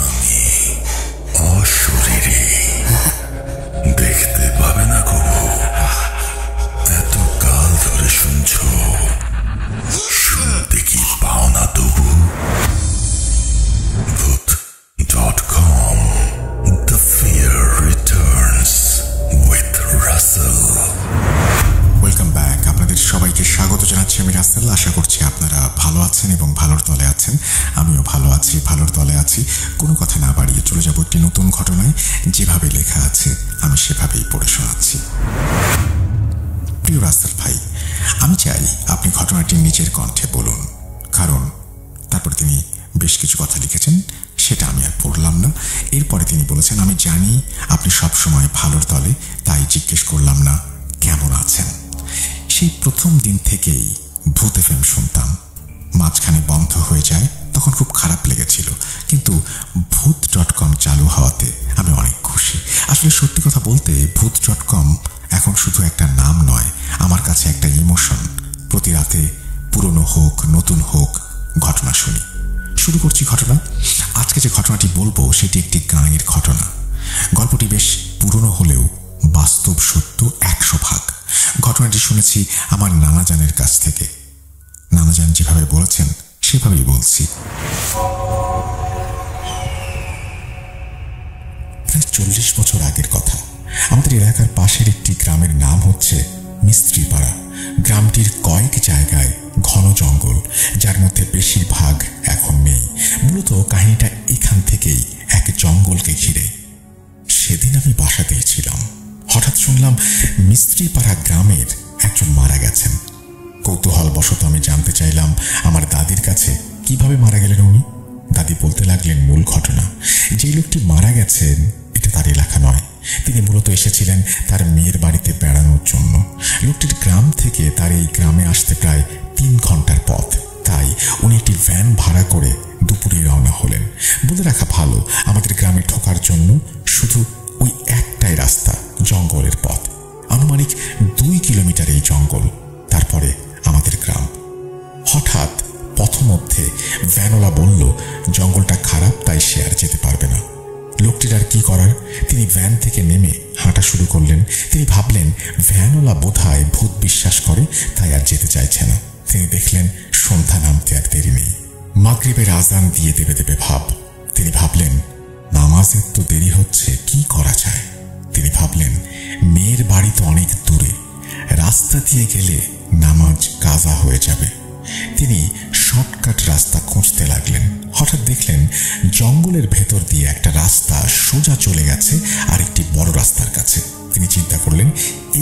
আমি অশরীরী, দেখতে পাবে না কবু। এত কাল ধরে শুনছো, শুনতে কি পাও না তবু? Voot.com, The Fear Returns with Russell. Welcome back. আপনাদের সবাইকে স্বাগত জানাচ্ছি আমি রাসেল। আশা করছি আপনারা ভালো আছেন এবং ভালোর তলে আছেন। আমিও ভালো আছি, ভালোর তলে আছি। কোনো কথা না বাড়িয়ে চলে যাব একটি নতুন ঘটনায়। যেভাবে লেখা আছে আমি সেভাবেই পড়ে শোনাচ্ছি। প্রিয় রাসেল ভাই, আমি চাই আপনি ঘটনাটি নিজের কণ্ঠে বলুন, কারণ তারপরে তিনি বেশ কিছু কথা লিখেছেন, সেটা আমি আর পড়লাম না। এরপরে তিনি বলেছেন, আমি জানি আপনি সবসময় ভালোর তলে, তাই জিজ্ঞেস করলাম না কেমন আছেন। সেই প্রথম দিন থেকেই ভূত এফএম শুনতাম, মাঝখানে বন্ধ হয়ে যায়, তখন খুব খারাপ লেগেছিল, কিন্তু Voot.com চালু হওয়াতে আমি অনেক খুশি। আসলে সত্যি কথা বলতে Voot.com এখন শুধু একটা নাম নয়, আমার কাছে একটা ইমোশন। প্রতি রাতে পুরনো হোক নতুন হোক ঘটনা শুনি। শুরু করছি ঘটনা। আজকে যে ঘটনাটি বলবো সেটি একটি গাঁয়ের ঘটনা। গল্পটি বেশ পুরনো হলেও বাস্তব সত্য 100%। ঘটনাটি শুনেছি আমার নানাজানের কাছ থেকে। নানাজান যেভাবে বলেছেন সেভাবেই বলছি। প্রায় 40 বছর আগের কথা। আমাদের এলাকার পাশের একটি গ্রামের নাম হচ্ছে মিস্ত্রিপাড়া। গ্রামটির কয়েক জায়গায় ঘন জঙ্গল, যার মধ্যে বেশিরভাগ এখন নেই। মূলত কাহিনীটা এখান থেকেই, এক জঙ্গলকে ঘিরে। সেদিন আমি বাসাতেই ছিলাম। হঠাৎ শুনলাম মিস্ত্রিপাড়া গ্রামের একজন মারা গেছেন। কৌতূহলবশত আমি জানতে চাইলাম আমার দাদির কাছে কিভাবে মারা গেলেন উনি। দাদি বলতে লাগলেন মূল ঘটনা। যে লোকটি মারা গেছেন এটা তার এলাকা নয়। তিনি মূলত এসেছিলেন তার মেয়ের বাড়িতে বেড়ানোর জন্য। লোকটির গ্রাম থেকে তার এই গ্রামে আসতে প্রায় 3 ঘন্টার পথ। তাই উনি একটি ভ্যান ভাড়া করে দুপুরে রওনা হলেন। বলে রাখা ভালো, আমাদের গ্রামে ঢোকার জন্য শুধু ওই একটাই রাস্তা, জঙ্গলের পথ। আনুমানিক 2 কিলোমিটার এই জঙ্গল, তারপরে আমাদের গ্রাম। হঠাৎ পথমধ্যে ভ্যানওয়ালা বলল জঙ্গলটা খারাপ, তাই সে আর যেতে পারবে না। লোকটির আর কি করার, তিনি ভ্যান থেকে নেমে হাঁটা শুরু করলেন। তিনি ভাবলেন ভ্যানওয়ালা বোধহয় ভূত বিশ্বাস করে, তাই আর যেতে চাইছে না। তিনি দেখলেন সন্ধ্যা নামতে আর দেরি নেই। মাগরিবের আজান দিয়ে দেবে ভাব। তিনি ভাবলেন নামাজের তো দেরি হচ্ছে, কি করা যায়। তিনি ভাবলেন মেয়ের বাড়ি তো অনেক দূরে, রাস্তা দিয়ে গেলে নামাজ কাজা হয়ে যাবে। তিনি শর্টকাট রাস্তা খুঁজতে লাগলেন। হঠাৎ দেখলেন জঙ্গলের ভেতর দিয়ে একটা রাস্তা সোজা চলে গেছে আরেকটি বড় রাস্তার কাছে। তিনি চিন্তা করলেন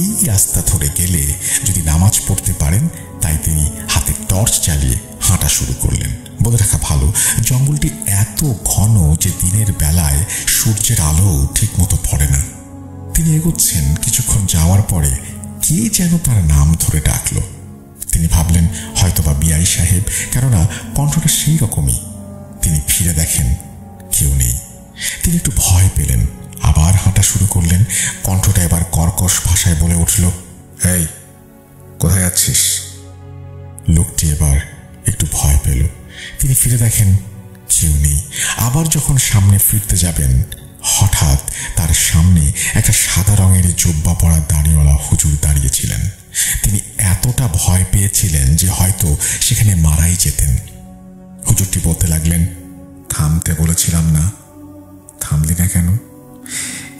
এই রাস্তা ধরে গেলে যদি নামাজ পড়তে পারেন, তাই তিনি হাতে টর্চ চালিয়ে হাঁটা শুরু করলেন। বলে রাখা ভালো, জঙ্গলটি এত ঘন যে দিনের বেলায় সূর্যের আলো ঠিক মতো পড়ে না। তিনি এগোচ্ছেন, কিছুক্ষণ যাওয়ার পরে কে যেন তার নাম ধরে ডাকলো। তিনি ভাবলেন হয়তোবা বিআই সাহেব, কেননা কণ্ঠটা সেই রকমই। তিনি ফিরে দেখেন কেউ নেই। তিনি একটু ভয় পেলেন, আবার হাঁটা শুরু করলেন। কণ্ঠটা এবার কর্কশ ভাষায় বলে উঠল, এই কোথায় যাচ্ছিস? লোকটি এবার একটু ভয় পেল। তিনি ফিরে দেখেন কেউ নেই। আবার যখন সামনে ফিরতে যাবেন, হঠাৎ তার সামনে একটা সাদা রঙের জুব্বা পরা দাড়িওয়ালা হুজুর দাঁড়িয়েছিলেন। তিনি এতটা ভয় পেয়েছিলেন যে হয়তো সেখানে মারাই যেতেন। হুজুরটি বলতে লাগলেন, থামতে বলেছিলাম না, থামলি না কেন?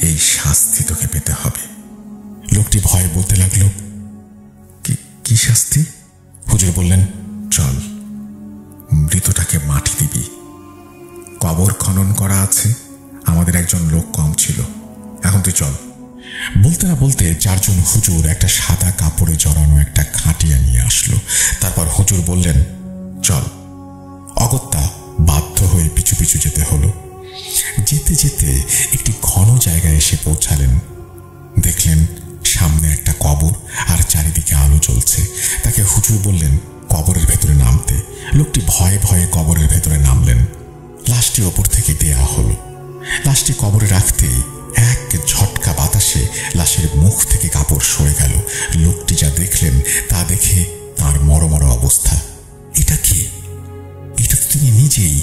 এই শাস্তি তোকে পেতে হবে। লোকটি ভয়ে বলতে লাগলো, কি শাস্তি? হুজুর বললেন, চল, মৃতটাকে মাটি দিবি। কবর খনন করা আছে, আমাদের একজন লোক কম ছিল, এখন তুই চল। বলতে না বলতে 4 জন হুজুর একটা সাদা কাপড়ে জড়ানো একটা খাটিয়া নিয়ে আসলো। তারপর হুজুর বললেন, চল। অগত্যা বাধ্য হয়ে পিছু পিছু যেতে হলো। যেতে যেতে একটি ঘন জায়গায় এসে পৌঁছালেন। দেখলেন সামনে একটা কবর আর চারিদিকে আলো জ্বলছে। তাকে হুজুর বললেন কবরের ভেতরে নামতে। লোকটি ভয়ে ভয়ে কবরের ভেতরে নামলেন। লাশটি ওপর থেকে দেয়া হলো। লাশটি কবরে রাখতেই এক ঝটকা বাতাসে লাশের মুখ থেকে কাপড় সরে গেল। লোকটি যা দেখলেন তা দেখে তার মরমর অবস্থা। এটা কি? এটা তো তিনি নিজেই।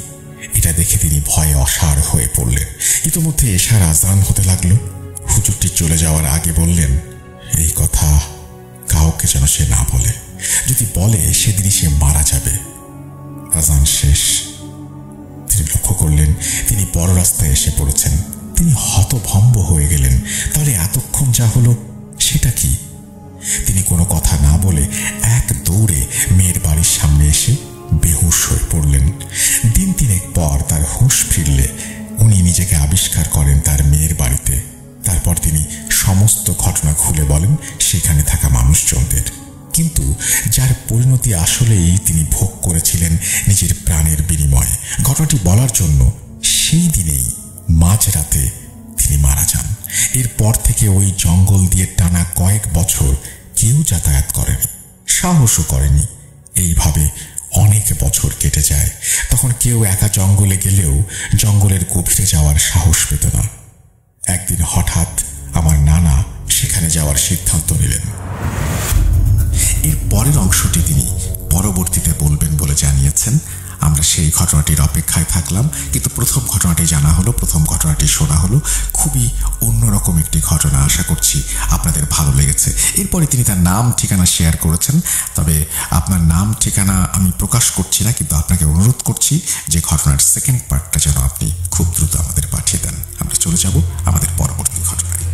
এটা দেখে তিনি ভয়ে অসাড় হয়ে পড়লেন। ইতিমধ্যে এশার আজান হতে লাগলো। হুজুরটি চলে যাওয়ার আগে বললেন, এই কথা কাউকে যেন সে না বলে। যদি বলে সেদিনই সে মারা যাবে। আজান শেষ। তিনি লক্ষ্য করলেন তিনি বড় রাস্তায় এসে পড়েছেন। তিনি হতভম্ব হয়ে গেলেন। তাহলে এতক্ষণ যা হলো সেটা কি? তিনি কোনো কথা না বলে এক দৌড়ে মেয়ের বাড়ির সামনে এসে বেহুশ হয়ে পড়লেন। দিন 3 পর তার হুঁশ ফিরলে উনি নিজেকে আবিষ্কার করেন তার মেয়ের বাড়িতে। তারপর তিনি সমস্ত ঘটনা খুলে বলেন সেখানে থাকা মানুষজনদের। কিন্তু যার পরিণতি আসলেই তিনি ভোগ করেছিলেন নিজের প্রাণের বিনিময়ে। ঘটনাটি বলার জন্য সেই দিনেই মাঝরাতে তিনি মারা যান। এরপর থেকে ওই জঙ্গল দিয়ে টানা কয়েক বছর কেউ যাতায়াত করেনি, সাহসও করেনি। এইভাবে অনেক বছর কেটে যায়। তখন কেউ একা জঙ্গলে গেলেও জঙ্গলের গভীরে যাওয়ার সাহস পেত না। একদিন হঠাৎ আমার নানা সেখানে যাওয়ার সিদ্ধান্ত নিলেন। এর পরের অংশটি তিনি পরবর্তীতে বলবেন বলে জানিয়েছেন। আমরা সেই ঘটনাটির অপেক্ষায় থাকলাম। কিন্তু প্রথম ঘটনাটি জানা হলো, প্রথম ঘটনাটি শোনা হলো। খুবই অন্যরকম একটি ঘটনা। আশা করছি আপনাদের ভালো লেগেছে। এরপরে তিনি তার নাম ঠিকানা শেয়ার করেছেন। তবে আপনার নাম ঠিকানা আমি প্রকাশ করছি না, কিন্তু আপনাকে অনুরোধ করছি যে ঘটনার সেকেন্ড পার্টটা যেন আপনি খুব দ্রুত আমাদের পাঠিয়ে দেন। আমরা চলে যাব আমাদের পরবর্তী ঘটনায়।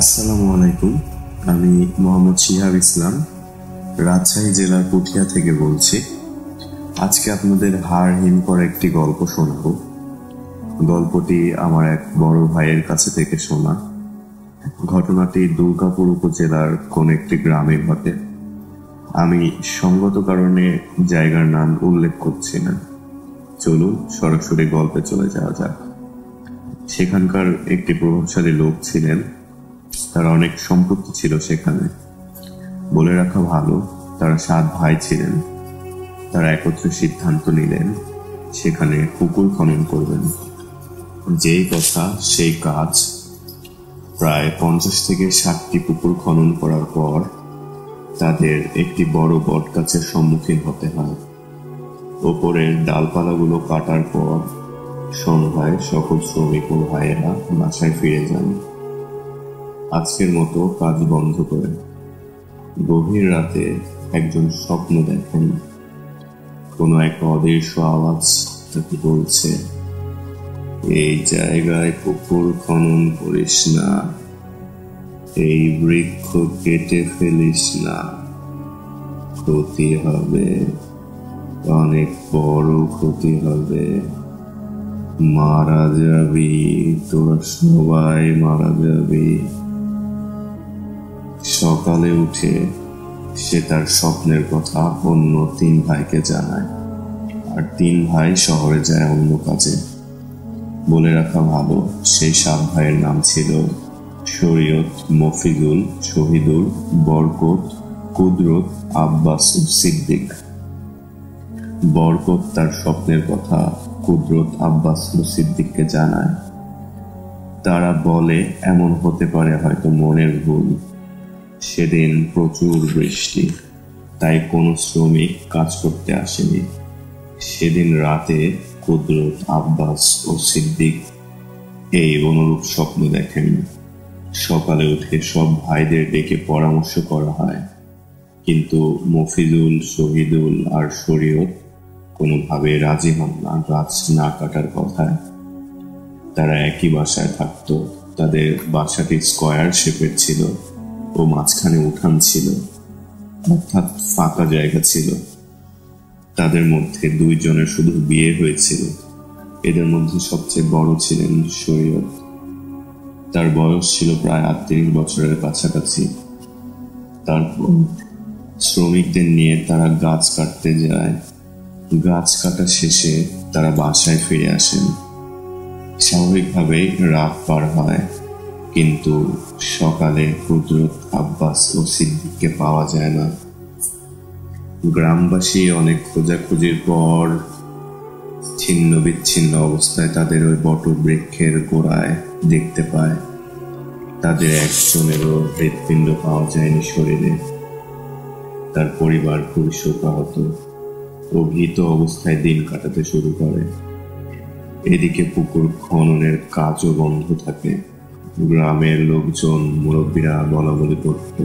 আসসালামু আলাইকুম। আমি মোহাম্মদ শিহাব ইসলাম, রাজশাহী জেলার পুঠিয়া থেকে বলছি। আজকে আপনাদের হাড় হিম করা একটি গল্প শোনাবো। গল্পটি আমার এক বড় ভাইয়ের কাছে থেকে শোনা। ঘটনাটি দুর্গাপুর উপজেলার কোন একটি গ্রামে ঘটে। আমি সঙ্গত কারণে জায়গার নাম উল্লেখ করছি না। চলুন সরাসরি গল্পে চলে যাওয়া যাক। সেখানকার একটি প্রভাবশালী লোক ছিলেন, তার অনেক সম্পত্তি ছিল সেখানে। বলে রাখা ভালো, তারা 7 ভাই ছিলেন। তারা একত্রে সিদ্ধান্ত নিলেন সেখানে পুকুর খনন করবেন। যেই কথা সেই কাজ। প্রায় 50 থেকে 60টি পুকুর খনন করার পর তাদের একটি বড় বট গাছের সম্মুখীন হতে হয়। ওপরের ডালপালাগুলো কাটার পর সন্ধ্যায় সকল শ্রমিক ও ভাইয়েরা বাসায় ফিরে যান আজকের মতো কাজ বন্ধ করে। গভীর রাতে একজন স্বপ্ন দেখেন। কোনো এক অদৃশ্য আওয়াজ তাকে বলছে, এই জায়গায় পুকুর খনন করিস না, এই বৃক্ষ কেটে ফেলিস না, ক্ষতি হবে, অনেক বড় ক্ষতি হবে, মারা যাবি, তোরা সবাই মারা যাবি। সকালে উঠে সে তার স্বপ্নের কথা অন্য 3 ভাইকে জানায়, আর 3 ভাই শহরে যায় অন্য কাজে। বলে রাখা ভালো, সেই 7 ভাইয়ের নাম ছিল শরীয়ত, মফিজুল, শহীদুল, বরকত, কুদরত, আব্বাস ও সিদ্দিক। বরকত তার স্বপ্নের কথা কুদরত, আব্বাস ও সিদ্দিককে জানায়। তারা বলে, এমন হতে পারে হয়তো মনের ভুল, সেদিন প্রচুর বৃষ্টি, তাই কোনো শ্রমিক কাজ করতে আসেনি। সেদিন রাতে কুদরত, আব্বাস ও সিদ্দিক এই অনুরূপ স্বপ্ন দেখেন। সকালে উঠে সব ভাইদের ডেকে পরামর্শ করা হয়, কিন্তু মফিজুল, শহীদুল আর শরীয়ত কোনোভাবে রাজি হন না গাছ না কাটার কথায়। তারা একই বাসায় থাকত। তাদের বাসাটি স্কয়ার শেপের ছিল ও মাঝখানে উঠান ছিল, অর্থাৎ ফাঁকা জায়গা ছিল। তাদের মধ্যে 2 জনের শুধু বিয়ে হয়েছিল। এদের মধ্যে সবচেয়ে বড় ছিলেন শরীয়ত। তার বয়স ছিল প্রায় 38 বছরের কাছাকাছি। তারপর শ্রমিকদের নিয়ে তারা গাছ কাটতে যায়। গাছ কাটা শেষে তারা বাসায় ফিরে আসেন। স্বাভাবিকভাবেই রাত পার হয়, কিন্তু সকালে কুদরত, আব্বাস ও সিদ্দিককে পাওয়া যায় না। গ্রামবাসী অনেক খোঁজাখুঁজির পর ছিন্ন বিচ্ছিন্ন অবস্থায় তাদের ওই বটবৃক্ষের গোড়ায় দেখতে পায়। তাদের একজনেরও হৃৎপিণ্ড পাওয়া যায়নি শরীরে। তার পরিবার খুবই শোকাহত ও ভীত অবস্থায় দিন কাটাতে শুরু করে। এদিকে পুকুর খননের কাজও বন্ধ থাকে। গ্রামের লোকজন, মুরব্বীরা বলা বলি করত,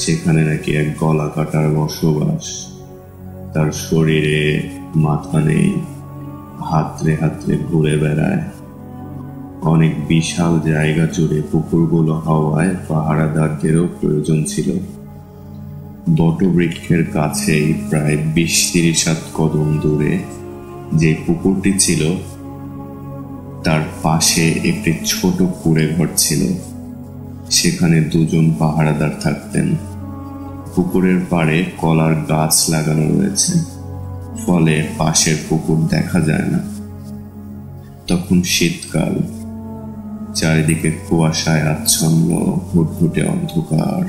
সেখানে নাকি এক গলা কাটার বসবাস। তার শরীরে মাথা নেই, হাতড়ে হাতড়ে ঘুরে বেড়ায়। অনেক বিশাল জায়গা জুড়ে পুকুরগুলো হওয়ায় পাহারাদারদেরও প্রয়োজন ছিল। বটবৃক্ষের কাছেই প্রায় 20-30 হাত কদম দূরে যে পুকুরটি ছিল, তার পাশে একটি ছোট কুঁড়ে ঘর ছিল। সেখানে 2 জন পাহারাদার থাকতেন। পুকুরের পাড়ে কলার গাছ লাগানো রয়েছে, ফলে পাশের পুকুর দেখা যায় না। তখন শীতকাল, চারিদিকে কুয়াশায় আচ্ছন্ন, ঘুটঘুটে অন্ধকার,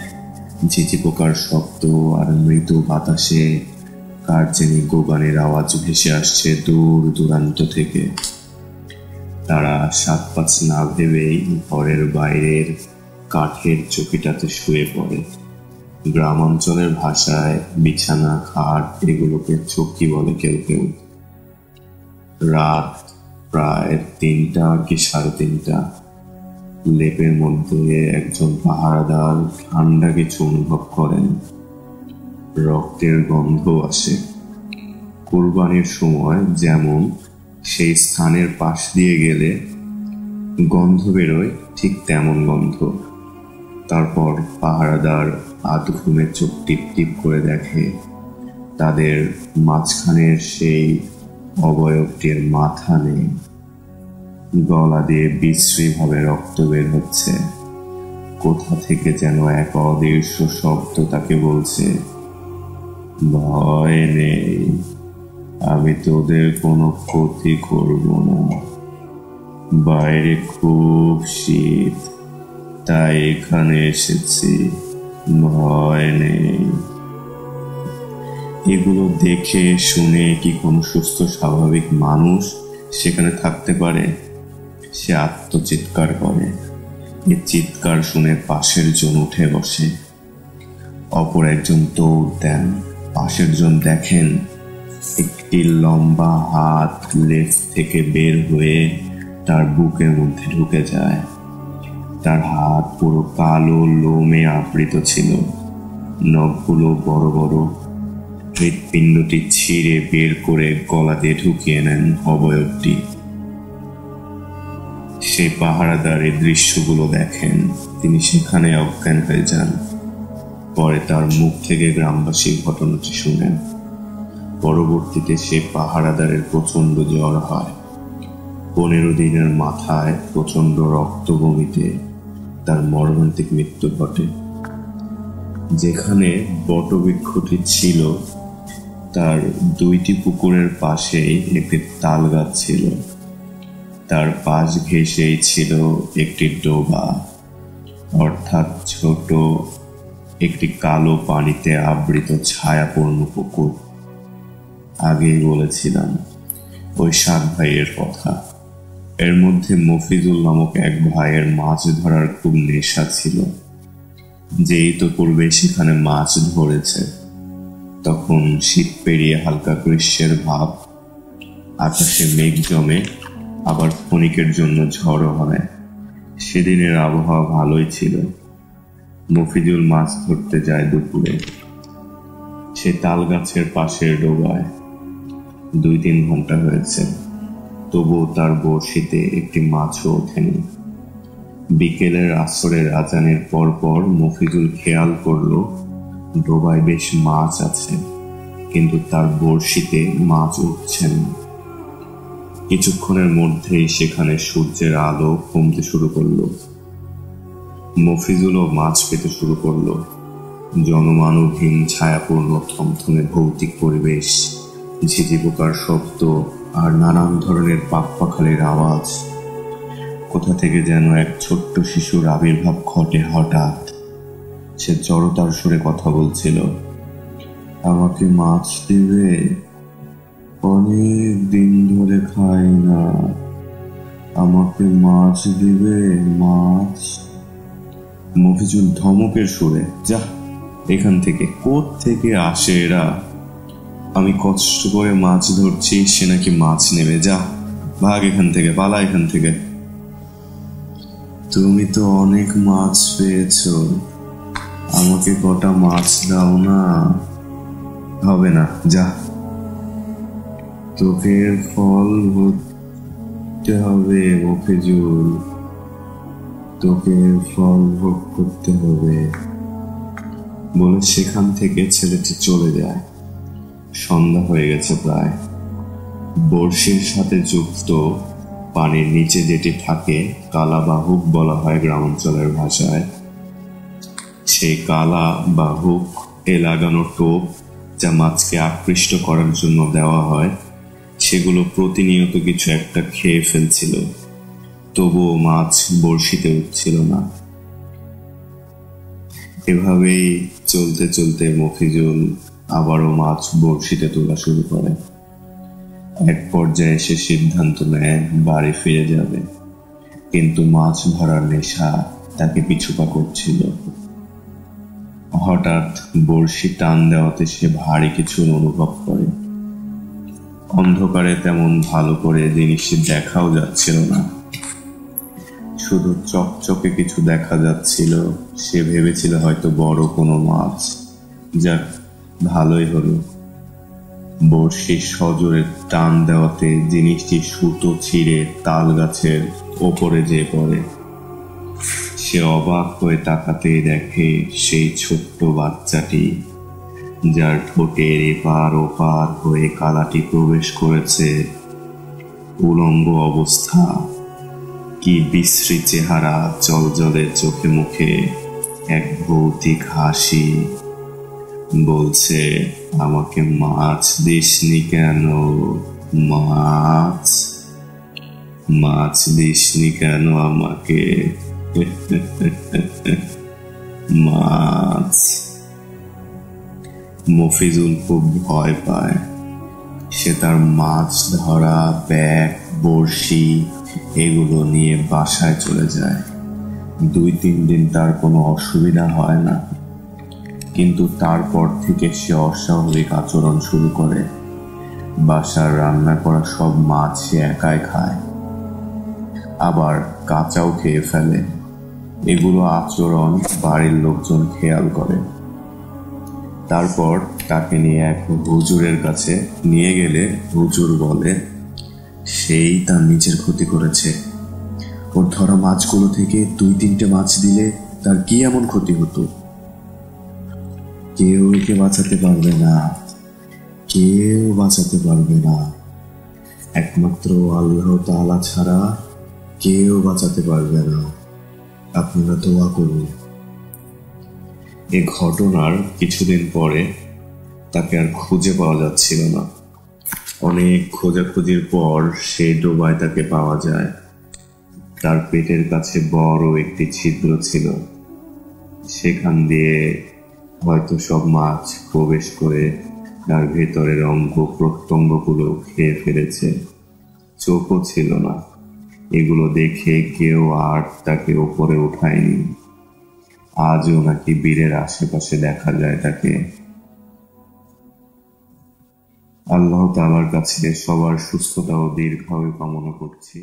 ঝিঝি পোকার শব্দ আর মৃদু বাতাসে কার যেনি গোগানের আওয়াজ ভেসে আসছে দূর দূরান্ত থেকে। তারা 7-5 না ভেবেই ঘরের বাইরের কাঠের চকিটাতে শুয়ে পড়ে। গ্রামাঞ্চলের ভাষায় বিছানা, খাট এগুলোকে চকি বলে কেউ কেউ। রাত প্রায় 3টা কি 3:30। লেপের মধ্যে একজন পাহারাদার ঠান্ডা কিছু অনুভব করেন। রক্তের গন্ধ আসে। কুরবানির সময় যেমন সেই স্থানের পাশ দিয়ে গেলে গন্ধ বেরোয়, ঠিক তেমন গন্ধ। তারপর পাহারাদার আধ ঘুমে চোখ টিপ টিপ করে দেখে তাদের মাঝখানের সেই অবয়বটির মাথা নেই। গলা দিয়ে বিশ্রীভাবে রক্ত বের হচ্ছে। কোথা থেকে যেন এক অদৃশ্য শব্দ তাকে বলছে, ভয় নেই, আমি তোদের কোনো ক্ষতি করব না। বাইরে খুব শীত, তাই এখানে এসেছি, ভয় নেই। এগুলো দেখে শুনে কি কোনো সুস্থ স্বাভাবিক মানুষ সেখানে থাকতে পারে? সে আত্মচিৎকার করে। এ চিৎকার শুনে পাশের জন উঠে বসে। অপর একজন দৌড় দেন। পাশের জন দেখেন একটি লম্বা হাত লেফট থেকে বের হয়ে তার বুকের মধ্যে ঢুকে যায়। তার হাত পুরো কালো লোমে আবৃত ছিল, নখগুলো বড় বড়। হৃৎপিণ্ডটি ছিঁড়ে বের করে গলা দিয়ে ঢুকিয়ে নেন অবয়বটি। সে পাহারাদার এই দৃশ্যগুলো দেখেন, তিনি সেখানে অজ্ঞান হয়ে যান। পরে তার মুখ থেকে গ্রামবাসী ঘটনাটি শুনেন। পরবর্তীতে সে পাহারাদারের প্রচন্ড জ্বর হয়। 15 দিনের মাথায় প্রচন্ড রক্ত বমিতে তার মর্মান্তিক মৃত্যু ঘটে। যেখানে বটবৃক্ষটি ছিল তার 2টি পুকুরের পাশেই একটি তাল গাছ ছিল। তার পাশ ঘেঁষেই ছিল একটি ডোবা, অর্থাৎ ছোট একটি কালো পানিতে আবৃত ছায়াপূর্ণ পুকুর। আগেই বলেছিলাম ওই 7 ভাইয়ের কথা। এর মধ্যে মফিজুল নামক এক ভাইয়ের মাছ ধরার খুব নেশা ছিল। যেই তো পূর্বে সেখানে মাছ ধরেছে, তখন শীত পেরিয়ে হালকা গ্রীষ্মের ভাব, আকাশে মেঘ জমে, আবার ক্ষণিকের জন্য ঝড়ও হয়। সেদিনের আবহাওয়া ভালোই ছিল। মফিজুল মাছ ধরতে যায় দুপুরে। সে তাল গাছের পাশের ডোবায়। 2-3 ঘন্টা হয়েছে, তবুও তার বড়শিতে একটি মাছও ওঠেনি। বিকেলের আসরের আজানের পরপর মফিজুল খেয়াল করল ডোবায় বেশ মাছ আছে, কিন্তু তার বড়শিতে মাছ উঠছে না। কিছুক্ষণের মধ্যেই সেখানে সূর্যের আলো কমতে শুরু করলো। মফিজুলও মাছ পেতে শুরু করলো। জনমানবহীন ছায়াপূর্ণ থমথমে ভৌতিক পরিবেশ, ঝিঝি পোকার শব্দ আর নানান ধরনের পাখপাখালির আওয়াজ। কোথা থেকে যেন এক ছোট্ট শিশুর আবির্ভাব ঘটে হঠাৎ। সে জড়তার সুরে কথা বলছিল, আমাকে মাছ দিবে? অনেক দিন ধরে খাই না, আমাকে মাছ দিবে? মাছ? মফিজুল ধমকের সুরে, যা এখান থেকে। কোত্থেকে আসে এরা? আমি কষ্ট করে মাছ ধরছি, সে নাকি মাছ নেবে? যা, ভাগ এখান থেকে, পালা এখান থেকে। তুমি তো অনেক মাছ পেয়েছো, আমাকে কটা মাছ দাও না? হবে না, যা। তোকে ফল ভরতে হবে মফিজুল, তোকে ফল ভোগ করতে হবে। বলে সেখান থেকে ছেলেটি চলে যায়। সন্ধ্যা হয়ে গেছে প্রায়। বড়শির সাথে যুক্ত পানির নিচে যেটি থাকে কালা বাহুক বলা হয় গ্রামাঞ্চলের ভাষায়। সেই কালা বাহুক এ লাগানো টোপ যা মাছকে আকৃষ্ট করার জন্য দেওয়া হয়, সেগুলো প্রতিনিয়ত কিছু একটা খেয়ে ফেলছিল। তবুও মাছ বড়শিতে উঠছিল না। এভাবেই চলতে চলতে মফিজুল আবারও মাছ বড়শিতে তোলা শুরু করে। এক পর্যায়ে সে সিদ্ধান্ত নেয় বাড়ি ফিরে যাবে, কিন্তু মাছ ধরার নেশা তাকে পিছুপা করছিল। হঠাৎ বড়শি টান দেওয়াতে সে ভারী কিছু অনুভব করে। অন্ধকারে তেমন ভালো করে জিনিসটি দেখাও যাচ্ছিল না, শুধু চকচকে কিছু দেখা যাচ্ছিল। সে ভেবেছিল হয়তো বড় কোনো মাছ। যাক, ভালোই হলো। বড়শির সজোরে টান দেওয়াতে জিনিসটি সুতো ছিঁড়ে তাল গাছের ওপরে যেয়ে পড়ে। সে অবাক হয়ে তাকাতেই দেখে সেই ছোট্ট বাচ্চাটি, যার ঠোঁটের এপার ওপার হয়ে কালাটি প্রবেশ করেছে। উলঙ্গ অবস্থা, কি বিশ্রী চেহারা, জলজলে চোখে মুখে এক ভৌতিক হাসি। বলছে, আমাকে মাছ দিসনি কেন? মাছ মাছ দিসনি কেন আমাকে? মাছ। মফিজুল খুব ভয় পায়। সে তার মাছ ধরা ব্যাগ, বড়শি এগুলো নিয়ে বাসায় চলে যায়। 2-3 দিন তার কোনো অসুবিধা হয় না, কিন্তু তারপর থেকে সে অস্বাভাবিক আচরণ শুরু করে। বাসার রান্না করা সব মাছ সে একাই খায়, আবার কাঁচাও খেয়ে ফেলে। এগুলো আচরণ বাড়ির লোকজন খেয়াল করে। তারপর তাকে নিয়ে এক হুজুরের কাছে নিয়ে গেলে হুজুর বলে, সেই তার নিজের ক্ষতি করেছে। ওর ধরা মাছগুলো থেকে 2-3টে মাছ দিলে তার কি এমন ক্ষতি হতো? কেউ একে বাঁচাতে পারবে না, কেউ বাঁচাতে পারবে না। একমাত্র আল্লাহ তাআলা ছাড়া কেউ বাঁচাতে পারবে না। আপনারা দোয়া করুন। এ ঘটনার কিছুদিন পরে তাকে আর খুঁজে পাওয়া যাচ্ছিল না। অনেক খোঁজাখুঁজির পর সেই ডোবায় তাকে পাওয়া যায়। তার পেটের কাছে বড় একটি ছিদ্র ছিল, সেখান দিয়ে হয়তো সব মাছ প্রবেশ করে তার ভেতরের অঙ্গ প্রত্যঙ্গগুলো খেয়ে ফেলেছে। চোখও ছিল না। এগুলো দেখে কেউ আর তাকে ওপরে উঠায়নি। আজও নাকি বীরের আশেপাশে দেখা যায় তাকে। আল্লাহ তাআলার কাছে সবার সুস্থতা ও দীর্ঘায়ু কামনা করছি।